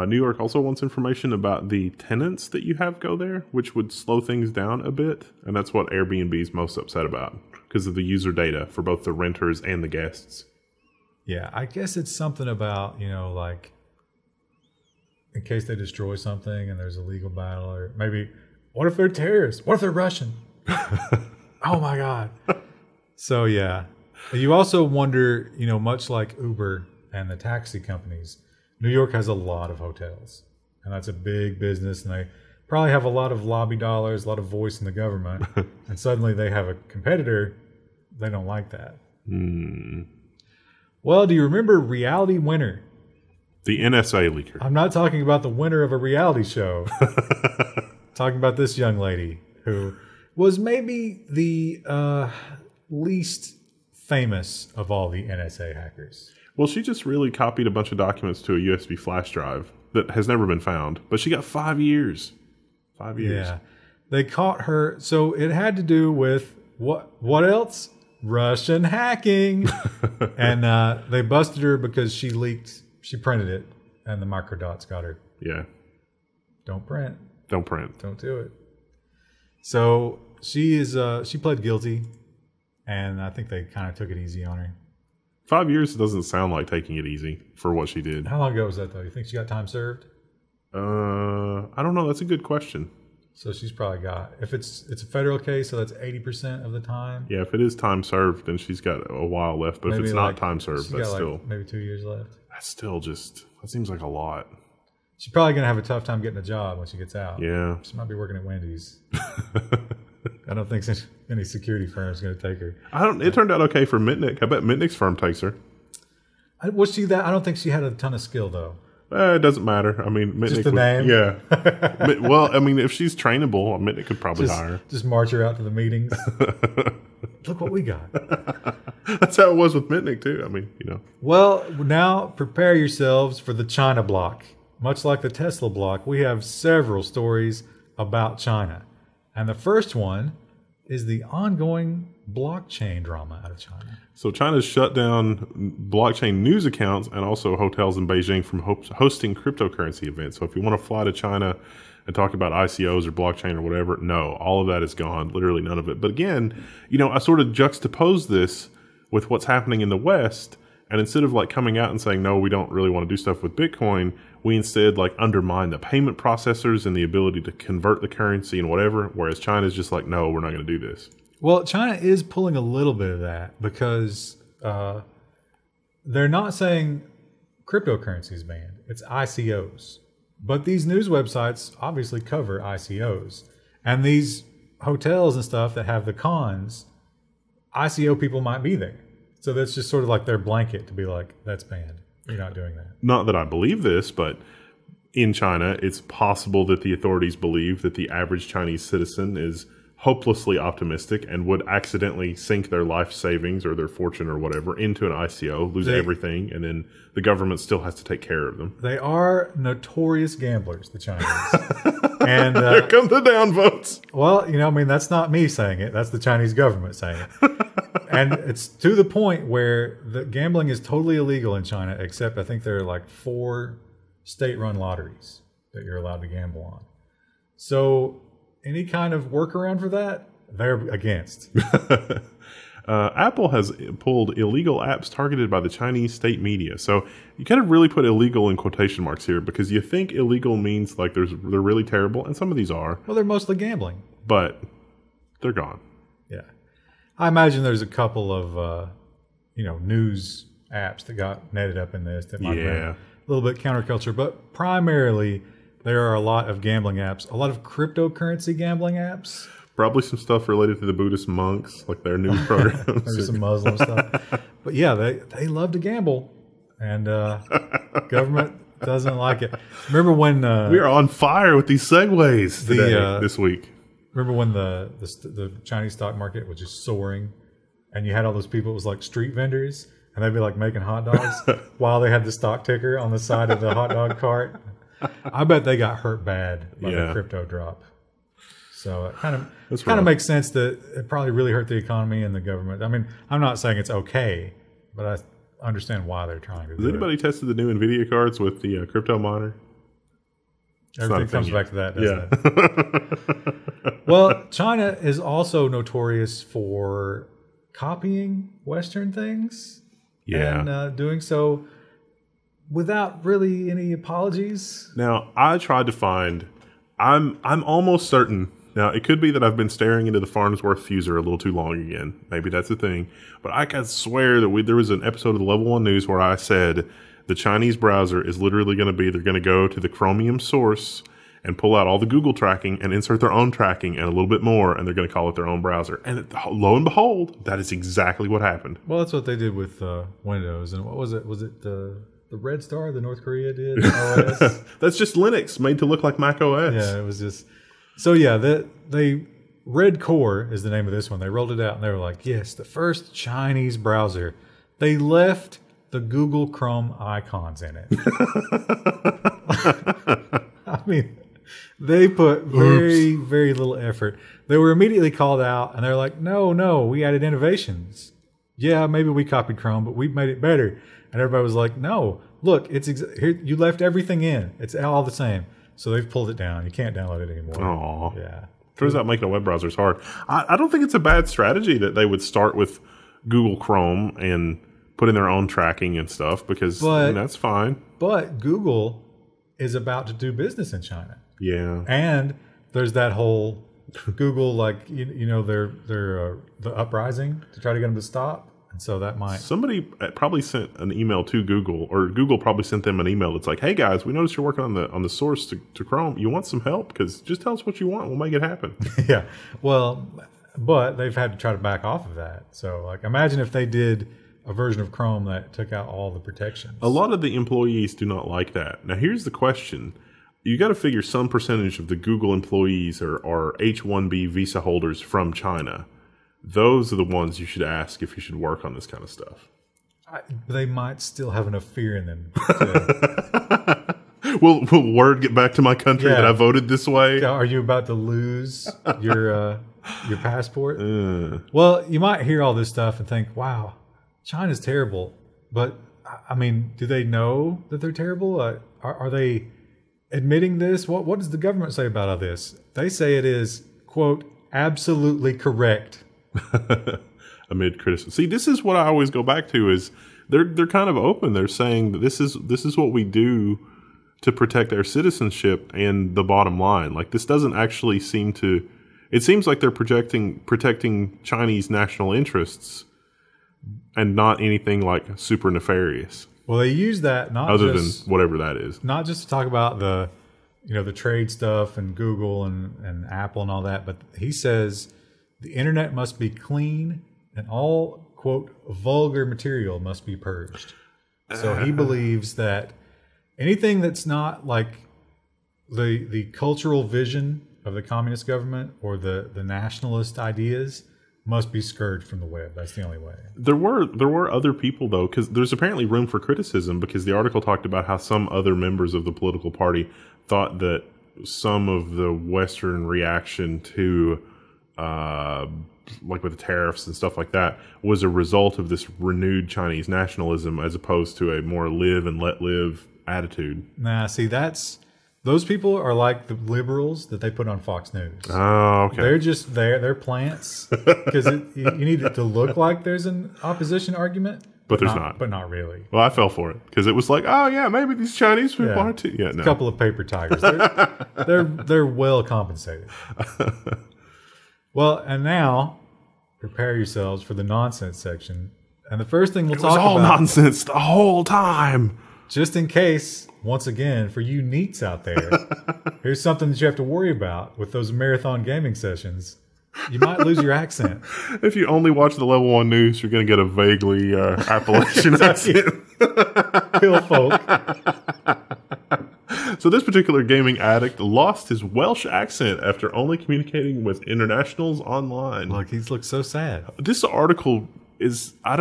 New York also wants information about the tenants that you have go there, which would slow things down a bit. And that's what Airbnb is most upset about because of the user data for both the renters and the guests. Yeah, I guess it's something about, like in case they destroy something and there's a legal battle, or maybe what if they're terrorists? What if they're Russian? Oh my God. So yeah, you also wonder, much like Uber and the taxi companies, New York has a lot of hotels and that's a big business and they probably have a lot of lobby dollars, a lot of voice in the government. And suddenly they have a competitor. They don't like that. Well, do you remember Reality Winner? The NSA leaker. I'm not talking about the winner of a reality show. Talking about this young lady who was maybe the least famous of all the NSA hackers. Well, she just really copied a bunch of documents to a USB flash drive that has never been found. But she got 5 years. 5 years. Yeah. They caught her. So it had to do with what else? Russian hacking. And they busted her because she printed it and the microdots got her. Yeah. Don't print. Don't print. Don't do it. So she pled guilty and I think they kind of took it easy on her. 5 years doesn't sound like taking it easy for what she did. How long ago was that, though? You think she got time served? I don't know. That's a good question. So she's probably got, if it's a federal case, so that's 80% of the time. Yeah, if it is time served, then she's got a while left. But maybe if it's not time served, that's still maybe 2 years left. That's still that seems like a lot. She's probably gonna have a tough time getting a job when she gets out. Yeah, she might be working at Wendy's. I don't think any security firm is gonna take her. It turned out okay for Mitnick. I bet Mitnick's firm takes her. Was she that? I don't think she had a ton of skill though. It doesn't matter. I mean, Mitnick just the name. Yeah. Well, I mean, if she's trainable, Mitnick could probably hire her. Just march her out to the meetings. Look what we got. That's how it was with Mitnick too. I mean, Well, now prepare yourselves for the China block. Much like the Tesla block, we have several stories about China. And the first one is the ongoing blockchain drama out of China. So China's shut down blockchain news accounts and also hotels in Beijing from hosting cryptocurrency events. So if you want to fly to China and talk about ICOs or blockchain or whatever, no, all of that is gone. Literally none of it. But again, I sort of juxtapose this with what's happening in the West. And instead of coming out and saying, no, we don't really want to do stuff with Bitcoin, we instead undermine the payment processors and the ability to convert the currency and whatever. Whereas China's just no, we're not going to do this. Well, China is pulling a little bit of that because they're not saying cryptocurrency is banned. It's ICOs. But these news websites obviously cover ICOs. And these hotels and stuff that have the cons, ICO people might be there. So that's just sort of their blanket to be that's banned. You're not doing that. Not that I believe this, but in China, it's possible that the authorities believe that the average Chinese citizen is hopelessly optimistic and would accidentally sink their life savings or their fortune or whatever into an ICO, lose everything, and then the government still has to take care of them. They are notorious gamblers, the Chinese. And there come the downvotes. Well, that's not me saying it. That's the Chinese government saying it. And it's to the point where the gambling is totally illegal in China, except I think there are 4 state-run lotteries that you're allowed to gamble on. So any kind of workaround for that, they're against. Apple has pulled illegal apps targeted by the Chinese state media. So you kind of really put illegal in quotation marks here because you think illegal means they're really terrible, and some of these are. Well, they're mostly gambling. But they're gone. Yeah. I imagine there's a couple of, news apps that got netted up in this that might be a little bit counterculture, but primarily there are a lot of gambling apps, a lot of cryptocurrency gambling apps. Probably some stuff related to the Buddhist monks, like their new programs. Maybe some Muslim stuff. But yeah, they love to gamble, and government doesn't like it. Remember when... we are on fire with these segues this week. Remember when the Chinese stock market was just soaring, and you had all those people, it was like street vendors, and they'd be making hot dogs while they had the stock ticker on the side of the hot dog cart. I bet they got hurt bad by the crypto drop. So it kind of makes sense that it probably really hurt the economy and the government. I mean, I'm not saying it's okay, but I understand why they're trying to do it. Has anybody tested the new Nvidia cards with the crypto miner? Everything comes back to that, doesn't it? Well, China is also notorious for copying Western things. Yeah. And doing so without really any apologies. Now, I tried to find... I'm almost certain... Now, it could be that I've been staring into the Farnsworth fuser a little too long again. Maybe that's the thing. But I can swear that there was an episode of the Level 1 News where I said the Chinese browser is literally going to be, they're going to go to the Chromium source and pull out all the Google tracking and insert their own tracking and a little bit more, and they're going to call it their own browser. And lo and behold, that is exactly what happened. Well, that's what they did with Windows. And what was it? Was it the Red Star that North Korea did? OS? That's just Linux made to look like Mac OS. Yeah, it was just... So yeah, they Red Core is the name of this one. They rolled it out and they were like, yes, the first Chinese browser. They left the Google Chrome icons in it. I mean, they put very, very little effort. They were immediately called out and they're like, no, we added innovations. Yeah, maybe we copied Chrome, but we made it better. And everybody was like, no, look, here, you left everything in. It's all the same. So they've pulled it down. You can't download it anymore. Aww. Yeah. Turns out making a web browser is hard. I don't think it's a bad strategy that they would start with Google Chrome and put in their own tracking and stuff, because that's fine. But Google is about to do business in China. Yeah. And there's that whole Google, like, the uprising to try to get them to stop. And so that might... Somebody probably sent an email to Google, or Google probably sent them an email that's like, hey guys, we noticed you're working on the source to Chrome. You want some help? Because just tell us what you want. We'll make it happen. Yeah. Well, but they've had to try to back off of that. So, like, imagine if they did a version of Chrome that took out all the protections. A lot of the employees do not like that. Now, here's the question. You got to figure some percentage of the Google employees are H-1B visa holders from China. Those are the ones you should ask if you should work on this kind of stuff. They might still have enough fear in them. Will word get back to my country that I voted this way? Are you about to lose your passport? Well, you might hear all this stuff and think, wow, China's terrible. But, I mean, do they know that they're terrible? Are they admitting this? What does the government say about all this? They say it is, quote, absolutely correct. Amid criticism. See, this is what I always go back to is they're kind of open. They're saying that this is what we do to protect our citizenship and the bottom line. Like, this doesn't actually seem to... It seems like they're protecting Chinese national interests and not anything like super nefarious. Well, they use that other than whatever that is. Not just to talk about the trade stuff and Google and Apple and all that, but he says the internet must be clean and all, quote, vulgar material must be purged. So he believes that anything that's not like the cultural vision of the communist government or the nationalist ideas must be scourged from the web. That's the only way. There were other people, though, because there's apparently room for criticism, because the article talked about how some other members of the political party thought that some of the Western reaction to like with the tariffs and stuff like that was a result of this renewed Chinese nationalism as opposed to a more live and let live attitude. Nah, see, those people are like the liberals that they put on Fox News. Oh, okay. They're just there. They're plants because you need it to look like there's an opposition argument. But there's not. But not really. Well, I fell for it because it was like, oh, yeah, maybe these Chinese people are too. Yeah, no. A couple of paper tigers. They're well compensated. Well, and now prepare yourselves for the nonsense section. And the first thing we'll talk about... It was all nonsense the whole time. Just in case, once again, for you neats out there, here's something that you have to worry about with those marathon gaming sessions. You might lose your accent. If you only watch the Level 1 news, you're going to get a vaguely Appalachian accent. Hill folk. So this particular gaming addict lost his Welsh accent after only communicating with internationals online. Look, he looks so sad. This article is... I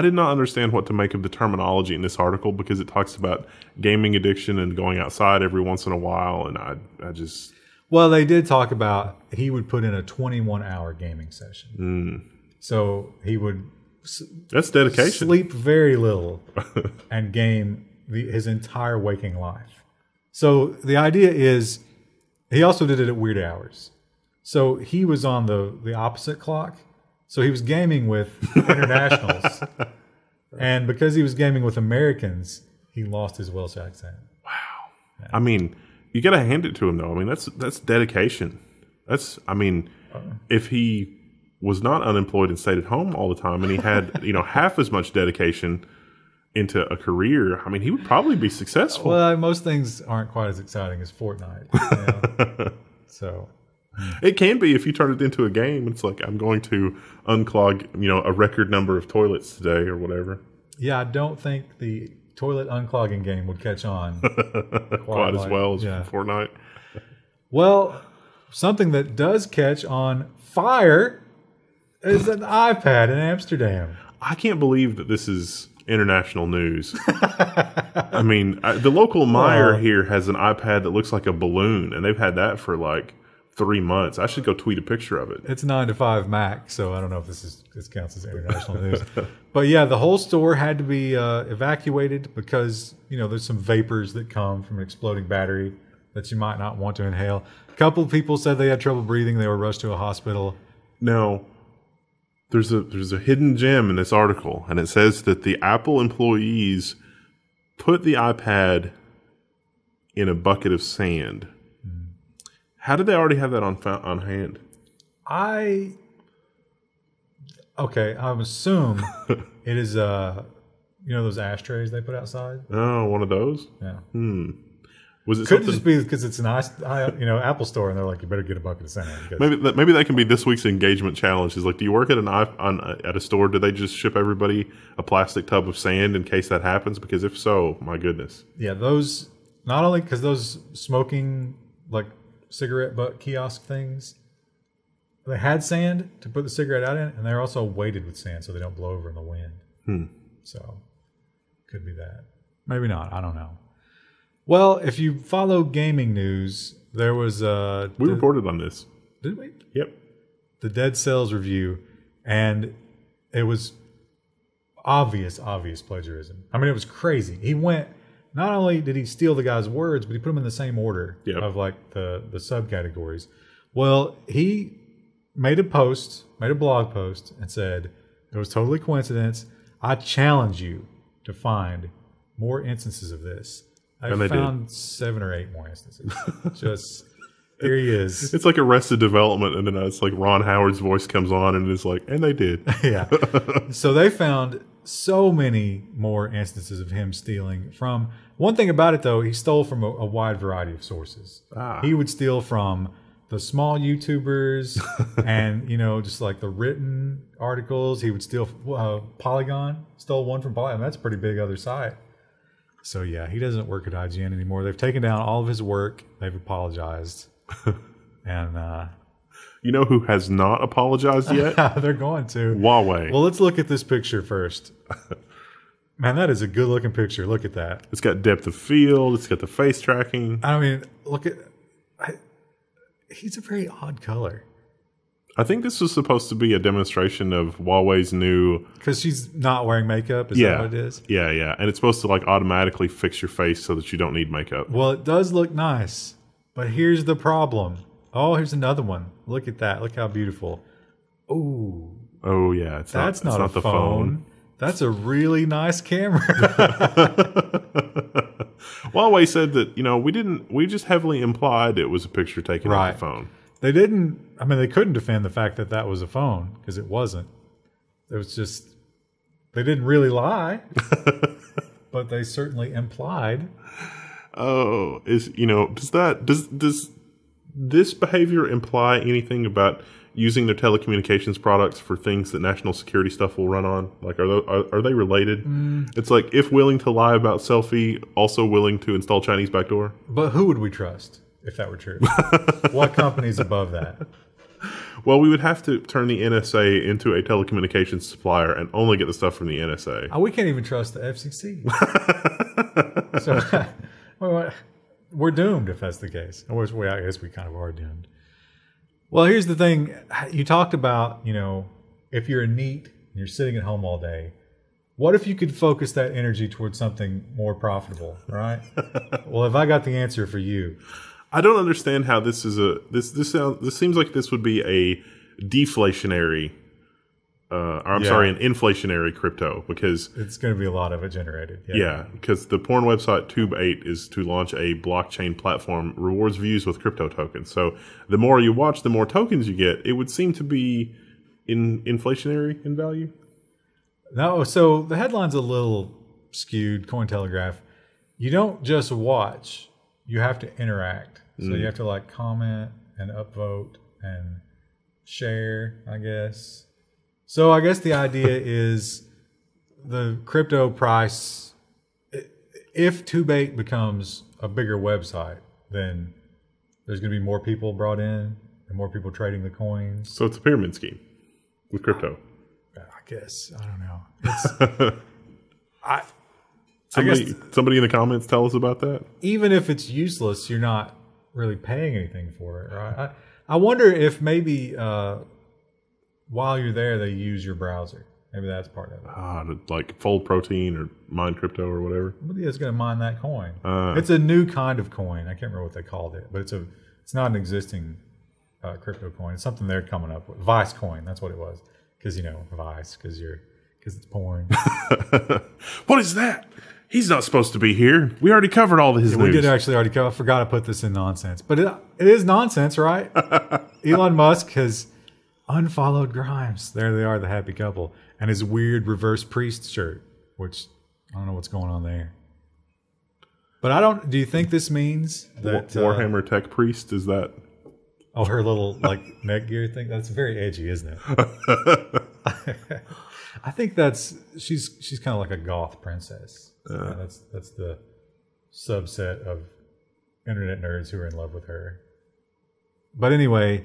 did not understand what to make of the terminology in this article because it talks about gaming addiction and going outside every once in a while, and I just... Well, they did talk about he would put in a 21-hour gaming session. So he would... That's dedication. Sleep very little and game his entire waking life. So the idea is he also did it at weird hours. So he was on the opposite clock. So he was gaming with internationals. And because he was gaming with Americans, he lost his Welsh accent. Wow. Yeah. I mean... You got to hand it to him, though. I mean, that's dedication. If he was not unemployed and stayed at home all the time, and he had half as much dedication into a career, I mean, he would probably be successful. Well, most things aren't quite as exciting as Fortnite. So it can be if you turn it into a game. It's like I'm going to unclog a record number of toilets today or whatever. Yeah, I don't think the toilet unclogging game would catch on quite as well as Fortnite. Well, something that does catch on fire is an iPad in Amsterdam. I can't believe that this is international news. I mean, the local Meijer here has an iPad that looks like a balloon, and they've had that for like 3 months. I should go tweet a picture of it. It's 9 to 5 Mac, so I don't know if this counts as international news. But yeah, the whole store had to be evacuated because there's some vapors that come from an exploding battery that you might not want to inhale. A couple of people said they had trouble breathing. They were rushed to a hospital. Now, there's a hidden gem in this article, and it says that the Apple employees put the iPad in a bucket of sand. How did they already have that on hand? I assume it is those ashtrays they put outside. Oh, one of those. Yeah. Was it Could something? just be because it's an Apple store, and they're like, you better get a bucket of sand. Maybe that can be this week's engagement challenge. Is like, do you work at at a store? Do they just ship everybody a plastic tub of sand in case that happens? Because if so, my goodness. Yeah, those not only because those smoking like cigarette butt kiosk things, they had sand to put the cigarette out in, and they're also weighted with sand so they don't blow over in the wind. So could be that. Maybe not. I don't know. Well, if you follow gaming news, there was we reported on this. Did we? Yep. The Dead Cells review, and it was obvious plagiarism. I mean, it was crazy. He went. Not only did he steal the guy's words, but he put them in the same order of like the subcategories. Well, he made a blog post, and said it was totally coincidence. I challenge you to find more instances of this. I found 7 or 8 more instances. Just here he is. It's like Arrested Development, and then it's like Ron Howard's voice comes on, and it's like, and they did. Yeah. So they found so many more instances of him stealing from. One thing about it, though, he stole from a wide variety of sources. He would steal from the small YouTubers and, just like the written articles. He would steal Polygon. Stole one from Polygon. That's a pretty big other site. So, yeah, he doesn't work at IGN anymore. They've taken down all of his work. They've apologized. And you know who has not apologized yet? They're going to. Huawei. Well, let's look at this picture first. Man, that is a good-looking picture. Look at that. It's got depth of field. It's got the face tracking. I mean, look at... he's a very odd color. I think this was supposed to be a demonstration of Huawei's new... Because she's not wearing makeup? Is that what it is? Yeah. And it's supposed to like automatically fix your face so that you don't need makeup. Well, it does look nice. But here's the problem. Oh, here's another one. Look at that. Look how beautiful. Ooh. Oh, yeah. That's not the phone. That's a really nice camera. Huawei said that, we just heavily implied it was a picture taken off the phone. They couldn't defend the fact that was a phone because it wasn't. It was just, they didn't really lie, but they certainly implied. Oh, does this behavior imply anything about using their telecommunications products for things that national security stuff will run on? Like, are they related? It's like, if willing to lie about selfie, also willing to install Chinese backdoor. But who would we trust if that were true? What company's above that? Well, we would have to turn the NSA into a telecommunications supplier and only get the stuff from the NSA. We can't even trust the FCC. So we're doomed if that's the case. I guess we kind of are doomed. Well, here's the thing. You talked about, if you're a NEET and you're sitting at home all day, what if you could focus that energy towards something more profitable, right? Well, have I got the answer for you? I don't understand how this is this seems like this would be a deflationary, an inflationary crypto, because it's going to be a lot of it generated. Yeah, because the porn website Tube8 is to launch a blockchain platform, rewards views with crypto tokens. So the more you watch, the more tokens you get. It would seem to be inflationary in value. No, so the headline's a little skewed. Cointelegraph. You don't just watch. You have to interact. So you have to like comment and upvote and share, I guess. So I guess the idea is the crypto price, if Tube8 becomes a bigger website, then there's going to be more people brought in and more people trading the coins. So it's a pyramid scheme with crypto. I guess. I don't know. Somebody in the comments tell us about that. Even if it's useless, you're not really paying anything for it, right? I wonder if maybe while you're there, they use your browser. Maybe that's part of it. To, like fold protein or mine crypto or whatever. But yeah, it's going to mine that coin. It's a new kind of coin. I can't remember what they called it, but it's not an existing crypto coin. It's something they're coming up with. Vice coin. That's what it was. Because Vice. Because it's porn. What is that? He's not supposed to be here. We already covered all of his news. We did actually already cover. I forgot to put this in nonsense, but it is nonsense, right? Elon Musk has unfollowed Grimes. There they are, the happy couple. And his weird reverse priest shirt, which I don't know what's going on there. But do you think this means that Warhammer Tech Priest, is that? Oh, her little like neck gear thing? That's very edgy, isn't it? I think she's kind of like a goth princess. That's the subset of internet nerds who are in love with her. But anyway,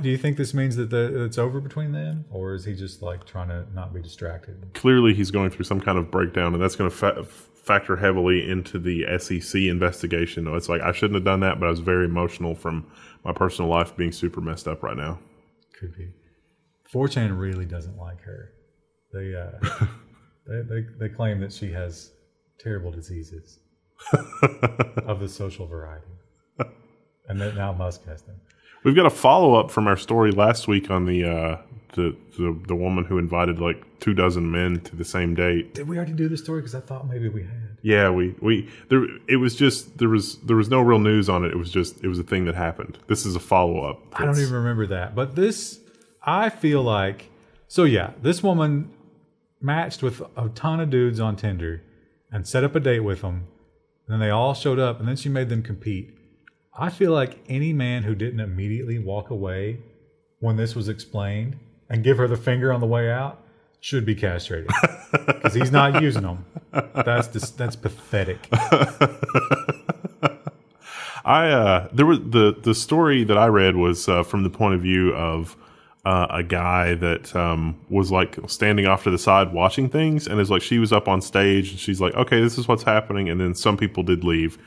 do you think this means that it's over between them, or is he just like trying to not be distracted? Clearly, he's going through some kind of breakdown, and that's going to factor heavily into the SEC investigation. It's like I shouldn't have done that, but I was very emotional from my personal life being super messed up right now. Could be. 4chan really doesn't like her. They claim that she has terrible diseases of the social variety, and that now Musk has them. We've got a follow-up from our story last week on the woman who invited like 24 men to the same date. Did we already do this story? Because I thought maybe we had. Yeah, there was no real news on it. It was a thing that happened. This is a follow-up. I don't even remember that. But this, I feel like, so yeah, this woman matched with a ton of dudes on Tinder and set up a date with them. And then they all showed up, and then she made them compete. I feel like any man who didn't immediately walk away when this was explained and give her the finger on the way out should be castrated because he's not using them. That's pathetic. There was the story that I read was from the point of view of a guy that was like standing off to the side watching things, and is like she was up on stage and she's like, okay, this is what's happening, and then some people did leave.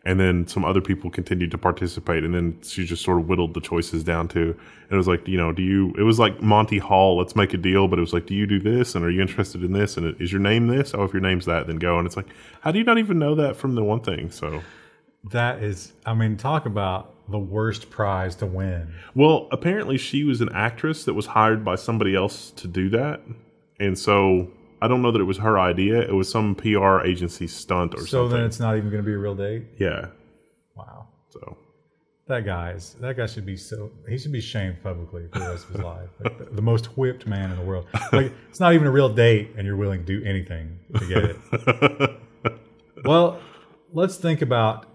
And then some other people continued to participate, and then she just sort of whittled the choices down to, and it was like, it was like Monty Hall, let's make a deal, but it was like, do you do this, and are you interested in this, and is your name this? Oh, if your name's that, then go. And it's like, how do you not even know that from the one thing? So that is, talk about the worst prize to win. Well, apparently she was an actress that was hired by somebody else to do that, and so I don't know that it was her idea. It was some PR agency stunt or something. So then it's not even going to be a real date? Yeah. Wow. So that guy should be he should be shamed publicly for the rest of his life. Like the most whipped man in the world. Like it's not even a real date and you're willing to do anything to get it. Well, let's think about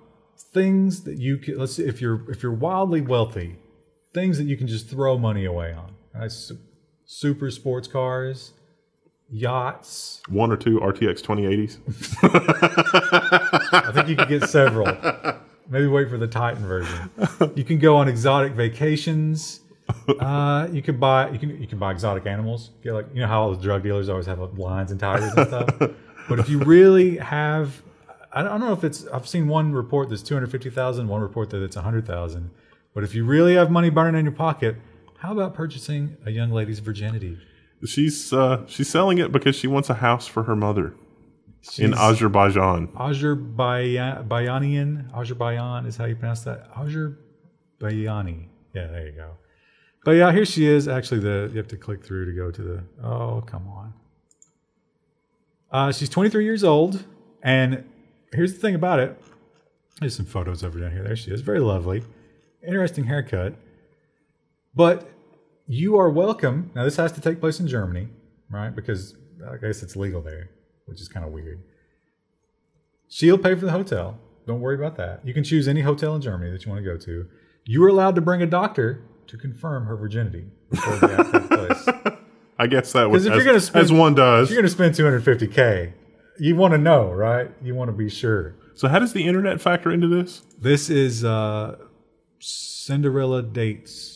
things that you can, let's see, if you're wildly wealthy, things that you can just throw money away on. Right? Super sports cars, yachts. 1 or 2 RTX 2080s. I think you could get several. Maybe wait for the Titan version. You can go on exotic vacations. You can buy exotic animals. Get like, how all the drug dealers always have lions and tigers and stuff. But if you really have, I don't know if it's, I've seen one report that's 250,000, one report that it's 100,000. But if you really have money burning in your pocket, how about purchasing a young lady's virginity? She's selling it because she wants a house for her mother in Azerbaijan. Azerbaijan is how you pronounce that. Azerbaijani. Yeah, there you go. But yeah, here she is. Actually, you have to click through to go to the. Oh, come on. She's 23 years old, and here's the thing about it. There's some photos of her down here. There she is. Very lovely. Interesting haircut. But you are welcome. Now, this has to take place in Germany, right? Because I guess it's legal there, which is kind of weird. She'll pay for the hotel. Don't worry about that. You can choose any hotel in Germany that you want to go to. You are allowed to bring a doctor to confirm her virginity before the act takes place. I guess that was as one does. If you're going to spend $250K, you want to know, right? You want to be sure. So how does the internet factor into this? This is Cinderella Dates.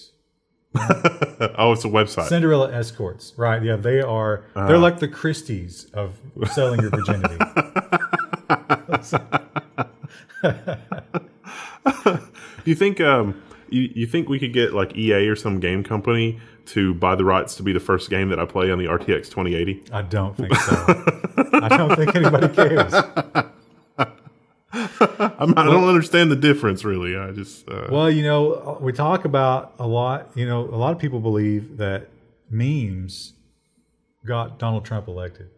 Oh, it's a website. Cinderella Escorts. Right. Yeah, they are. They're like the Christies of selling your virginity. Do you think, you think we could get like EA or some game company to buy the rights to be the first game that I play on the RTX 2080? I don't think so. I don't think anybody cares. I don't understand the difference, really. I just well, you know, we talk about a lot. You know, a lot of people believe that memes got Donald Trump elected.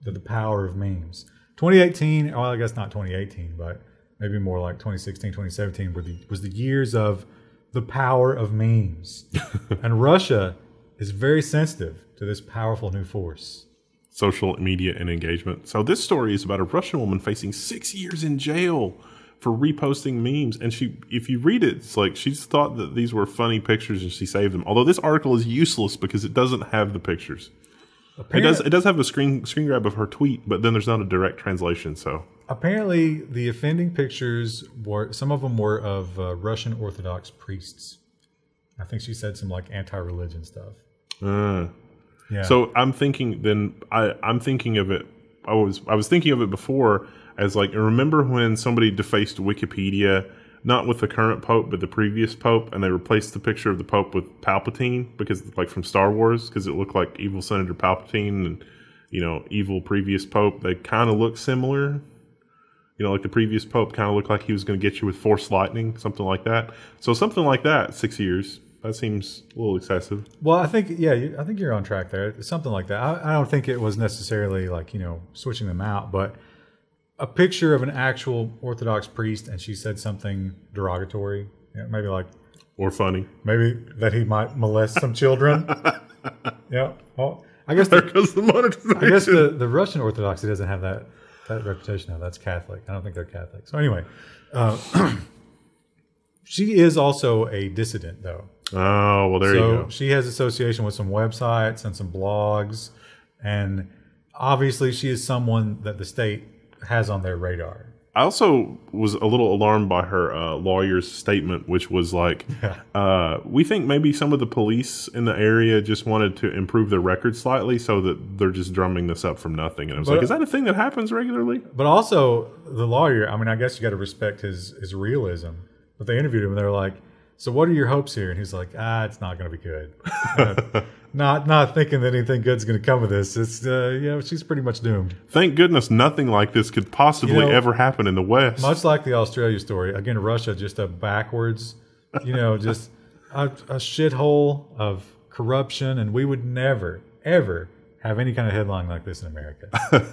The power of memes. 2018. Well, I guess not 2018, but maybe more like 2016, 2017 was the years of the power of memes. And Russia is very sensitive to this powerful new force. Social media and engagement. So this story is about a Russian woman facing 6 years in jail for reposting memes. And if you read it, it's like she thought that these were funny pictures and she saved them. Although this article is useless because it doesn't have the pictures. It does have a screen grab of her tweet, but then there's not a direct translation. So apparently the offending pictures some of them were of Russian Orthodox priests. I think she said some like anti-religion stuff. Yeah. So I'm thinking I'm thinking of it. I was thinking of it before as like, remember when somebody defaced Wikipedia, not with the current Pope, but the previous Pope, and they replaced the picture of the Pope with Palpatine because like from Star Wars, because it looked like evil Senator Palpatine and, you know, evil previous Pope. They kind of look similar. You know, like the previous Pope kind of looked like he was going to get you with Force lightning, something like that. So something like that, 6 years. That seems a little excessive. Well, I think you're on track there. Something like that. I don't think it was necessarily like, you know, switching them out, but a picture of an actual Orthodox priest and she said something derogatory, you know, maybe like, or funny, maybe that he might molest some children. Yeah. Well, I guess there goes the monetization. I guess the Russian Orthodoxy doesn't have that reputation now. That's Catholic. I don't think they're Catholic. So anyway, she is also a dissident, though. Oh, well, there you go. She has association with some websites and some blogs, and obviously she is someone that the state has on their radar. I also was a little alarmed by her lawyer's statement, which was like, we think maybe some of the police in the area just wanted to improve their record slightly so that they're just drumming this up from nothing. And I was like, is that a thing that happens regularly? But also the lawyer, I mean, I guess you got to respect his realism. But they interviewed him and they're like, so what are your hopes here? And he's like, it's not going to be good. Not thinking that anything good's going to come of this. It's she's pretty much doomed. Thank goodness nothing like this could possibly ever happen in the West. Much like the Australia story, again, Russia just a backwards, just a shithole of corruption, and we would never ever have any kind of headline like this in America.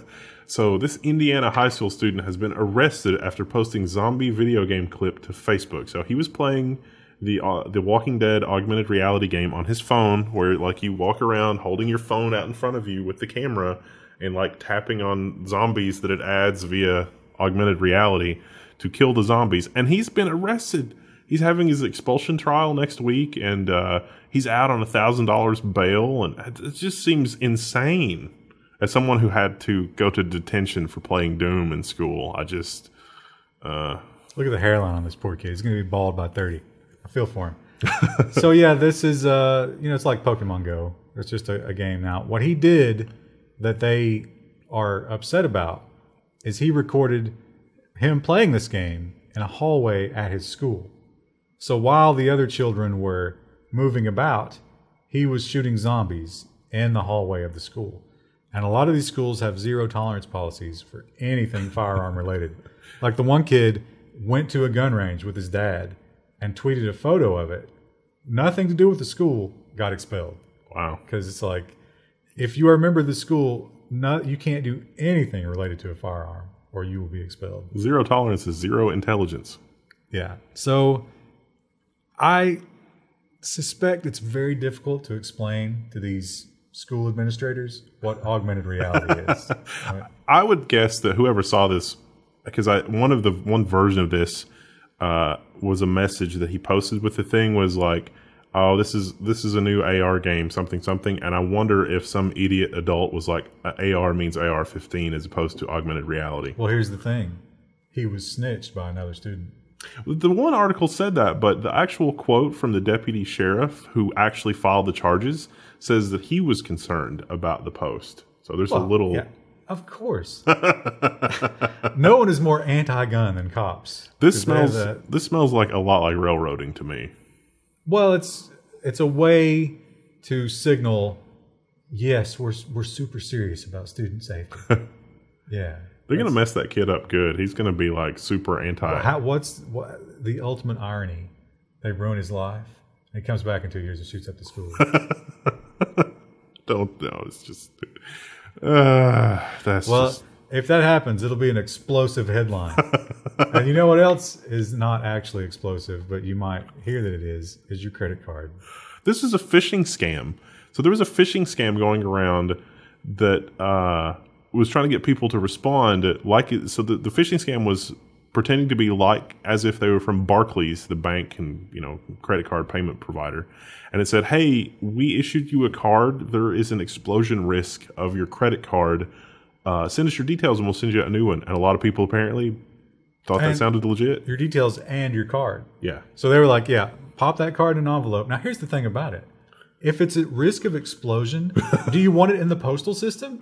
So this Indiana high school student has been arrested after posting zombie video game clip to Facebook. So he was playing the Walking Dead augmented reality game on his phone, where like you walk around holding your phone out in front of you with the camera and like tapping on zombies that it adds via augmented reality to kill the zombies. And he's been arrested. He's having his expulsion trial next week, and he's out on $1,000 bail, and it just seems insane. As someone who had to go to detention for playing Doom in school, I just look at the hairline on this poor kid. He's going to be bald by 30. I feel for him. So yeah, this is it's like Pokemon Go. It's just a game now. What he did that they are upset about is he recorded him playing this game in a hallway at his school. So while the other children were moving about, he was shooting zombies in the hallway of the school. And a lot of these schools have zero tolerance policies for anything firearm related. Like the one kid went to a gun range with his dad and tweeted a photo of it. Nothing to do with the school, got expelled. Wow. Because it's like, if you are a member of the school, you can't do anything related to a firearm or you will be expelled. Zero tolerance is zero intelligence. Yeah. So I suspect it's very difficult to explain to these school administrators what augmented reality is. Right? I would guess that whoever saw this, because one version of this was a message that he posted with the thing was like, oh, this is a new AR game, something, and I wonder if some idiot adult was like, AR means AR-15 as opposed to augmented reality. Well, here's the thing. He was snitched by another student. The one article said that, but the actual quote from the deputy sheriff who actually filed the charges says that he was concerned about the post. So there's a little... Yeah, of course. No one is more anti-gun than cops. This smells like a lot like railroading to me. Well, it's a way to signal, yes, we're super serious about student safety. Yeah. They're going to mess that kid up good. He's going to be like super anti. What's the ultimate irony? They ruin his life. And he comes back in 2 years and shoots up the school. Don't know. It's just that's well. Just... If that happens, it'll be an explosive headline. And you know what else is not actually explosive, but you might hear that it is your credit card. This is a phishing scam. So there was a phishing scam going around that was trying to get people to respond like it. So the phishing scam was pretending to be like as if they were from Barclays, the bank and credit card payment provider. And it said, hey, we issued you a card. There is an explosion risk of your credit card. Send us your details and we'll send you a new one. And a lot of people apparently thought that sounded legit. Your details and your card. Yeah. So they were like, yeah, pop that card in an envelope. Now, here's the thing about it. If it's at risk of explosion, do you want it in the postal system?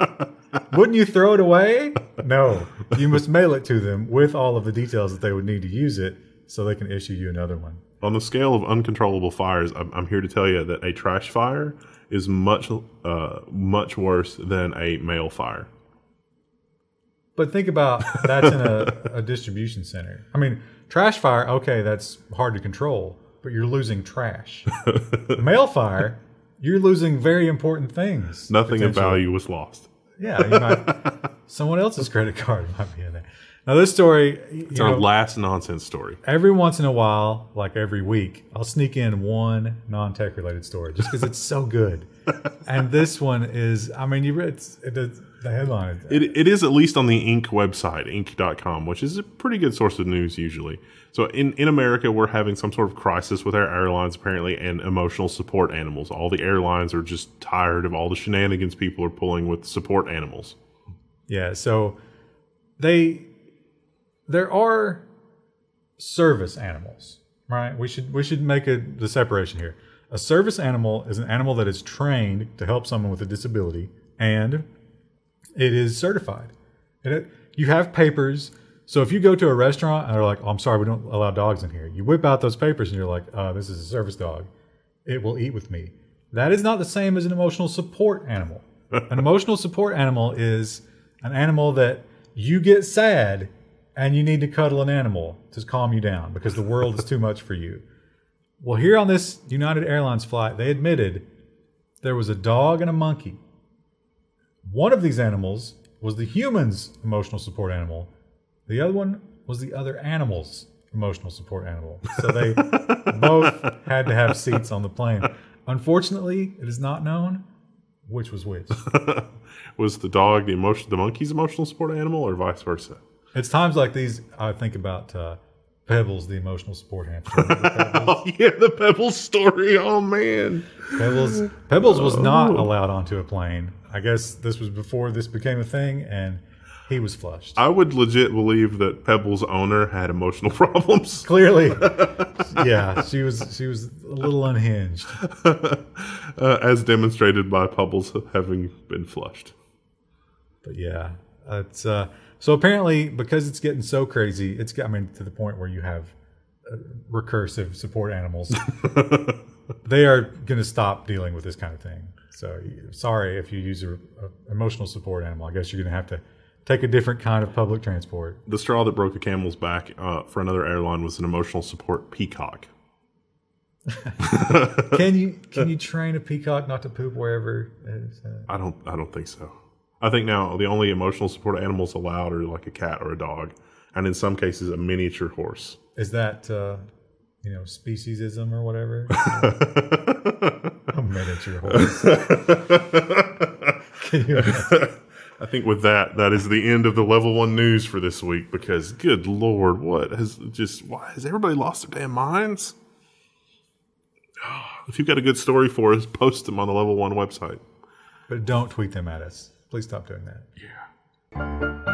Wouldn't you throw it away? No. You must mail it to them with all of the details that they would need to use it so they can issue you another one. On the scale of uncontrollable fires, I'm here to tell you that a trash fire is much worse than a mail fire. But think about that's in a distribution center. I mean, trash fire, okay, that's hard to control, but you're losing trash. Mail fire, you're losing very important things. Nothing of value was lost. Yeah, someone else's credit card might be in there. Now, this story... It's our last nonsense story. Every once in a while, like every week, I'll sneak in one non-tech related story just because it's so good. And this one is... I mean, you read the headline. It is at least on the Inc. website, Inc.com, which is a pretty good source of news usually. So in America, we're having some sort of crisis with our airlines, apparently, and emotional support animals. All the airlines are just tired of all the shenanigans people are pulling with support animals. Yeah, so there are service animals, right? We should make the separation here. A service animal is an animal that is trained to help someone with a disability, and it is certified. You have papers. So if you go to a restaurant and they're like, oh, I'm sorry, we don't allow dogs in here. You whip out those papers and you're like, this is a service dog. It will eat with me. That is not the same as an emotional support animal. An emotional support animal is an animal that you get sad and you need to cuddle an animal to calm you down because the world is too much for you. Well, here on this United Airlines flight, they admitted there was a dog and a monkey. One of these animals was the human's emotional support animal. The other one was the other animal's emotional support animal. So they both had to have seats on the plane. Unfortunately, it is not known which was which. Was the dog the monkey's emotional support animal or vice versa? It's times like these I think about Pebbles, the emotional support hamster. Oh, yeah, the Pebbles story. Oh, man. Pebbles was not allowed onto a plane. I guess this was before this became a thing, and he was flushed. I would legit believe that Pebbles' owner had emotional problems. Clearly. Yeah, she was a little unhinged. As demonstrated by Pebbles having been flushed. But yeah, it's so apparently because it's getting so crazy, to the point where you have recursive support animals. They are going to stop dealing with this kind of thing. So sorry if you use an emotional support animal. I guess you're going to have to take a different kind of public transport. The straw that broke a camel's back for another airline was an emotional support peacock. Can you train a peacock not to poop wherever? I don't think so. I think now the only emotional support animals allowed are like a cat or a dog, and in some cases a miniature horse. Is that speciesism or whatever? A miniature horse. Can you imagine? I think with that is the end of the Level 1 news for this week because, good Lord, why has everybody lost their damn minds? If you've got a good story for us, post them on the Level 1 website. But don't tweet them at us. Please stop doing that. Yeah.